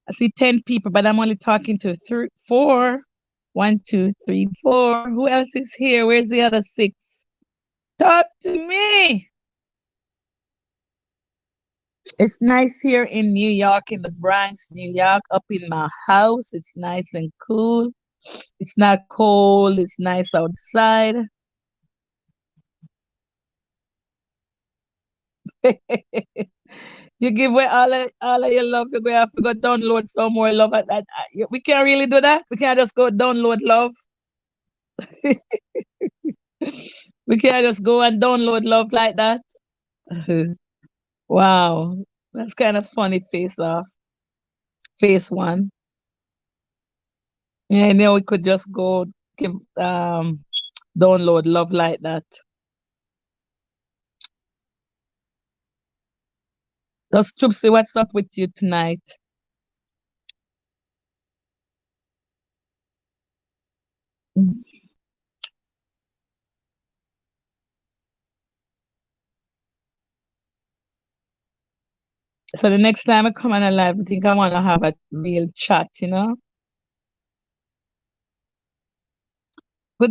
I see 10 people, but I'm only talking to four. 1, 2, 3, 4. Who else is here? Where's the other 6? Talk to me. It's nice here in New York, in the Bronx, New York, up in my house. It's nice and cool. It's not cold. It's nice outside. You give away all of your love. You're going to have to go download some more love. We can't really do that. We can't just go download love. We can't just go and download love like that. Wow. That's kind of funny face off. Face one. Yeah, we could just go give download love like that. Just Trupsy, what's up with you tonight? So the next time I come on a live, I think I want to have a real chat. Good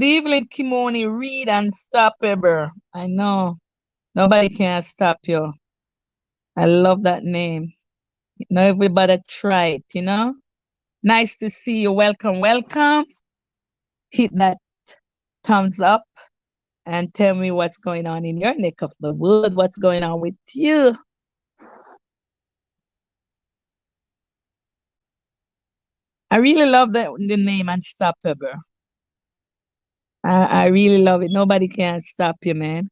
evening, Kimoni. Read and stop ever. I know. Nobody can stop you. I love that name. Everybody try it. Nice to see you. Welcome, welcome. Hit that thumbs up and tell me what's going on in your neck of the wood. What's going on with you? I really love the name Unstoppable. I really love it. Nobody can stop you, man.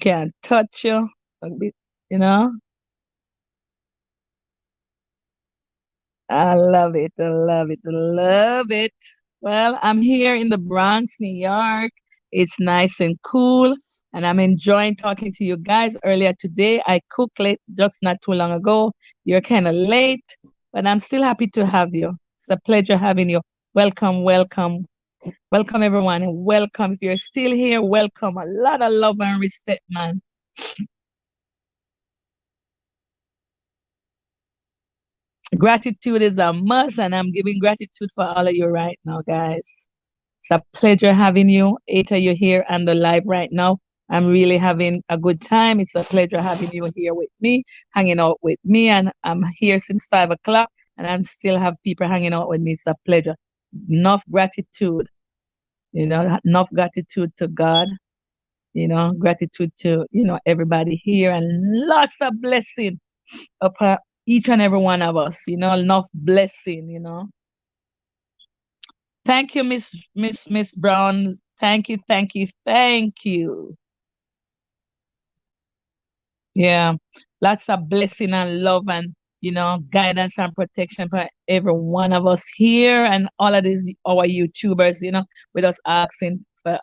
Can't touch you. A bit, you know. I love it. I love it. I love it. Well, I'm here in the Bronx, New York. It's nice and cool, and I'm enjoying talking to you guys. Earlier today, I cooked late, just not too long ago. You're kind of late, but I'm still happy to have you. It's a pleasure having you. Welcome, welcome, welcome, everyone, and welcome. If you're still here, welcome. A lot of love and respect, man. Gratitude is a must, and I'm giving gratitude for all of you right now, guys. It's a pleasure having you. 8 of you here on the live right now. I'm really having a good time. It's a pleasure having you here with me, hanging out with me. And I'm here since 5 o'clock, and I still have people hanging out with me. It's a pleasure. Enough gratitude, enough gratitude to God, gratitude to, everybody here, and lots of blessing upon each and every one of us, enough blessing. Thank you, Miss Brown. Thank you, thank you, thank you. Yeah, lots of blessing and love and guidance and protection for every one of us here and all of these our YouTubers. With us asking for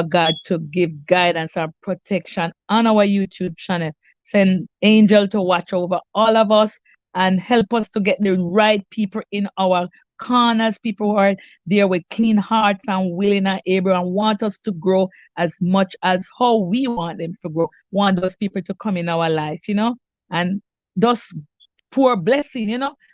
God to give guidance and protection on our YouTube channel. send angel to watch over all of us and help us to get the right people in our corners, people who are there with clean hearts and willing and able and want us to grow as much as how we want them to grow. Want those people to come in our life, and those poor blessing,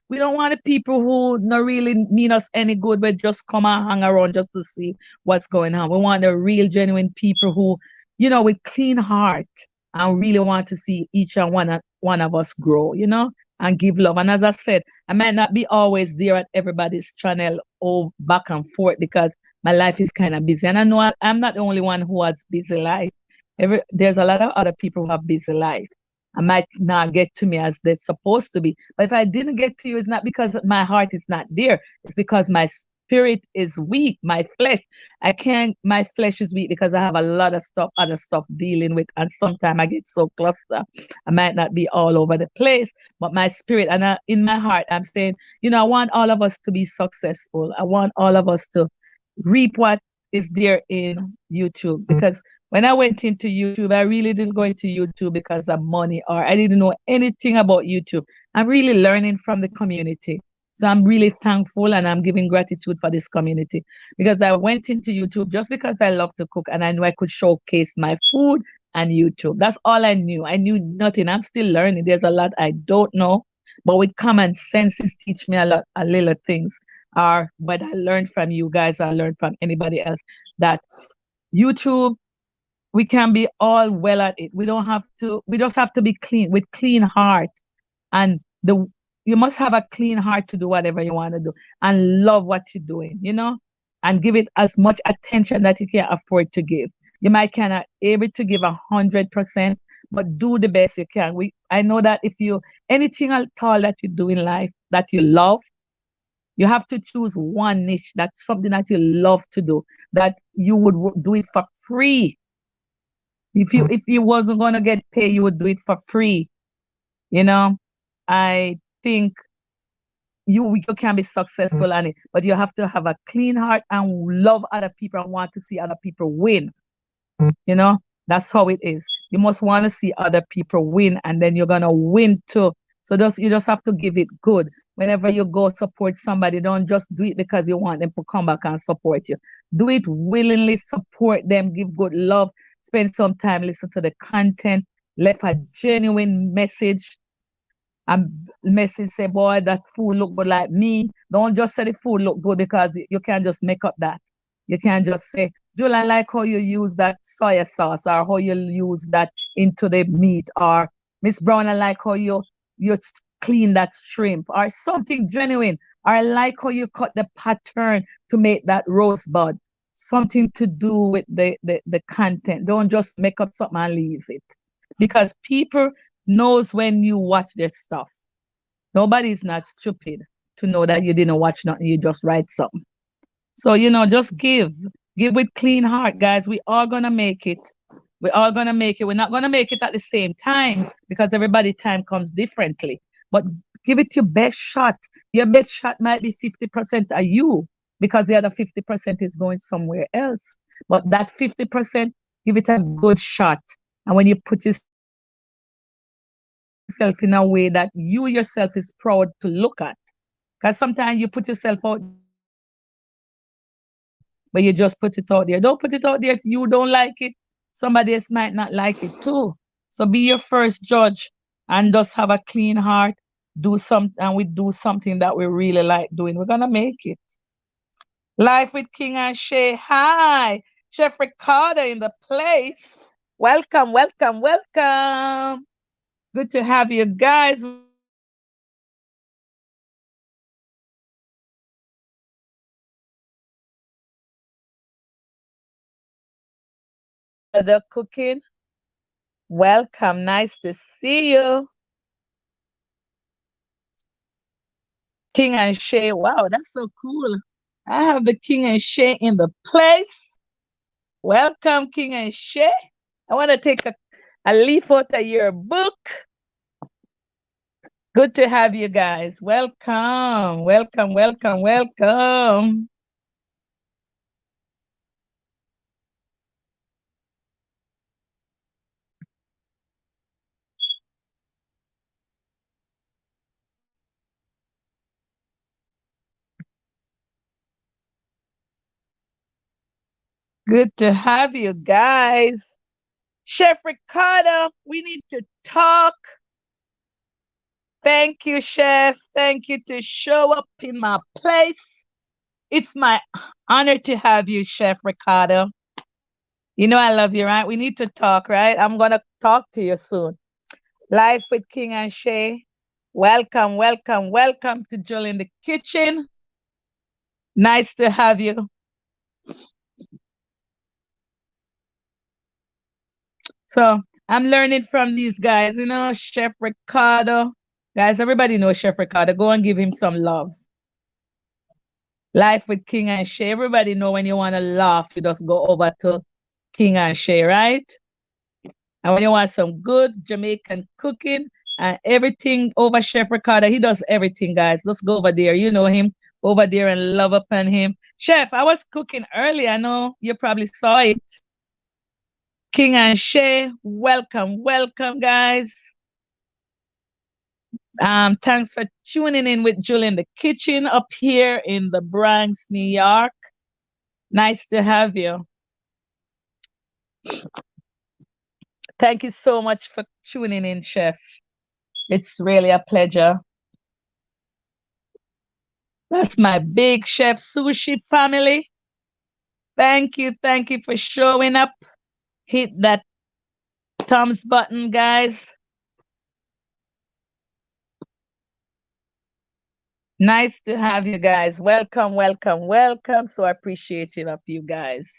We don't want the people who not really mean us any good, but just come and hang around just to see what's going on. We want the real, genuine people who, with clean heart and really want to see each and one of us grow, and give love. And as I said, I might not be always there at everybody's channel or back and forth because my life is kind of busy. And I know I'm not the only one who has busy life. There's a lot of other people who have busy life. I might not get to me as they're supposed to be. But if I didn't get to you, it's not because my heart is not there. It's because my spirit is weak. My flesh, my flesh is weak because I have a lot of stuff, other stuff dealing with. And sometimes I get so clustered. I might not be all over the place, but my spirit and in my heart, I'm saying, I want all of us to be successful. I want all of us to reap what is there in YouTube because when I went into YouTube, I really didn't go into YouTube because of money or I didn't know anything about YouTube. I'm really learning from the community. So I'm really thankful and I'm giving gratitude for this community because I went into YouTube just because I love to cook and I knew I could showcase my food and YouTube. That's all I knew. I knew nothing. I'm still learning. There's a lot I don't know, but with common senses teach me a little things. Or what I learned from you guys, I learned from anybody else that YouTube we can be all well at it. We just have to be clean with clean heart. And you must have a clean heart to do whatever you want to do and love what you're doing, and give it as much attention that you can afford to give. You might cannot able to give 100%, but do the best you can. I know that if you anything at all that you do in life that you love, you have to choose one niche that's something that you love to do, that you would do it for free. If you wasn't gonna get paid, you would do it for free. You know, I think you can be successful on it, but you have to have a clean heart and love other people and want to see other people win. You know, that's how it is. You must want to see other people win, and then you're gonna win too. So you just have to give it good. Whenever you go support somebody, don't just do it because you want them to come back and support you. Do it willingly, support them, give good love, spend some time, listen to the content, left a genuine message. And message say, boy, that food look good like me. Don't just say the food look good because you can't just make up that. You can't just say, Julie, I like how you use that soy sauce or how you use that into the meat, or Miss Brown, I like how you clean that shrimp or something genuine. Or I like how you cut the pattern to make that rosebud. Something to do with the content. Don't just make up something and leave it. Because people knows when you watch their stuff. Nobody's not stupid to know that you didn't watch nothing, you just write something. So, just give. Give with clean heart, guys. We are gonna make it. We're all gonna make it. We're not gonna make it at the same time because everybody time comes differently. But give it your best shot. Your best shot might be 50% of you because the other 50% is going somewhere else. But that 50%, give it a good shot. And when you put yourself in a way that you yourself is proud to look at, because sometimes you put yourself out there and you don't want nobody to see it, but you just put it out there. Don't put it out there if you don't like it. Somebody else might not like it too. So be your first judge and just have a clean heart. We do something that we really like doing. We're gonna make it. Life with King and Shay. Hi, Chef Ricardo in the place. Welcome, welcome, welcome. Good to have you guys. We're gonna be cooking tonight. The cooking. Welcome. Nice to see you. King and Shay. Wow, that's so cool. I have the King and Shay in the place. Welcome, King and Shay. I want to take a leaf out of your book. Good to have you guys. Welcome, welcome, welcome, welcome. Good to have you guys. Chef Ricardo, we need to talk. Thank you, Chef. Thank you to show up in my place. It's my honor to have you, Chef Ricardo. You know I love you, right? We need to talk, right? I'm going to talk to you soon. Life with King and Shay. Welcome, welcome, welcome to Jill in the Kitchen. Nice to have you. So I'm learning from these guys, Chef Ricardo. Guys, everybody knows Chef Ricardo. Go and give him some love. Life with King and Shay. Everybody know when you want to laugh, you just go over to King and Shay, right? And when you want some good Jamaican cooking and everything over Chef Ricardo, he does everything, guys. Let's go over there. You know him over there and love upon him. Chef, I was cooking early. I know you probably saw it. King and Shay, welcome, welcome, guys. Thanks for tuning in with Jill in the Kitchen up here in the Bronx, New York. Nice to have you. Thank you so much for tuning in, Chef. It's really a pleasure. That's my big Chef Sushi family. Thank you for showing up. Hit that thumbs button, guys. Nice to have you guys. Welcome, welcome, welcome. So appreciative of you guys.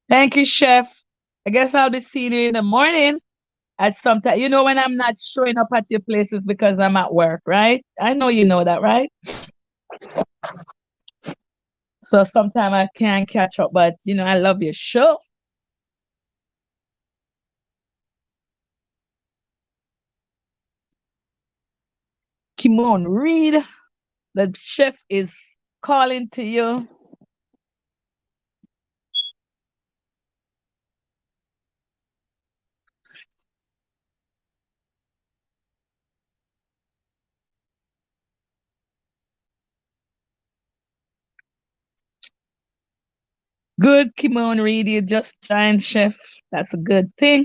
Thank you, Chef. I guess I'll be seeing you in the morning at some time. You know when I'm not showing up at your places because I'm at work, right? I know you know that, right? So sometimes I can't catch up, but I love your show. Kimon Reed, the chef is calling to you. Good, Kimon Reed, you just joined, chef. That's a good thing.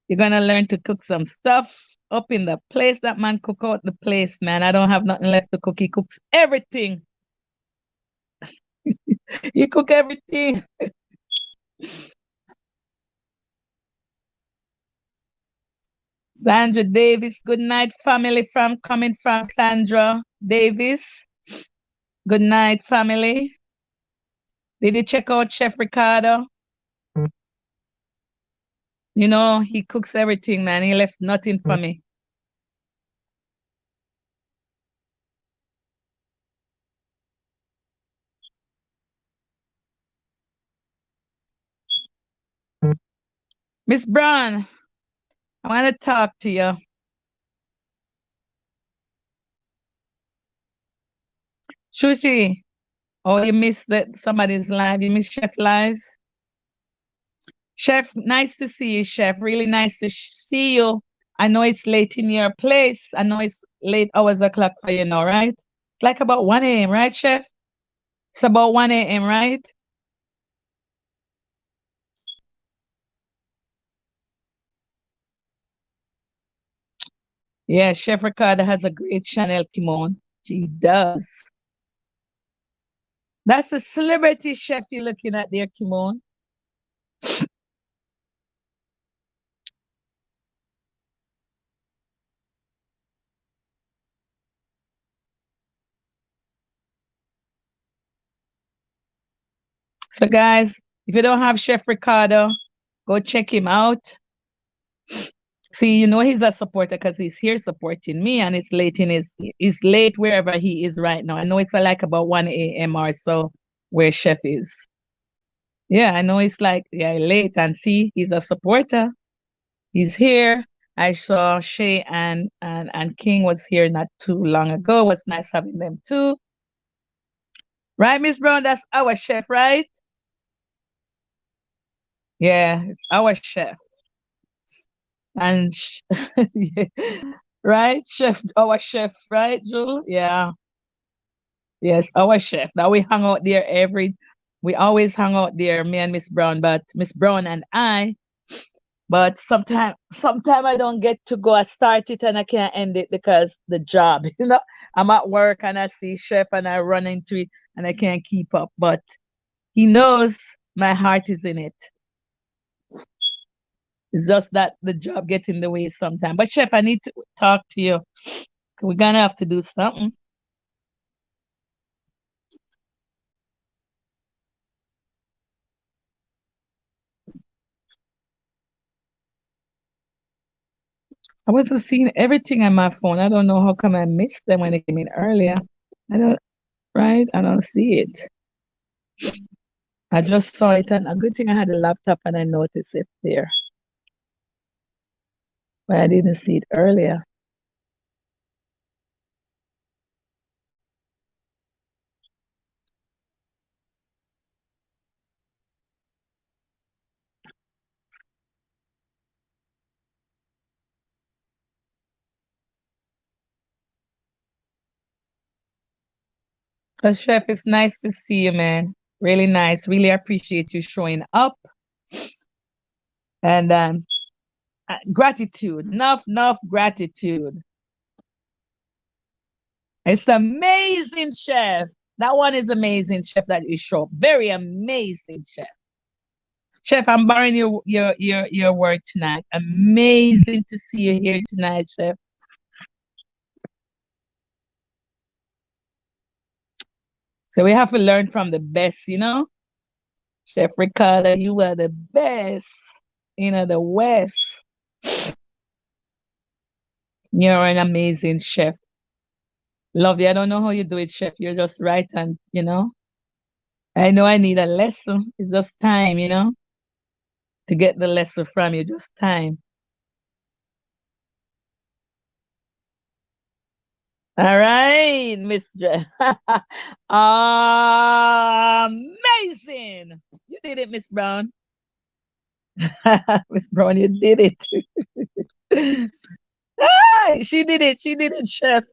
You're gonna learn to cook some stuff up in the place. That man cook out the place, man. I don't have nothing left to cook. He cooks everything. You cook everything. Sandra Davis, good night, family from coming from Sandra Davis. Good night, family. Did you check out Chef Ricardo? He cooks everything, man. He left nothing for me. Miss Brown, I want to talk to you. Shushi, oh, you missed somebody's live. You missed Chef live. Chef, nice to see you, Chef. Really nice to see you. I know it's late in your place. I know it's late hours o'clock for you now, right? It's like about 1 a.m., right, Chef? It's about 1 a.m., right? Yeah, Chef Ricardo has a great channel, Kimon. She does. That's the celebrity chef you're looking at there, Kimon. So, guys, if you don't have Chef Ricardo, go check him out. See, he's a supporter because he's here supporting me, and it's late it's late wherever he is right now. I know it's like about 1 a.m. or so where Chef is. Yeah, I know it's like late, and see, he's a supporter. He's here. I saw Shay and King was here not too long ago. It was nice having them too. Right, Miss Brown? That's our chef, right? Yeah, it's our chef. And yeah. right? Chef, our chef, right, Jewel? Yeah. Yes, our chef. Now we hang out there we always hang out there, me and Miss Brown, but Miss Brown and I, but sometime I don't get to go. I start it and I can't end it because the job, I'm at work and I see chef and I run into it and I can't keep up. But he knows my heart is in it. It's just that the job gets in the way sometimes. But chef, I need to talk to you. We're gonna have to do something. I wasn't seeing everything on my phone. I don't know how come I missed them when they came in earlier. I don't right? I don't see it. I just saw it and a good thing I had a laptop and I noticed it there. But I didn't see it earlier. But chef, it's nice to see you, man. Really nice. Really appreciate you showing up. And gratitude. Enough gratitude. It's amazing, chef. That one is amazing, chef, that you show up. Very amazing, chef. Chef, I'm borrowing your word tonight. Amazing to see you here tonight, chef. So we have to learn from the best. Chef Ricardo, you are the best, the West. You're an amazing chef. Love you. I don't know how you do it, chef. You're just right. And I know I need a lesson. It's just time, to get the lesson from you. Just time. All right, Miss J. Amazing. You did it, Miss Brown. Miss Brown, you did it. She did it. She did it, chef.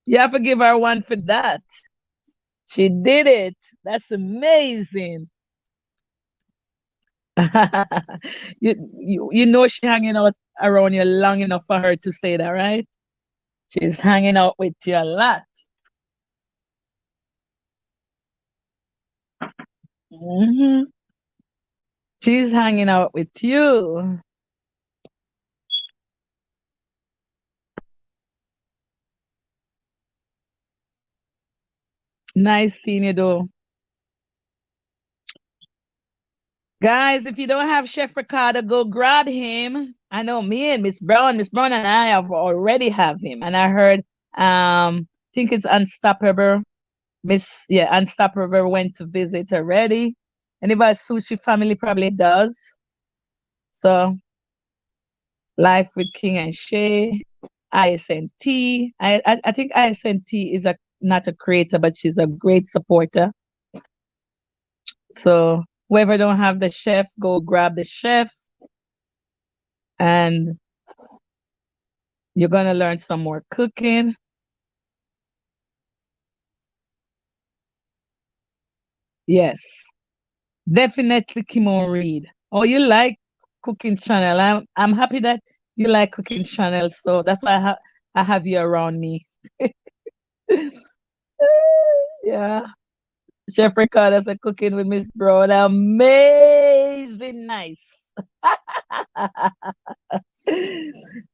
You have to give her one for that. She did it. That's amazing. You know she hanging out around you long enough for her to say that, right? She's hanging out with you a lot. Mhm. She's hanging out with you. Nice seeing you though. Guys, if you don't have Chef Ricardo, go grab him. I know me and Miss Brown and I have already have him. And I heard think it's Unstoppable. Unstoppable went to visit already. Anybody sushi family probably does. So Life with King and Shay, ISNT. I think ISNT is a not a creator, but she's a great supporter. So whoever don't have the chef, go grab the chef, and you're gonna learn some more cooking. Yes, definitely Kimon Reed. Oh, you like cooking channel? I'm happy that you like cooking channel. So that's why I have you around me. Yeah. Chef Ricardo said cooking with Miss Broad. Amazing nice.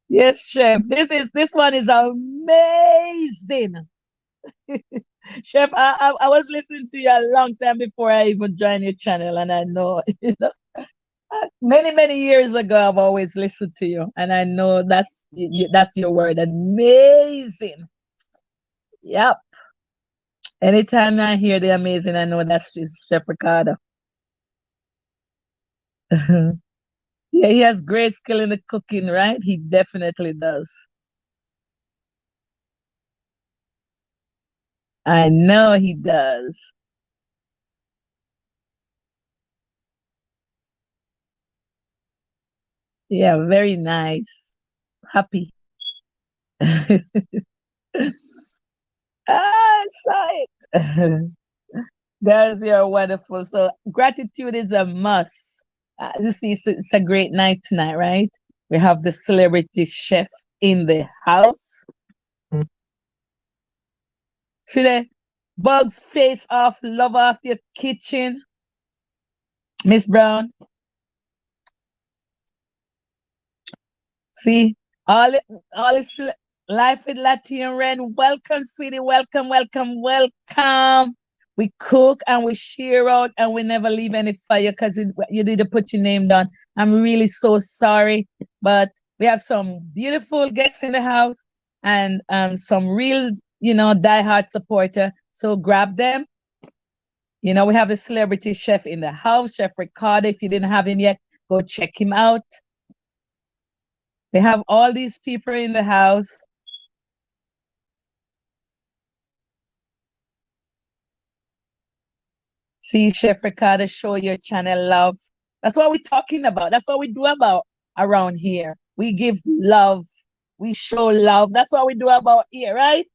Yes, chef. This one is amazing. Chef, I was listening to you a long time before I even joined your channel, and I know, many years ago I've always listened to you, and I know that's your word. Amazing. Yep. Anytime I hear the amazing, I know that's Chef Ricardo. Yeah, he has great skill in the cooking, right? He definitely does. I know he does. Yeah, very nice. Happy. Ah, sight. Guys, you're wonderful. So gratitude is a must. As you see, it's a great night tonight, right? We have the celebrity chef in the house. See the bugs face off, love off your kitchen, Miss Brown. See, all it, all is life with Lati and Ren. Welcome, sweetie. Welcome, welcome, welcome. We cook and we share out and we never leave any fire because you need to put your name down. I'm really so sorry, but we have some beautiful guests in the house and some real, diehard supporter. So grab them. We have a celebrity chef in the house, Chef Ricardo. If you didn't have him yet, go check him out. They have all these people in the house. See Chef Ricardo, show your channel love. That's what we're talking about. That's what we do about around here. We give love. We show love. That's what we do about here, right?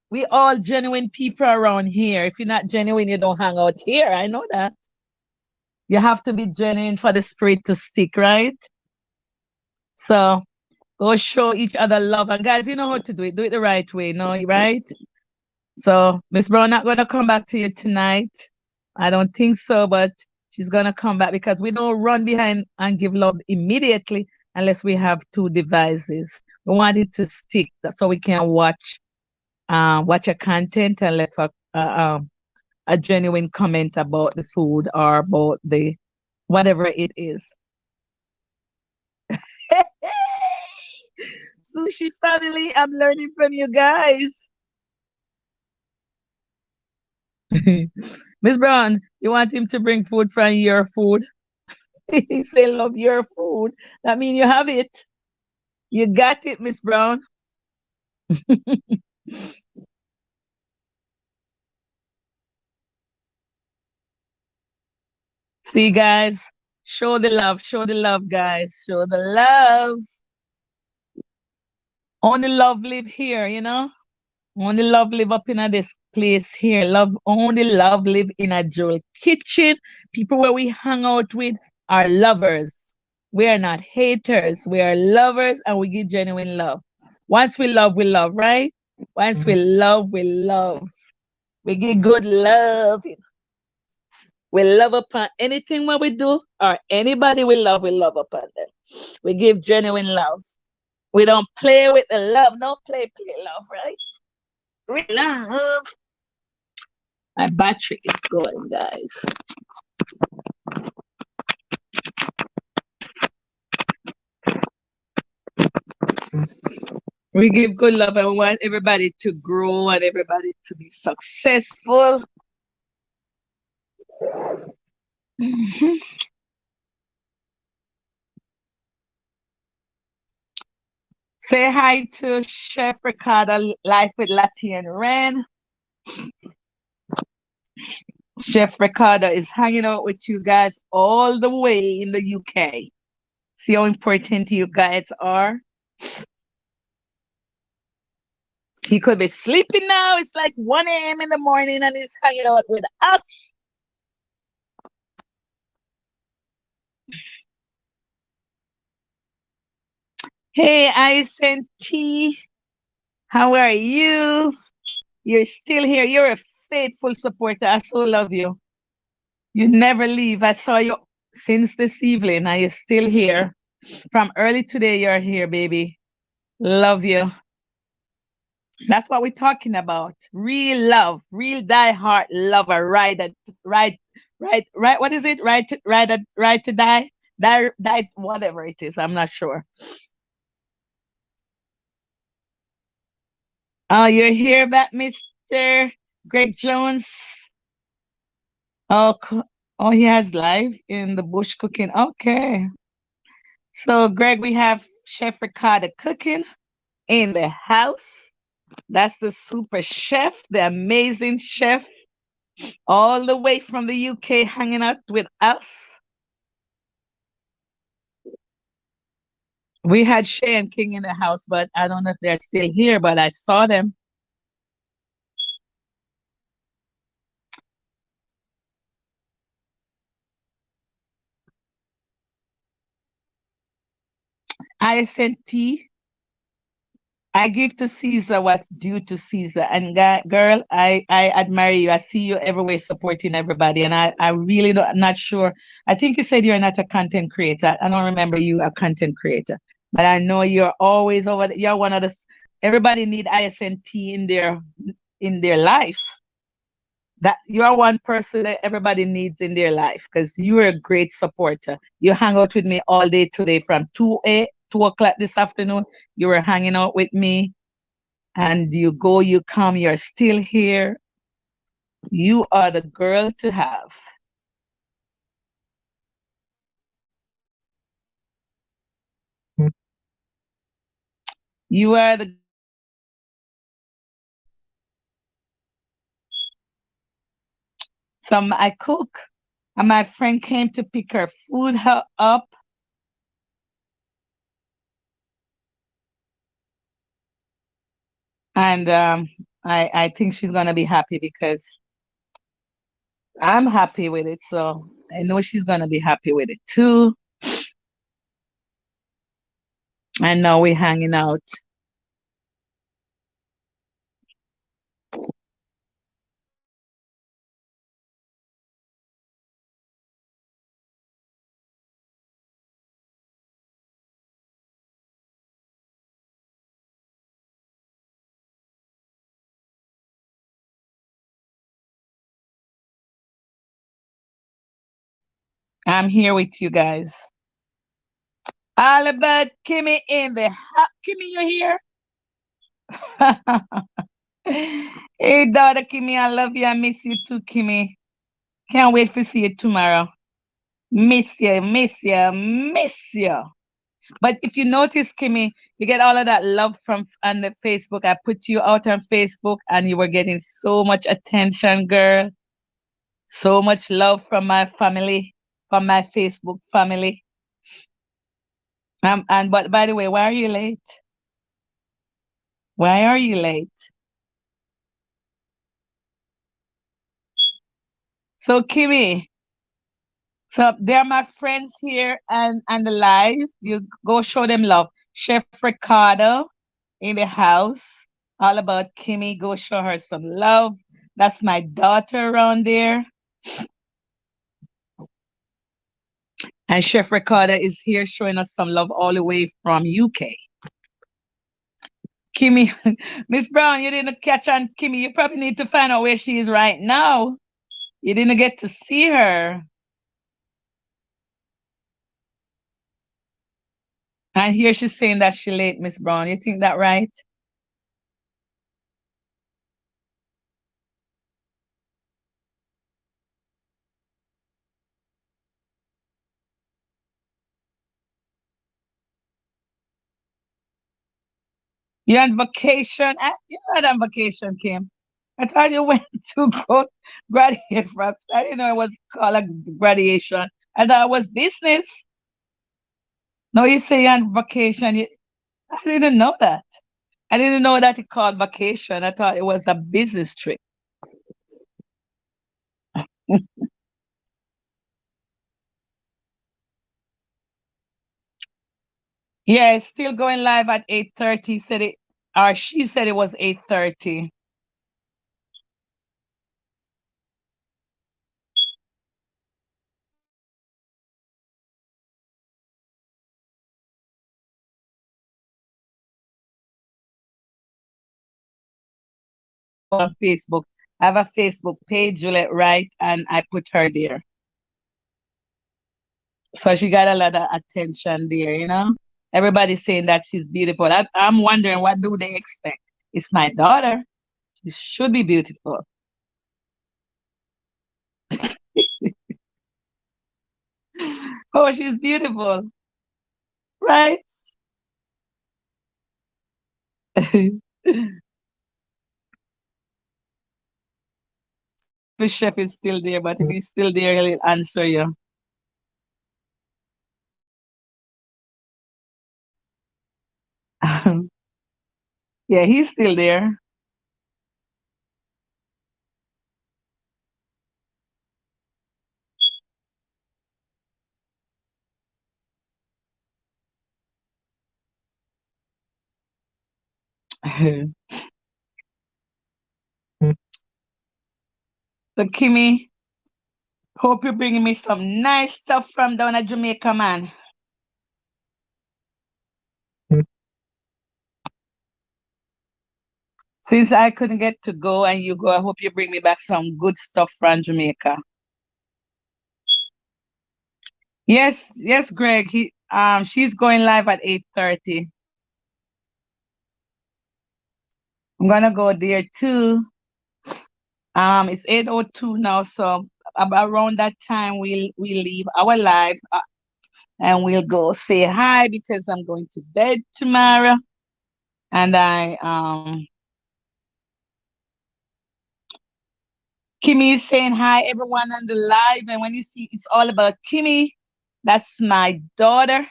We all genuine people around here. If you're not genuine, you don't hang out here. I know that. You have to be genuine for the spirit to stick, right? So go show each other love. And guys, you know how to do it. Do it the right way, no, right? So Miss Brown not gonna come back to you tonight. I don't think so, but she's gonna come back because we don't run behind and give love immediately unless we have two devices. We want it to stick so we can watch a content and left a genuine comment about the food or about the whatever it is. Sushi family, I'm learning from you guys. Miss Brown, you want him to bring food from your food? He say love your food. That means you have it. You got it, Miss Brown. See, guys, show the love, guys, show the love. Only love live here, Only love live up in this place here. Only love live in a jewel kitchen. People where we hang out with are lovers. We are not haters. We are lovers and we give genuine love. Once we love, right? Once we love, we love. We give good love. We love upon anything what we do or anybody we love upon them. We give genuine love. We don't play with the love. No play love, right? We love. My battery is going, guys. We give good love and we want everybody to grow and everybody to be successful. Say hi to Chef Ricardo, Life with Lati and Ren. Chef Ricardo is hanging out with you guys all the way in the UK. See how important you guys are? He could be sleeping now. It's like 1 a.m. in the morning and he's hanging out with us. Hey, I sent T. How are you? You're still here. You're a faithful supporter. I so love you. You never leave. I saw you since this evening and you're still here. From early today, you're here, baby. Love you. That's what we're talking about. Real love, real die-hard lover. Right. What is it? Right to die? Die, whatever it is. I'm not sure. Oh, you're here, back, Mr. Greg Jones. Oh, oh, he has live in the bush cooking. Okay. So, Greg, we have Chef Ricardo cooking in the house. That's the super chef, the amazing chef, all the way from the UK hanging out with us. We had Shay and King in the house, but I don't know if they're still here, but I saw them. I sent tea. I give to Caesar what's due to Caesar. And girl, I admire you. I see you everywhere supporting everybody. And I really don't, not sure. I think you said you're not a content creator. I don't remember you a content creator. But I know you're always over you're one of the everybody need ISNT in their life. That you are one person that everybody needs in their life because you are a great supporter. You hang out with me all day today from 2 o'clock this afternoon. You were hanging out with me and you go, you come, you're still here. You are the girl to have. You are the some I cook. And my friend came to pick her food up. And I think she's gonna be happy because I'm happy with it. So I know she's gonna be happy with it too. And now we're hanging out. I'm here with you guys. All about Kimmy in the house. Kimmy, you here? Hey, daughter Kimmy, I love you. I miss you too, Kimmy. Can't wait to see you tomorrow. Miss you, miss you, miss you. But if you notice, Kimmy, you get all of that love from on the Facebook. I put you out on Facebook and you were getting so much attention, girl. So much love from my family, from my Facebook family. And but by the way, why are you late? Why are you late? So Kimmy, so they're my friends here and the live. You go show them love. Chef Ricardo in the house. All about Kimmy. Go show her some love. That's my daughter around there. And Chef Ricardo is here showing us some love all the way from UK. Kimmy, Miss Brown, you didn't catch on Kimmy. You probably need to find out where she is right now. You didn't get to see her. And here she's saying that she late, Miss Brown. You think that right? You're on vacation. You're not on vacation, Kim. I thought you went to go graduate from. I didn't know it was called a graduation. I thought it was business. No, you say you're on vacation. I didn't know that. I didn't know that it called vacation. I thought it was a business trip. Yeah, it's still going live at 8:30. Said it, or she said it was 8:30 on Facebook. I have a Facebook page, Juliet Wright, and I put her there. So she got a lot of attention there. Everybody's saying that she's beautiful. I'm wondering what do they expect? It's my daughter. She should be beautiful. Oh, she's beautiful, right? The chef is still there, but if he's still there, he'll answer you. Yeah, he's still there. So Kimmy, hope you're bringing me some nice stuff from down at Jamaica, man. Since I couldn't get to go and you go, I hope you bring me back some good stuff from Jamaica. Yes, yes, Greg. She's going live at 8:30. I'm gonna go there too. It's 8:02 now, so around that time we'll leave our live and we'll go say hi because I'm going to bed tomorrow. And Kimmy is saying hi everyone on the live, and when you see it's all about Kimmy, that's my daughter.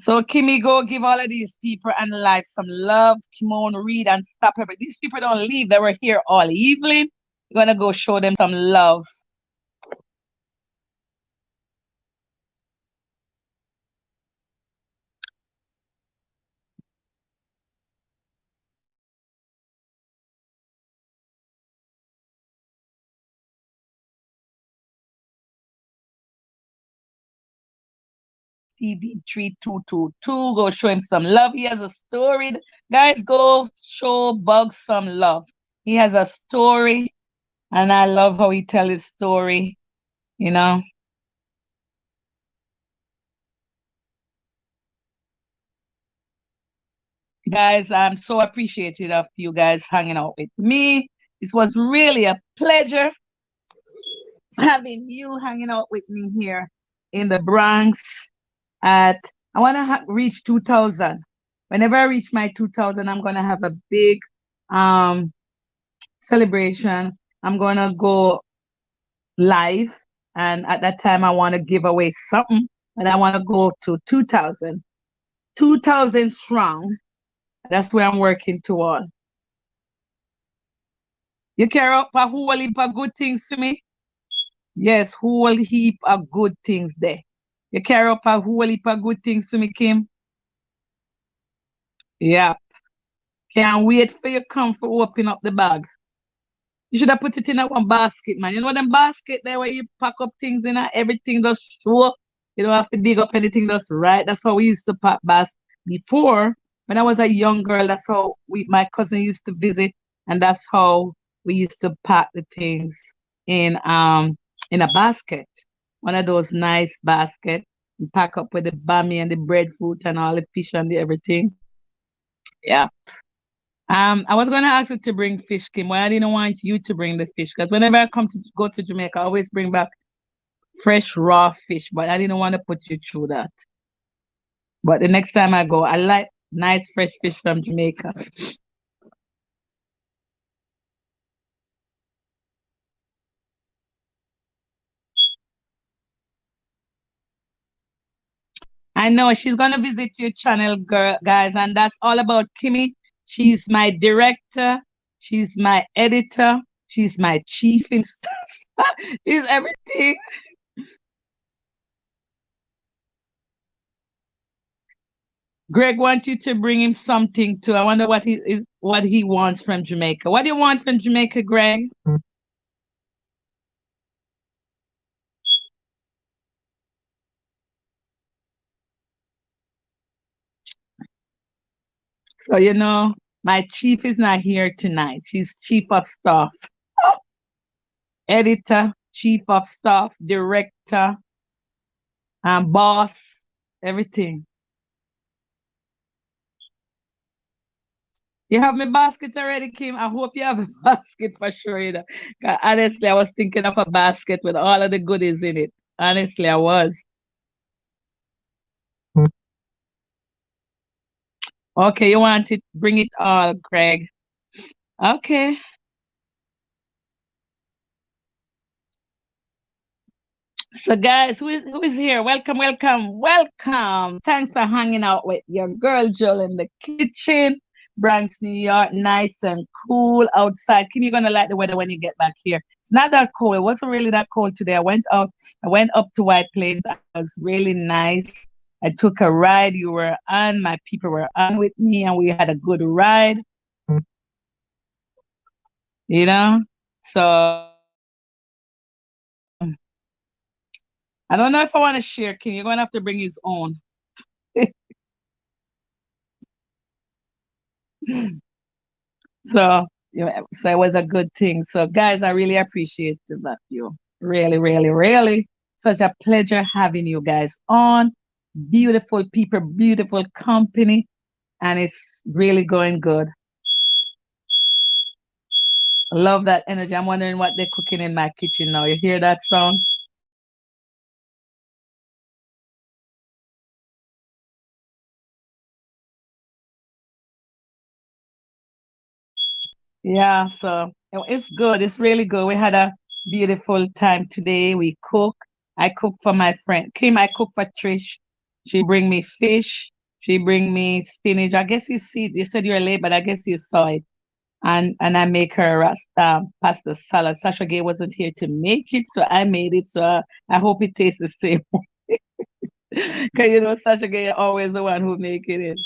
So Kimmy, go give all of these people on the live some love. Come on, read and stop it. But these people don't leave. They were here all evening. You're gonna go show them some love. TV3222. Go show him some love. He has a story. Guys, go show Bug some love. He has a story, and I love how he tell his story, you know. Guys, I'm so appreciative of you guys hanging out with me. This was really a pleasure having you hanging out with me here in the Bronx at I want to reach 2000. Whenever I reach my 2000, I'm going to have a big um celebration. I'm going to go live, and at that time I want to give away something, and I want to go to 2000. 2000 strong. That's where I'm working toward. You care up a whole heap of good things for me? Yes, whole heap of good things there. You care up a whole heap of good things for me, Kim? Yeah. Can't wait for you come for open up the bag. You should have put it in that one basket, man. You know them basket there where you pack up things in and everything just show up. You don't have to dig up anything that's right. That's how we used to pack before. When I was a young girl, that's how my cousin used to visit, and that's how we used to pack the things in in a basket. One of those nice basket. And pack up with the bami and the breadfruit and all the fish and the everything. Yeah. I was gonna ask you to bring fish, Kim, but I didn't want you to bring the fish because whenever I come to go to Jamaica, I always bring back fresh raw fish, but I didn't want to put you through that. But the next time I go, I like nice fresh fish from Jamaica. I know she's gonna visit your channel, girl, guys, and that's all about Kimmy. She's my director, she's my editor, she's my chief in stuff. She's everything. Greg wants you to bring him something too. I wonder what he wants from Jamaica. What do you want from Jamaica, Greg? So my chief is not here tonight. She's chief of staff, editor, chief of staff, director, and boss, everything. You have my basket already, Kim. I hope you have a basket for sure. 'Cause honestly, I was thinking of a basket with all of the goodies in it. Honestly, I was. Okay, you want it? Bring it all, Greg. Okay. So, guys, who is here? Welcome, welcome, welcome. Thanks for hanging out with your girl Jill in the kitchen, Bronx, New York. Nice and cool outside. Kim, you're gonna like the weather when you get back here. It's not that cold. It wasn't really that cold today. I went out. I went up to White Plains. It was really nice. I took a ride. You were on. My people were on with me, and we had a good ride. You know. So I don't know if I want to share. Kim, you're gonna have to bring his own. So, so it was a good thing. So, guys, I really appreciate that you. Really, really, really. Such a pleasure having you guys on. Beautiful people, beautiful company, and it's really going good. I love that energy. I'm wondering what they're cooking in my kitchen now. You hear that sound? Yeah, so it's good. It's really good. We had a beautiful time today. We cook. I cook for my friend Kim. I cook for Trish. She bring me fish. She bring me spinach. I guess you see. You said you're late, but I guess you saw it. And I make her pasta salad. Sasha Gay wasn't here to make it, so I made it. So I hope it tastes the same. Because Sasha Gay always the one who make it.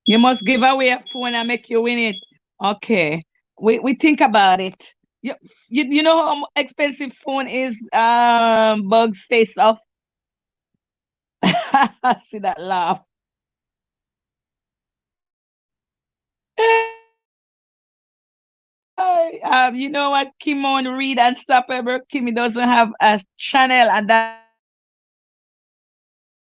You must give away a phone and make you win it. Okay. We think about it. You, you know how expensive phone is bugs face off. See that laugh. You know what? Kimon read and stop ever. Kimmy doesn't have a channel, and that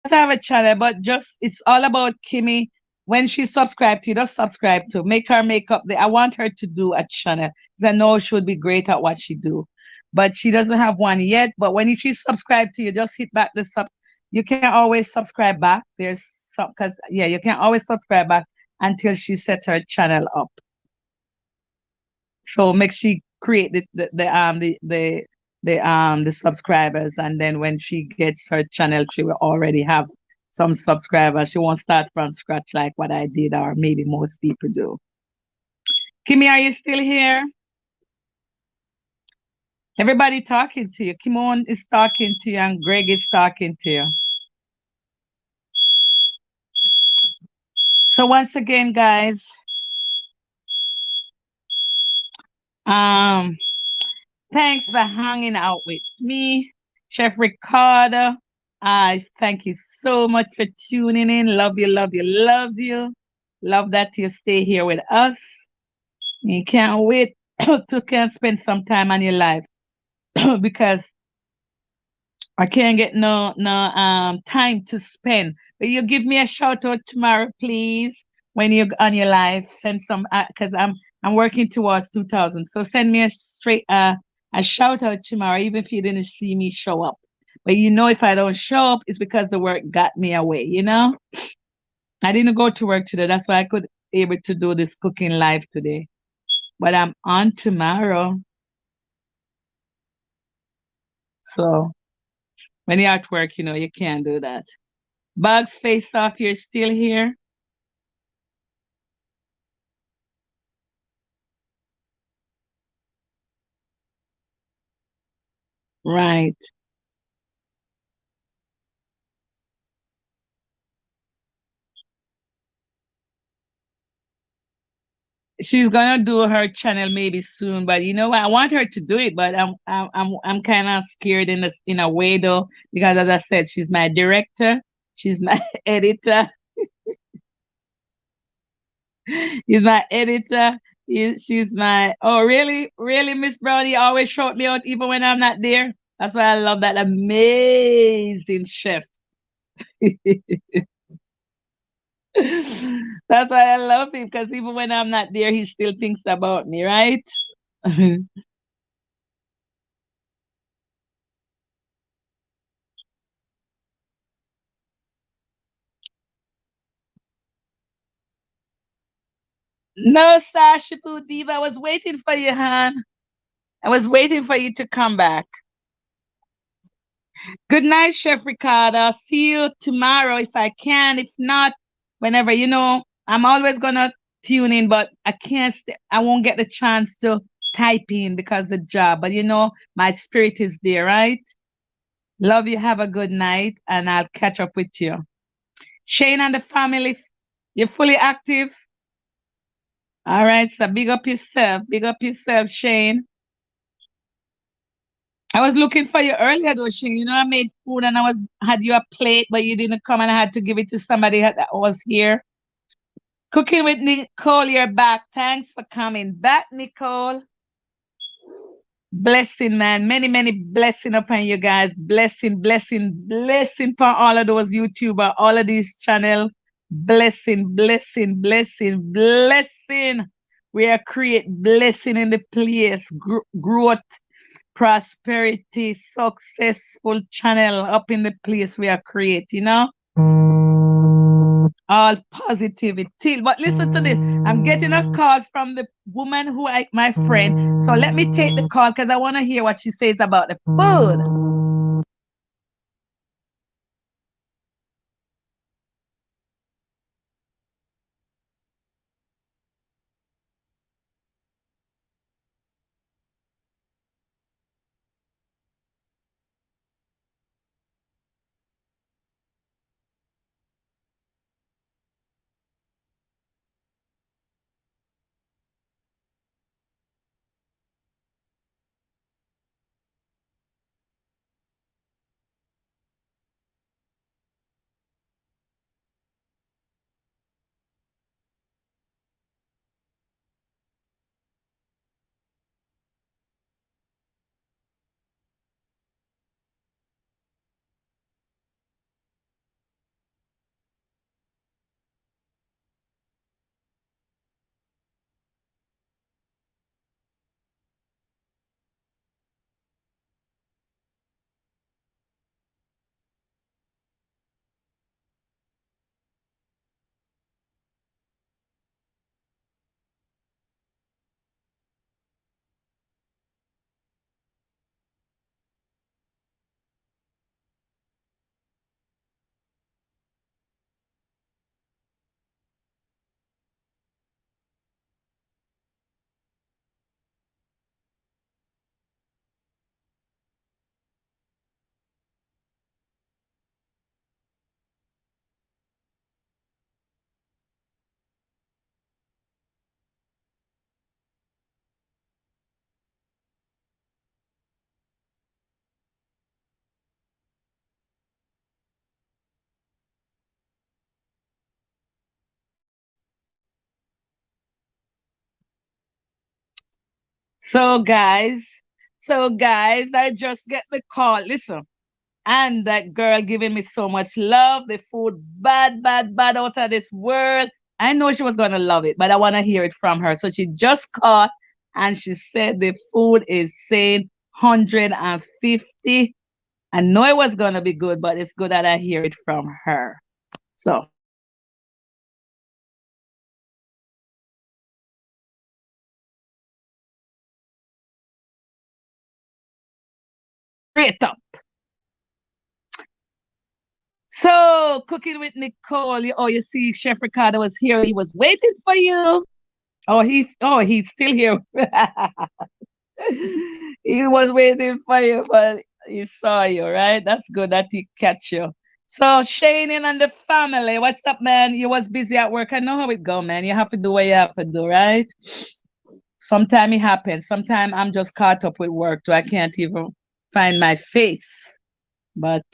she doesn't have a channel, but just it's all about Kimmy. When she subscribed to you, just subscribe to make her make up the I want her to do a channel because I know she would be great at what she do. But she doesn't have one yet. But when she subscribed to you, just hit back the sub. You can always subscribe back. There's some because yeah, you can always subscribe back until she sets her channel up. So make she create the subscribers, and then when she gets her channel, she will already have some subscribers. She won't start from scratch like what I did, or maybe most people do. Kimmy, are you still here? Everybody talking to you. Kimon is talking to you, and Greg is talking to you. So once again, guys, um, thanks for hanging out with me, Chef Ricardo. I thank you so much for tuning in. Love you, love you, love you. Love that you stay here with us. You can't wait to can spend some time on your life because I can't get no time to spend. Will you give me a shout out tomorrow, please? When you're on your live, send some because I'm working towards 2000. So send me a shout out tomorrow, even if you didn't see me show up. But if I don't show up, it's because the work got me away. I didn't go to work today. That's why I could able to do this cooking live today. But I'm on tomorrow. So when you're at work, you can't do that. Bugs face off, you're still here. Right. She's gonna do her channel maybe soon, but you know what? I want her to do it, but I'm kind of scared in a way though, because as I said, she's my director, she's my editor, she's my editor. She's my really, really, Miss Brownie always shout me out even when I'm not there. That's why I love that amazing chef. That's why I love him because even when I'm not there, he still thinks about me, right? No, Sasha Diva, I was waiting for you, hon. I was waiting for you to come back. Good night, Chef Ricardo. See you tomorrow if I can. If not, whenever. I'm always gonna tune in, but I can't. I won't get the chance to type in because the job. But my spirit is there, right? Love you. Have a good night, and I'll catch up with you. Shane and the family, you're fully active. All right, so big up yourself. Big up yourself, Shane. I was looking for you earlier though, Shane. I made food and I had you a plate, but you didn't come and I had to give it to somebody that was here. Cooking with Nicole, you're back. Thanks for coming back, Nicole. Blessing, man. Many, many blessing upon you guys. Blessing, blessing, blessing for all of those YouTubers, all of these channel. Blessing, blessing, blessing, blessing. We are create blessing in the place. Growth, prosperity, successful channel up in the place we are create. All positivity. But listen to this. I'm getting a call from the woman my friend. So let me take the call because I want to hear what she says about the food. So guys, I just get the call. Listen, and that girl giving me so much love. The food, bad, bad, bad, out of this world. I know she was gonna love it, but I want to hear it from her. So she just called and she said the food is saying 150. I know it was gonna be good, but it's good that I hear it from her. So straight up. So cooking with Nicole. Oh, you see, Chef Ricardo was here. He was waiting for you. He's still here. He was waiting for you, but he saw you, right? That's good that he catch you. So Shane and the family, what's up, man? You was busy at work. I know how it go, man. You have to do what you have to do, right? Sometimes it happens. Sometimes I'm just caught up with work, so I can't even find my face. But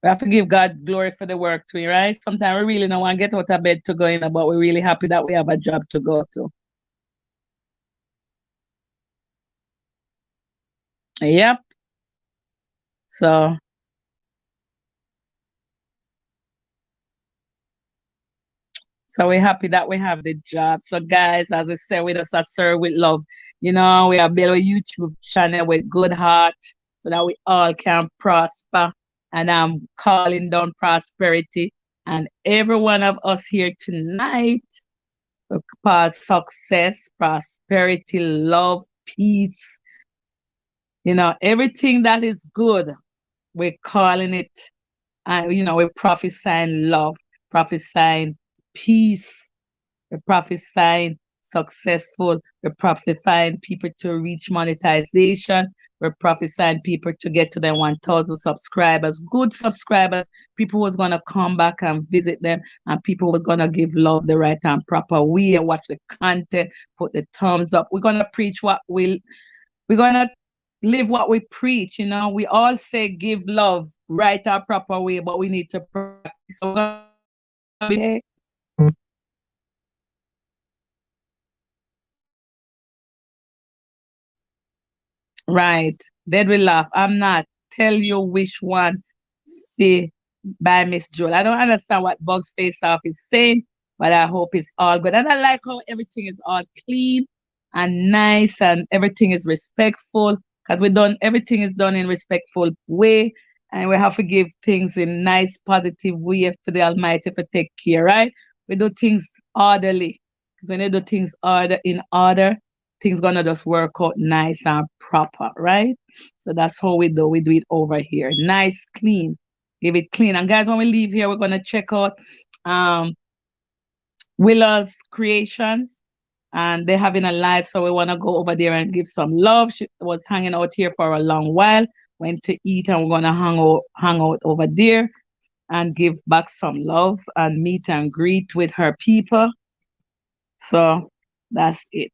we have to give God glory for the work too, right? Sometimes we really don't want to get out of bed to go in, but we're really happy that we have a job to go to. Yep. So we're happy that we have the job. So guys, as I said, we just serve with love. We are building a YouTube channel with good heart so that we all can prosper. And I'm calling down prosperity. And every one of us here tonight success, prosperity, love, peace. Everything that is good, we're calling it, and we're prophesying love, prophesying peace, we're prophesying successful, we're prophesying people to reach monetization, we're prophesying people to get to their 1,000 subscribers, good subscribers, people who's going to come back and visit them, and people who's going to give love the right and proper way and watch the content, put the thumbs up. We're going to preach we're going to live what we preach. We all say give love right or proper way, but we need to practice. So we're gonna be right. Then we laugh. I'm not. Tell you which one say by Miss Joel. I don't understand what Bugs Face Off is saying, but I hope it's all good. And I like how everything is all clean and nice and everything is respectful, because everything is done in respectful way, and we have to give things in nice positive way for the Almighty to take care, right? We do things orderly, because when you do things in order, things gonna just work out nice and proper, right? So that's how we do it over here, nice, clean, give it clean. And guys, when we leave here, we're gonna check out um Willa's Creations, and they're having a live, so we want to go over there and give some love. She was hanging out here for a long while, went to eat, and we're gonna hang out over there and give back some love and meet and greet with her people. So that's it.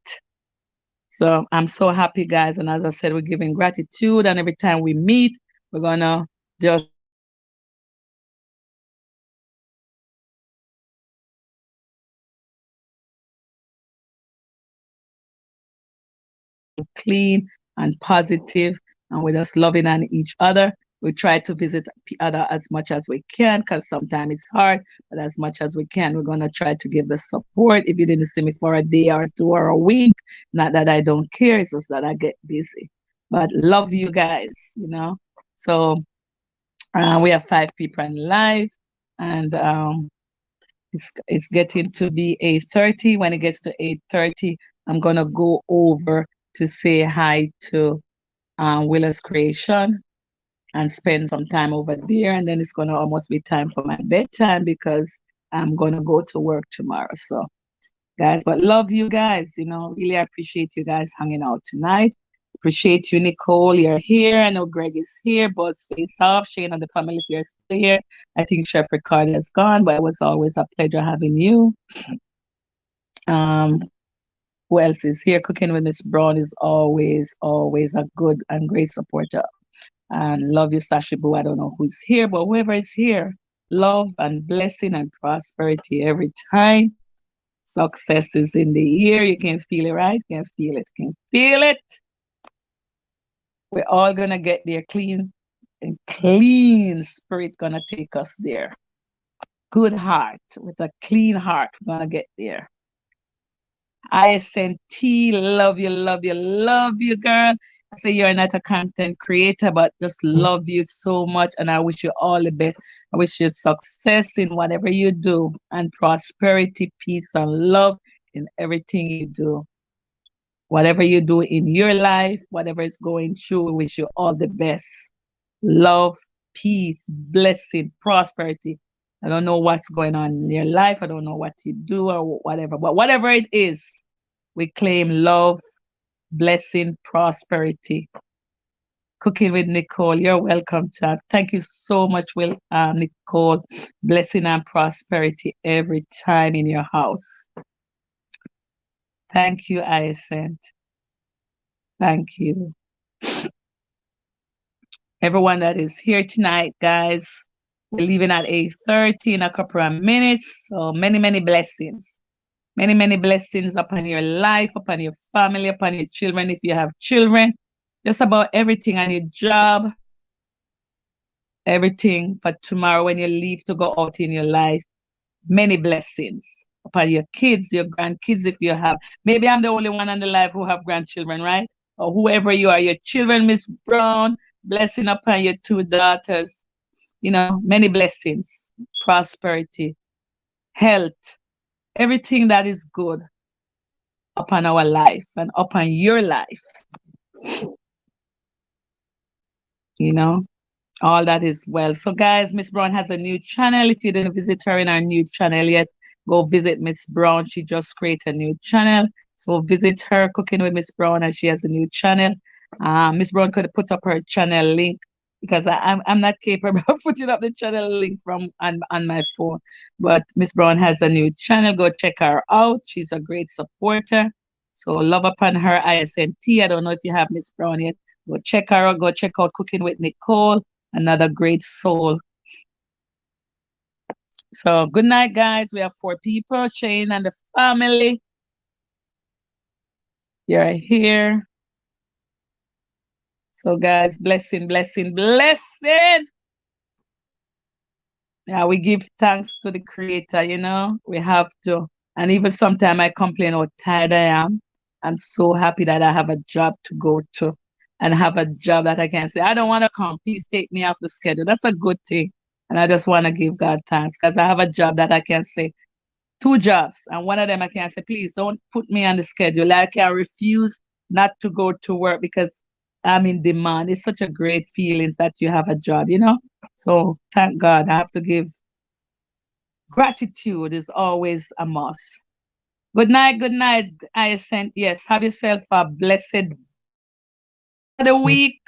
So I'm so happy, guys, and as I said, we're giving gratitude, and every time we meet, we're gonna just clean and positive, and we're just loving on each other. We try to visit other as much as we can, because sometimes it's hard, but as much as we can, we're going to try to give the support. If you didn't see me for a day or two or a week, not that I don't care, it's just that I get busy. But love you guys. So we have 5 people in live, and it's getting to be 8:30. When it gets to 8:30, I'm gonna go over to say hi to Willa's Creation and spend some time over there. And then it's gonna almost be time for my bedtime, because I'm gonna go to work tomorrow. So guys, but love you guys, really appreciate you guys hanging out tonight. Appreciate you, Nicole. You're here. I know Greg is here, but Space Off, Shane and the family, if you're still here. I think Chef Ricardo is gone, but it was always a pleasure having you. Um, who else is here? Cooking with Miss Brown is always a good and great supporter. And love you, Sashi Boo. I don't know who's here, but whoever is here, love and blessing and prosperity every time. Success is in the air. You can feel it, right? You can feel it. You can feel it. We're all gonna get there clean, and clean spirit gonna take us there. Good heart, with a clean heart, we're gonna get there. ISNT, love you, love you, love you, girl. I say you're not a content creator, but just love you so much, and I wish you all the best. I wish you success in whatever you do, and prosperity, peace, and love in everything you do. Whatever you do in your life, whatever is going through, we wish you all the best. Love, peace, blessing, prosperity. I don't know what's going on in your life. I don't know what you do or whatever, but whatever it is, we claim love, blessing, prosperity. Cooking with Nicole, you're welcome, chat. Thank you so much, Nicole. Blessing and prosperity every time in your house. Thank you, Isent. Thank you. Everyone that is here tonight, guys, we're leaving at 8:30 in a couple of minutes. So many blessings. Many blessings upon your life, upon your family, upon your children, if you have children. Just about everything on your job. Everything for tomorrow when you leave to go out in your life. Many blessings upon your kids, your grandkids, if you have. Maybe I'm the only one on the life who have grandchildren, right? Or whoever you are, your children, Miss Brown, blessing upon your 2 daughters. Many blessings, prosperity, health, everything that is good upon our life and upon your life, you know. All that is well. So, guys, Miss Brown has a new channel. If you didn't visit her in our new channel yet, go visit Miss Brown. She just created a new channel. So visit her, Cooking with Miss Brown, and she has a new channel. Miss Brown could put up her channel link because I'm not capable of putting up the channel link from on my phone. But Miss Brown has a new channel. Go check her out. She's a great supporter. So love upon her, ISNT. I don't know if you have Miss Brown yet. Go check her out. Go check out Cooking with Nicole, another great soul. So good night, guys. We have 4 people, Shane and the family. You're here. So, guys, blessing, blessing, blessing. Yeah, we give thanks to the Creator, you know. We have to. And even sometimes I complain how tired I am. I'm so happy that I have a job to go to and have a job that I can say, I don't want to come. Please take me off the schedule. That's a good thing. And I just want to give God thanks because I have a job that I can say, 2 jobs. And one of them I can say, please don't put me on the schedule. I can refuse not to go to work because I'm in demand. It's such a great feeling that you have a job, you know? So thank God. I have to give gratitude is always a must. Good night, good night. I sent yes. Have yourself a blessed the week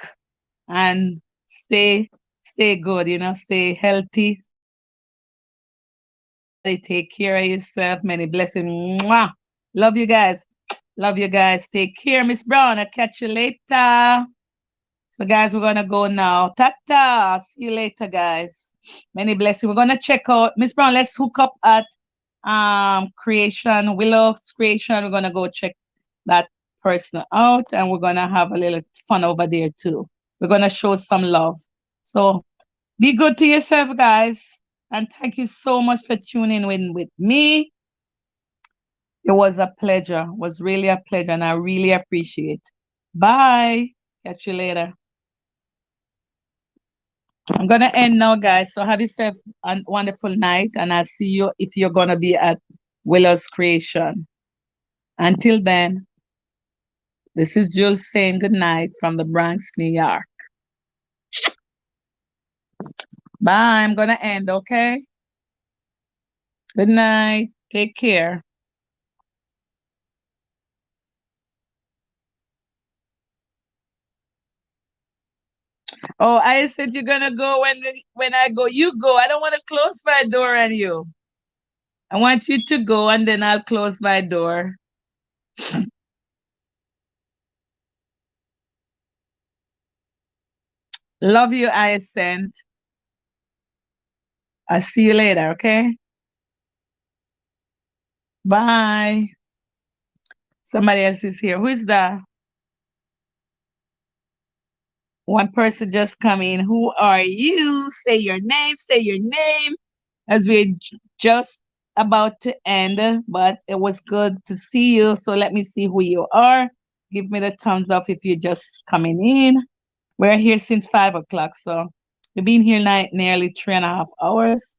and stay good, you know, stay healthy. Take care of yourself. Many blessings. Mwah. Love you guys. Love you guys. Take care, Miss Brown. I'll catch you later. So, guys, we're gonna go now. Ta-ta. See you later, guys. Many blessings. We're gonna check out Miss Brown. Let's hook up at creation, Willow's creation. We're gonna go check that person out and we're gonna have a little fun over there too. We're gonna show some love. So be good to yourself, guys. And thank you so much for tuning in with me. It was a pleasure. It was really a pleasure, and I really appreciate. Bye. Catch you later. I'm gonna end now, guys. So have yourself a wonderful night, and I'll see you if you're gonna be at Willow's Creation. Until then, this is Jules saying good night from the Bronx, New York. Bye. I'm gonna end, okay? Good night. Take care. Oh, I said you're gonna go when I go. You go. I don't want to close my door on you. I want you to go and then I'll close my door. Love you, Hyacinth. I'll see you later, okay? Bye. Somebody else is here. Who is that? One person just come in. Who are you? Say your name. Say your name. As we're just about to end, but it was good to see you. So let me see who you are. Give me the thumbs up if you're just coming in. We're here since 5 o'clock, so we've been here nearly 3.5 hours.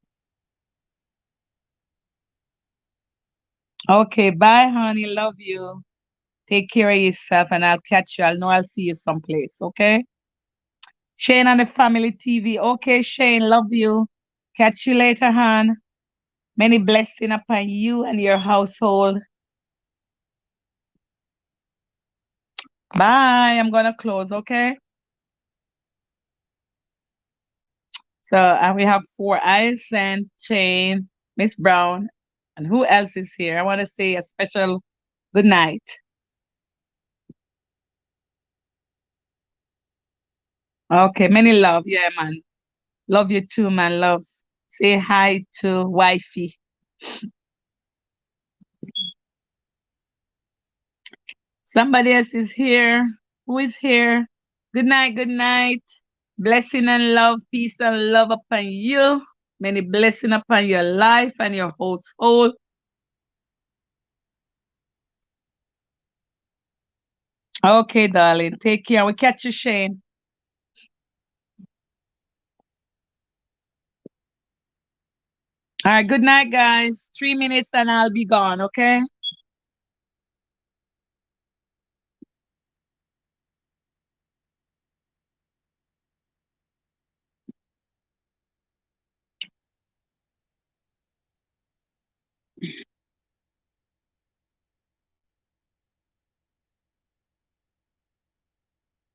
Okay, bye, honey. Love you. Take care of yourself, and I'll catch you. I'll see you someplace. Okay. Shane on the family TV. Okay, Shane. Love you. Catch you later, hon. Many blessings upon you and your household. Bye. I'm gonna close. Okay. So we have 4 eyes and Shane, Miss Brown, and who else is here? I want to say a special good night. Okay, many love. Yeah, man. Love you too, man. Love. Say hi to wifey. Somebody else is here. Who is here? Good night, good night. Blessing and love, peace and love upon you. Many blessing upon your life and your household. Okay, darling. Take care. We catch you, Shane. All right, good night, guys. 3 minutes and I'll be gone, okay?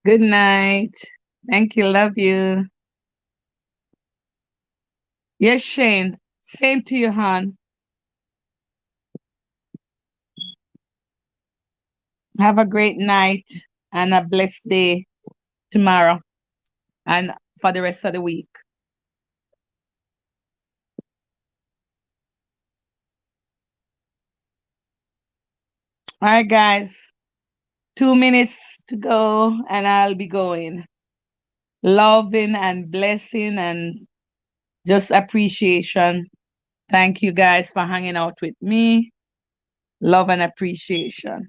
Good night. Thank you. Love you. Yes, Shane. Same to you, hon. Have a great night and a blessed day tomorrow and for the rest of the week. All right, guys. 2 minutes to go and I'll be going. Loving and blessing and just appreciation. Thank you guys for hanging out with me. Love and appreciation.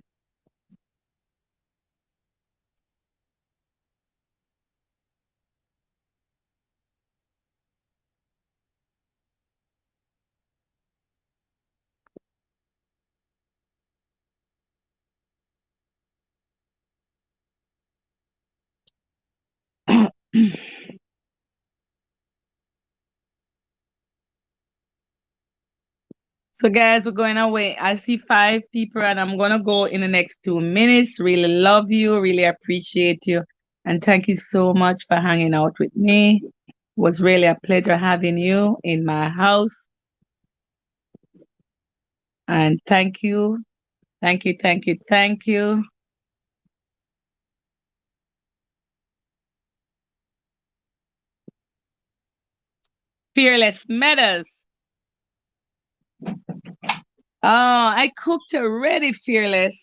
So, guys, we're going away. I see 5 people, and I'm going to go in the next 2 minutes. Really love you, really appreciate you. And thank you so much for hanging out with me. It was really a pleasure having you in my house. And thank you, thank you, thank you, thank you. Fearless Meadows. Oh, I cooked already, Fearless.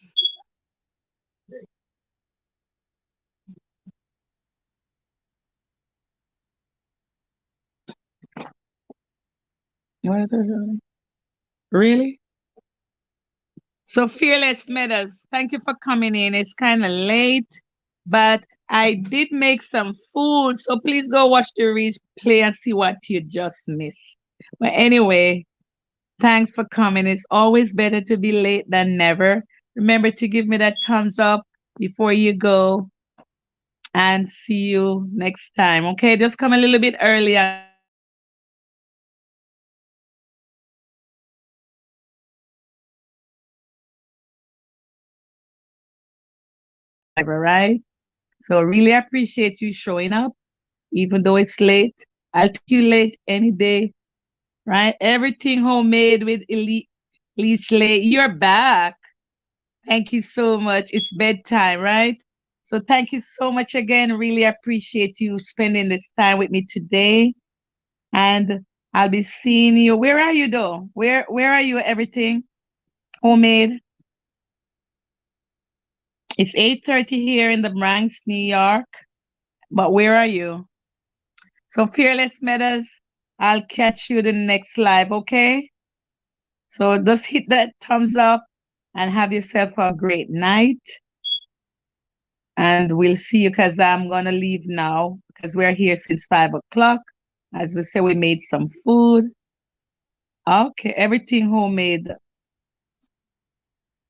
Really? So, Fearless Meadows, thank you for coming in. It's kind of late, but I did make some food. So, please go watch the replay and see what you just missed. But anyway, thanks for coming. It's always better to be late than never. Remember to give me that thumbs up before you go and see you next time. Okay, just come a little bit early and I'll be live, right? So, thank you so much again. Really appreciate you. And I'll be seeing you next time. All right. So really appreciate you showing up, even though it's late. I'll take you late any day, right? Everything homemade with Elite Late. You're back. Thank you so much. It's bedtime, right? So thank you so much again. Really appreciate you spending this time with me today. And I'll be seeing you. Where are you though? Where are you? Everything homemade. It's 8:30 here in the Bronx, New York. But where are you? So Fearless Meadows, I'll catch you the next live, okay? So just hit that thumbs up and have yourself a great night. And we'll see you because I'm gonna leave now because we're here since 5 o'clock. As we say, we made some food. Okay, everything homemade.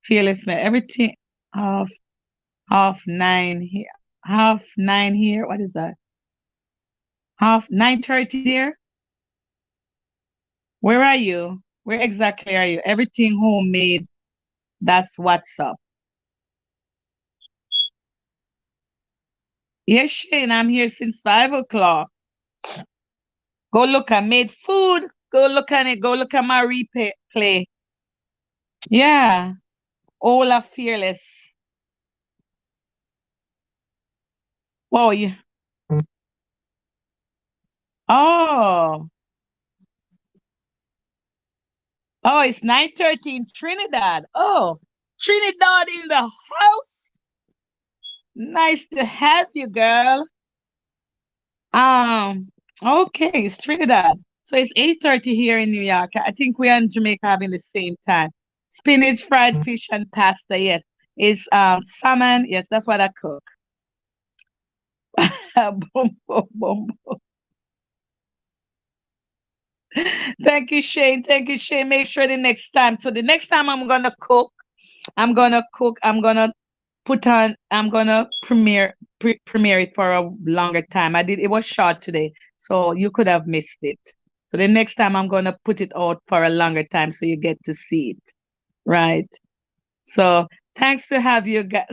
Fearless Meadows, everything half half 9 here. Half 9 here. What is that? Half 9:30 there. Where are you? Where exactly are you? Everything homemade. That's what's up. Yes, Shane, I'm here since 5 o'clock. Go look, I made food. Go look at it. Go look at my replay. Yeah. Ola Fearless. Wow, yeah. Oh. Oh, it's 9:30 in Trinidad. Oh, Trinidad in the house. Nice to have you, girl. Um, okay, it's Trinidad. So it's 8:30 here in New York. I think we are in Jamaica having the same time. Spinach, fried fish, and pasta. Yes. It's salmon. Yes, that's what I cook. Boom, boom, boom, boom. Thank you, Shane. Thank you, Shane. Make sure the next time. So the next time I'm gonna cook, I'm gonna I'm gonna premiere it for a longer time. It was short today, so you could have missed it. So the next time I'm gonna put it out for a longer time so you get to see it. Right. So thanks to have you guys.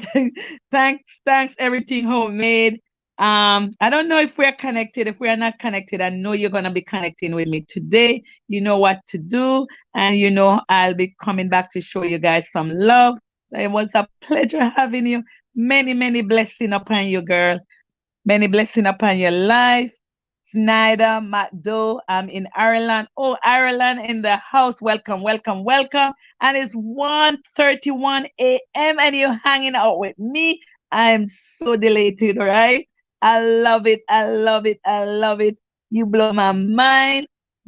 Thanks, everything homemade. I don't know if we're connected. If we are not connected, I know you're gonna be connecting with me today. You know what to do, and you know I'll be coming back to show you guys some love. So it was a pleasure having you. Many blessings upon you, girl. Many blessings upon your life. Snyder, McDo, I'm in Ireland. Oh, Ireland in the house. Welcome, welcome, welcome. And it's 1:31 a.m. and you're hanging out with me. I'm so delighted, right? I love it. I love it. I love it. You blow my mind.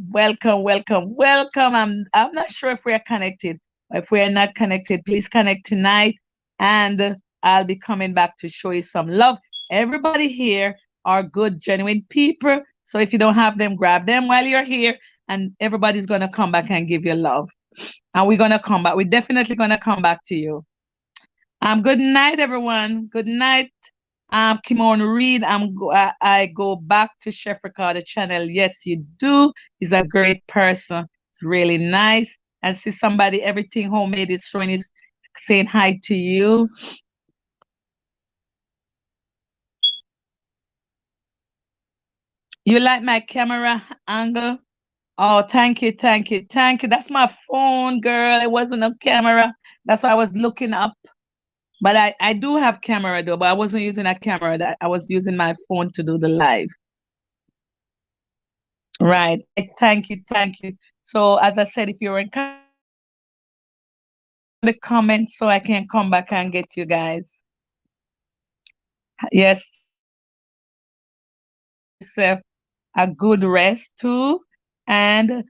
Welcome, welcome, welcome. I'm not sure if we're connected. If we are not connected, please connect tonight. And I'll be coming back to show you some love. Everybody here are good, genuine people. So if you don't have them, grab them while you're here, and everybody's gonna come back and give you love. And we're gonna come back. We're definitely gonna come back to you. Good night, everyone. Good night. Kimon Reed. I go back to Chef Ricardo channel. Yes, you do. He's a great person. It's really nice. And see somebody, everything homemade is showing is saying hi to you. You like my camera angle? Oh, thank you, thank you, thank you. That's my phone, girl. It wasn't a camera. That's why I was looking up. But I do have camera though, but I wasn't using a camera. That I was using my phone to do the live. Right. Thank you, thank you. So as I said, if you're in the comments, so I can come back and get you guys. Yes, yourself a good rest too, and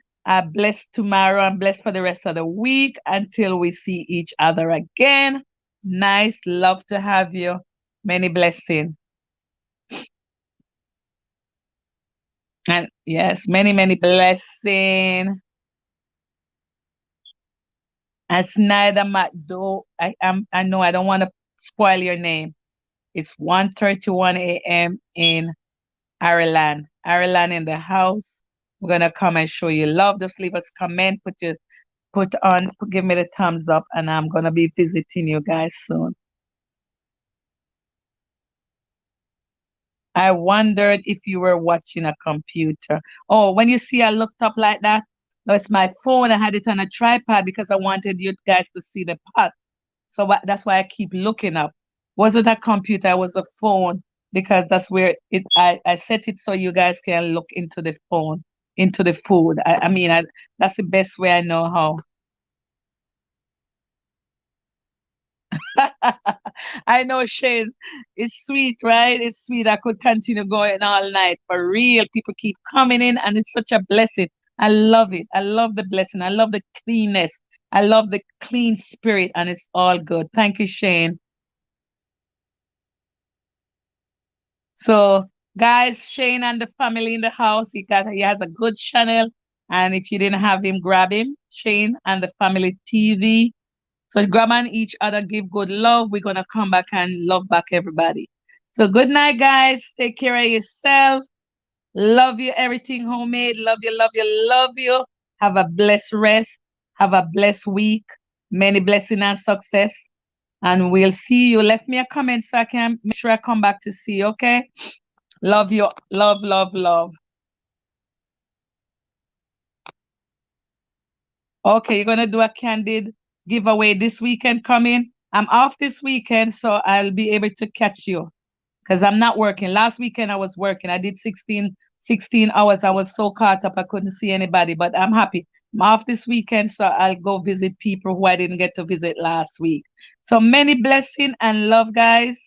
blessed tomorrow and blessed for the rest of the week until we see each other again. Nice, love to have you. Many blessings. And yes, many blessings. And Snyder McDo, I know I don't want to spoil your name. It's 1:31 a.m. in Ireland. Ireland in the house. We're gonna come and show you love. Just leave us comment, give me the thumbs up, and I'm gonna be visiting you guys soon. I wondered if you were watching a computer. Oh, when you see I looked up like that, that's my phone. I had it on a tripod because I wanted you guys to see the pot. So that's why I keep looking up. Wasn't a computer, it was a phone because that's where I set it so you guys can look into the phone, into the food. That's the best way I know how. I know, Shane. It's sweet, right? It's sweet. I could continue going all night. For real, people keep coming in, and it's such a blessing. I love it. I love the blessing. I love the cleanness. I love the clean spirit, and it's all good. Thank you, Shane. So, guys, Shane and the family in the house, he has a good channel, and if you didn't have him, grab him. Shane and the family TV. So grab on each other, give good love. We're gonna come back and love back everybody. So good night, guys. Take care of yourself. Love you, everything homemade. Love you, love you, love you. Have a blessed rest. Have a blessed week. Many blessing and success. And we'll see you. Left me a comment so I can make sure I come back to see you. Okay. Love you. Love, love, love. Okay, you're gonna do a candid giveaway this weekend coming. I'm off this weekend, so I'll be able to catch you because I'm not working. Last weekend I was working. I did 16 hours. I was so caught up I couldn't see anybody, but I'm happy. I'm off this weekend, so I'll go visit people who I didn't get to visit last week. So many blessing and love, guys.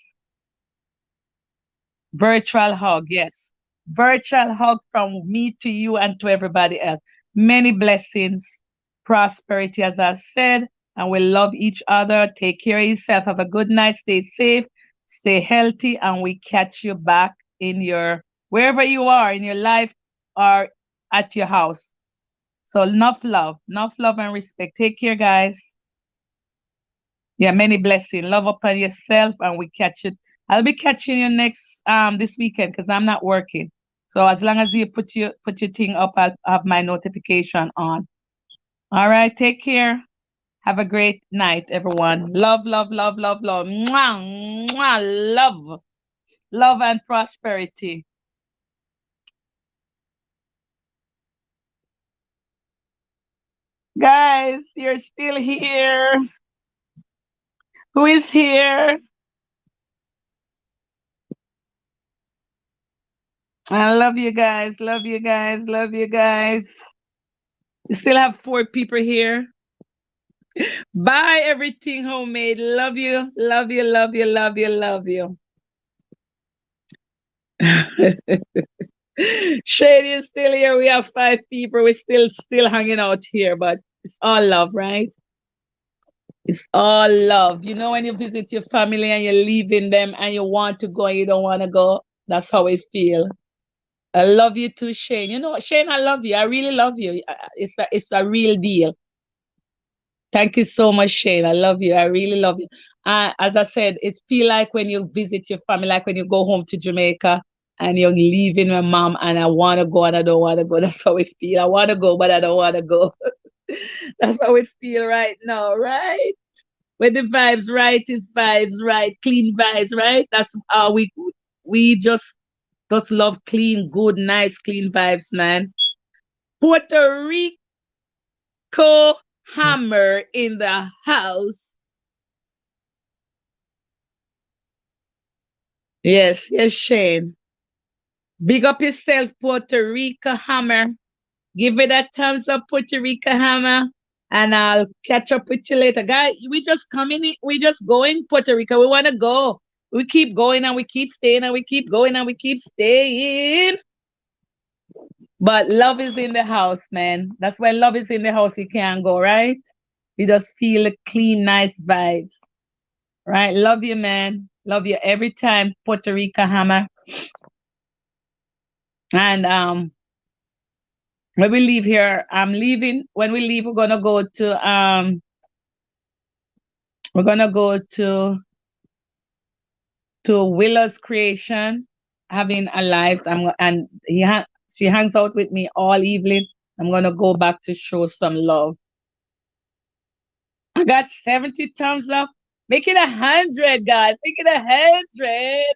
Virtual hug, yes. Virtual hug from me to you and to everybody else. Many blessings, prosperity, as I said, and we love each other. Take care of yourself. Have a good night. Stay safe, stay healthy, and we catch you back in your wherever you are in your life or at your house. So enough love and respect. Take care, guys. Yeah, many blessings. Love upon yourself, and we catch it. I'll be catching you next this weekend because I'm not working. So as long as you put your thing up, I'll have my notification on. All right, take care. Have a great night, everyone. Love, love, love, love, love. Mwah, mwah, love, love and prosperity. Guys, you're still here. Who is here? I love you guys. Love you guys. Love you guys. You still have 4 people here. Buy everything homemade. Love you. Love you. Love you. Love you. Love you. Shady is still here. We have 5 people. We're still hanging out here, but it's all love, right? It's all love. You know, when you visit your family and you're leaving them and you want to go and you don't want to go, that's how it feel. I love you too, Shane. You know, Shane, I love you. I really love you. It's a real deal. Thank you so much, Shane. I love you. I really love you. As I said, it feel like when you visit your family, like when you go home to Jamaica and you're leaving my mom and I want to go and I don't want to go. That's how it feel. I want to go, but I don't want to go. That's how it feel right now, right? When the vibes right is vibes right, clean vibes, right? That's how we just love clean, good, nice, clean vibes, man. Puerto Rico Hammer in the house. Yes, yes, Shane. Big up yourself, Puerto Rico Hammer. Give it a thumbs up, Puerto Rico Hammer. And I'll catch up with you later. Guys, we just coming in, we just going Puerto Rico. We want to go. We keep going and we keep staying and we keep going and we keep staying. But love is in the house, man. That's why love is in the house. You can't go, right? You just feel the clean, nice vibes. Right? Love you, man. Love you every time, Puerto Rico Hammer. And when we leave here, I'm leaving. When we leave, we're gonna go to Willa's creation, having a live. And she hangs out with me all evening. I'm gonna go back to show some love. I got 70 thumbs up. Make it 100, guys. Make it 100.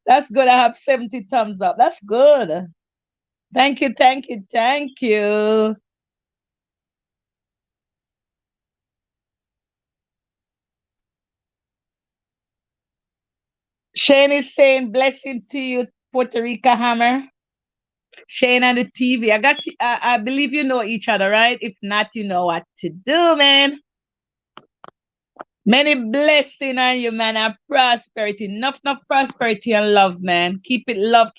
That's good. I have 70 thumbs up. That's good. Thank you, thank you, thank you. Shane is saying blessing to you, Puerto Rico Hammer. Shane and the TV. I believe you know each other, right? If not, you know what to do, man. Many blessing on you, man, and prosperity. Enough prosperity and love, man. Keep love,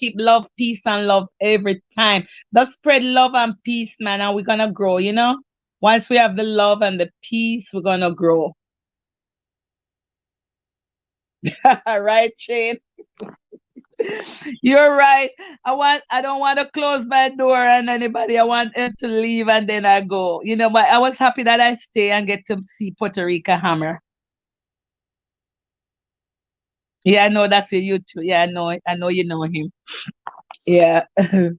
peace, and love every time. Let's spread love and peace, man, and we're gonna grow, you know? Once we have the love and the peace, we're gonna grow. Right, Shane? You're right. I don't want to close my door on anybody. I want them to leave and then I go. You know, but I was happy that I stay and get to see Puerto Rico Hammer. Yeah, I know that's your YouTube. Yeah, I know it. I know you know him. Yeah. But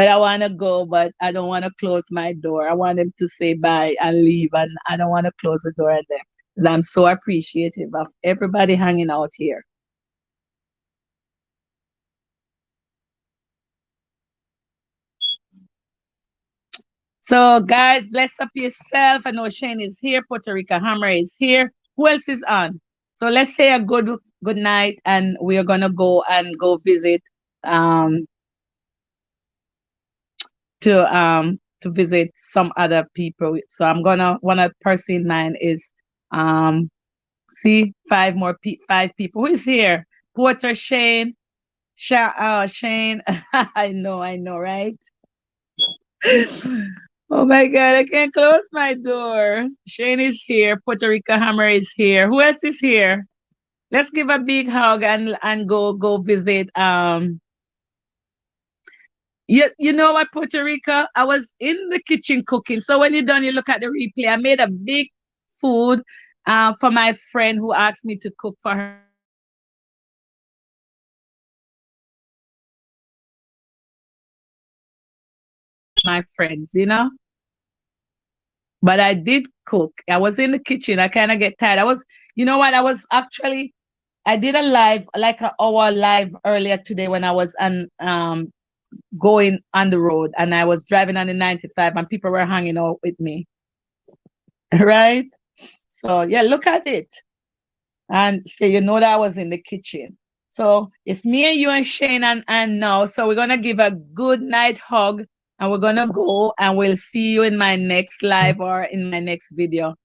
I want to go, but I don't want to close my door. I want them to say bye and leave, and I don't want to close the door at them. 'Cause I'm so appreciative of everybody hanging out here. So, guys, bless up yourself. I know Shane is here. Puerto Rico Hammer is here. Who else is on? So let's say a good night, and we are gonna go visit um to visit some other people. So I'm gonna one of person in mind is see 5 people. Who is here? Porter Shane. Shane. I know, right? Oh my God, I can't close my door. Shane is here. Puerto Rico Hammer is here. Who else is here? Let's give a big hug and go visit You know what, Puerto Rico? I was in the kitchen cooking. So when you're done, you look at the replay. I made a big food for my friend who asked me to cook for her birthday. And I was cooking and with my friends. But I did cook. I was in the kitchen. I kind of get tired. You know what? I did a live, like an hour live earlier today when I was going on the road and I was driving on the 95 and people were hanging out with me. Right? So yeah, look at it. And so you know that I was in the kitchen. So it's me and you and Shane and now. So we're gonna give a good night hug and we're gonna go and we'll see you in my next live or in my next video.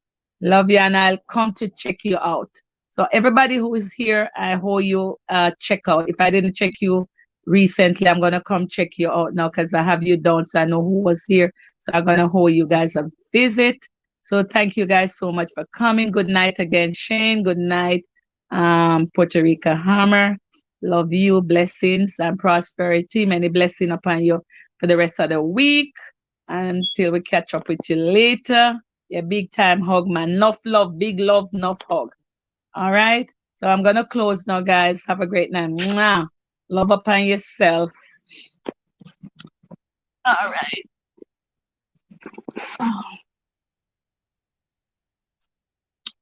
Love you and I'll come to check you out. So everybody who is here, I hope you check out. If I didn't check you recently, I'm gonna come check you out now because I have you down so I know who was here. So I'm gonna hold you guys a visit. So thank you guys so much for coming. Good night again, Shane. Good night, Puerto Rico Hammer. Love you. Blessings and prosperity. Many blessings upon you for the rest of the week. Until we catch up with you later. Yeah, big time hug, man. Enough love, big love, enough hug. All right. So I'm gonna close now, guys. Have a great night. Mwah. Love upon yourself. All right.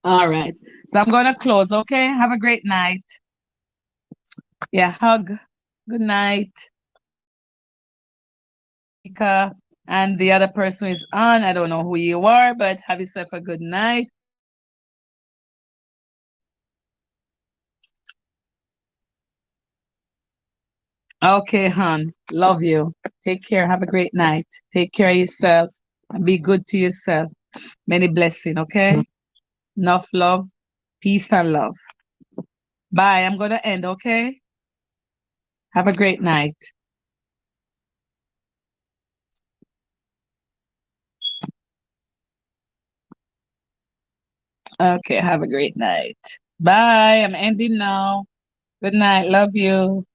All right. So I'm gonna close, okay? Have a great night. Yeah, hug. Good night. Rika. And the other person is on. I don't know who you are, but have yourself a good night. Okay, hon. Love you. Take care. Have a great night. Take care of yourself and be good to yourself. Many blessings, okay? Enough love, peace, and love. Bye. I'm gonna end, okay? Have a great night. Okay, have a great night. Bye. I'm ending now. Good night. Love you.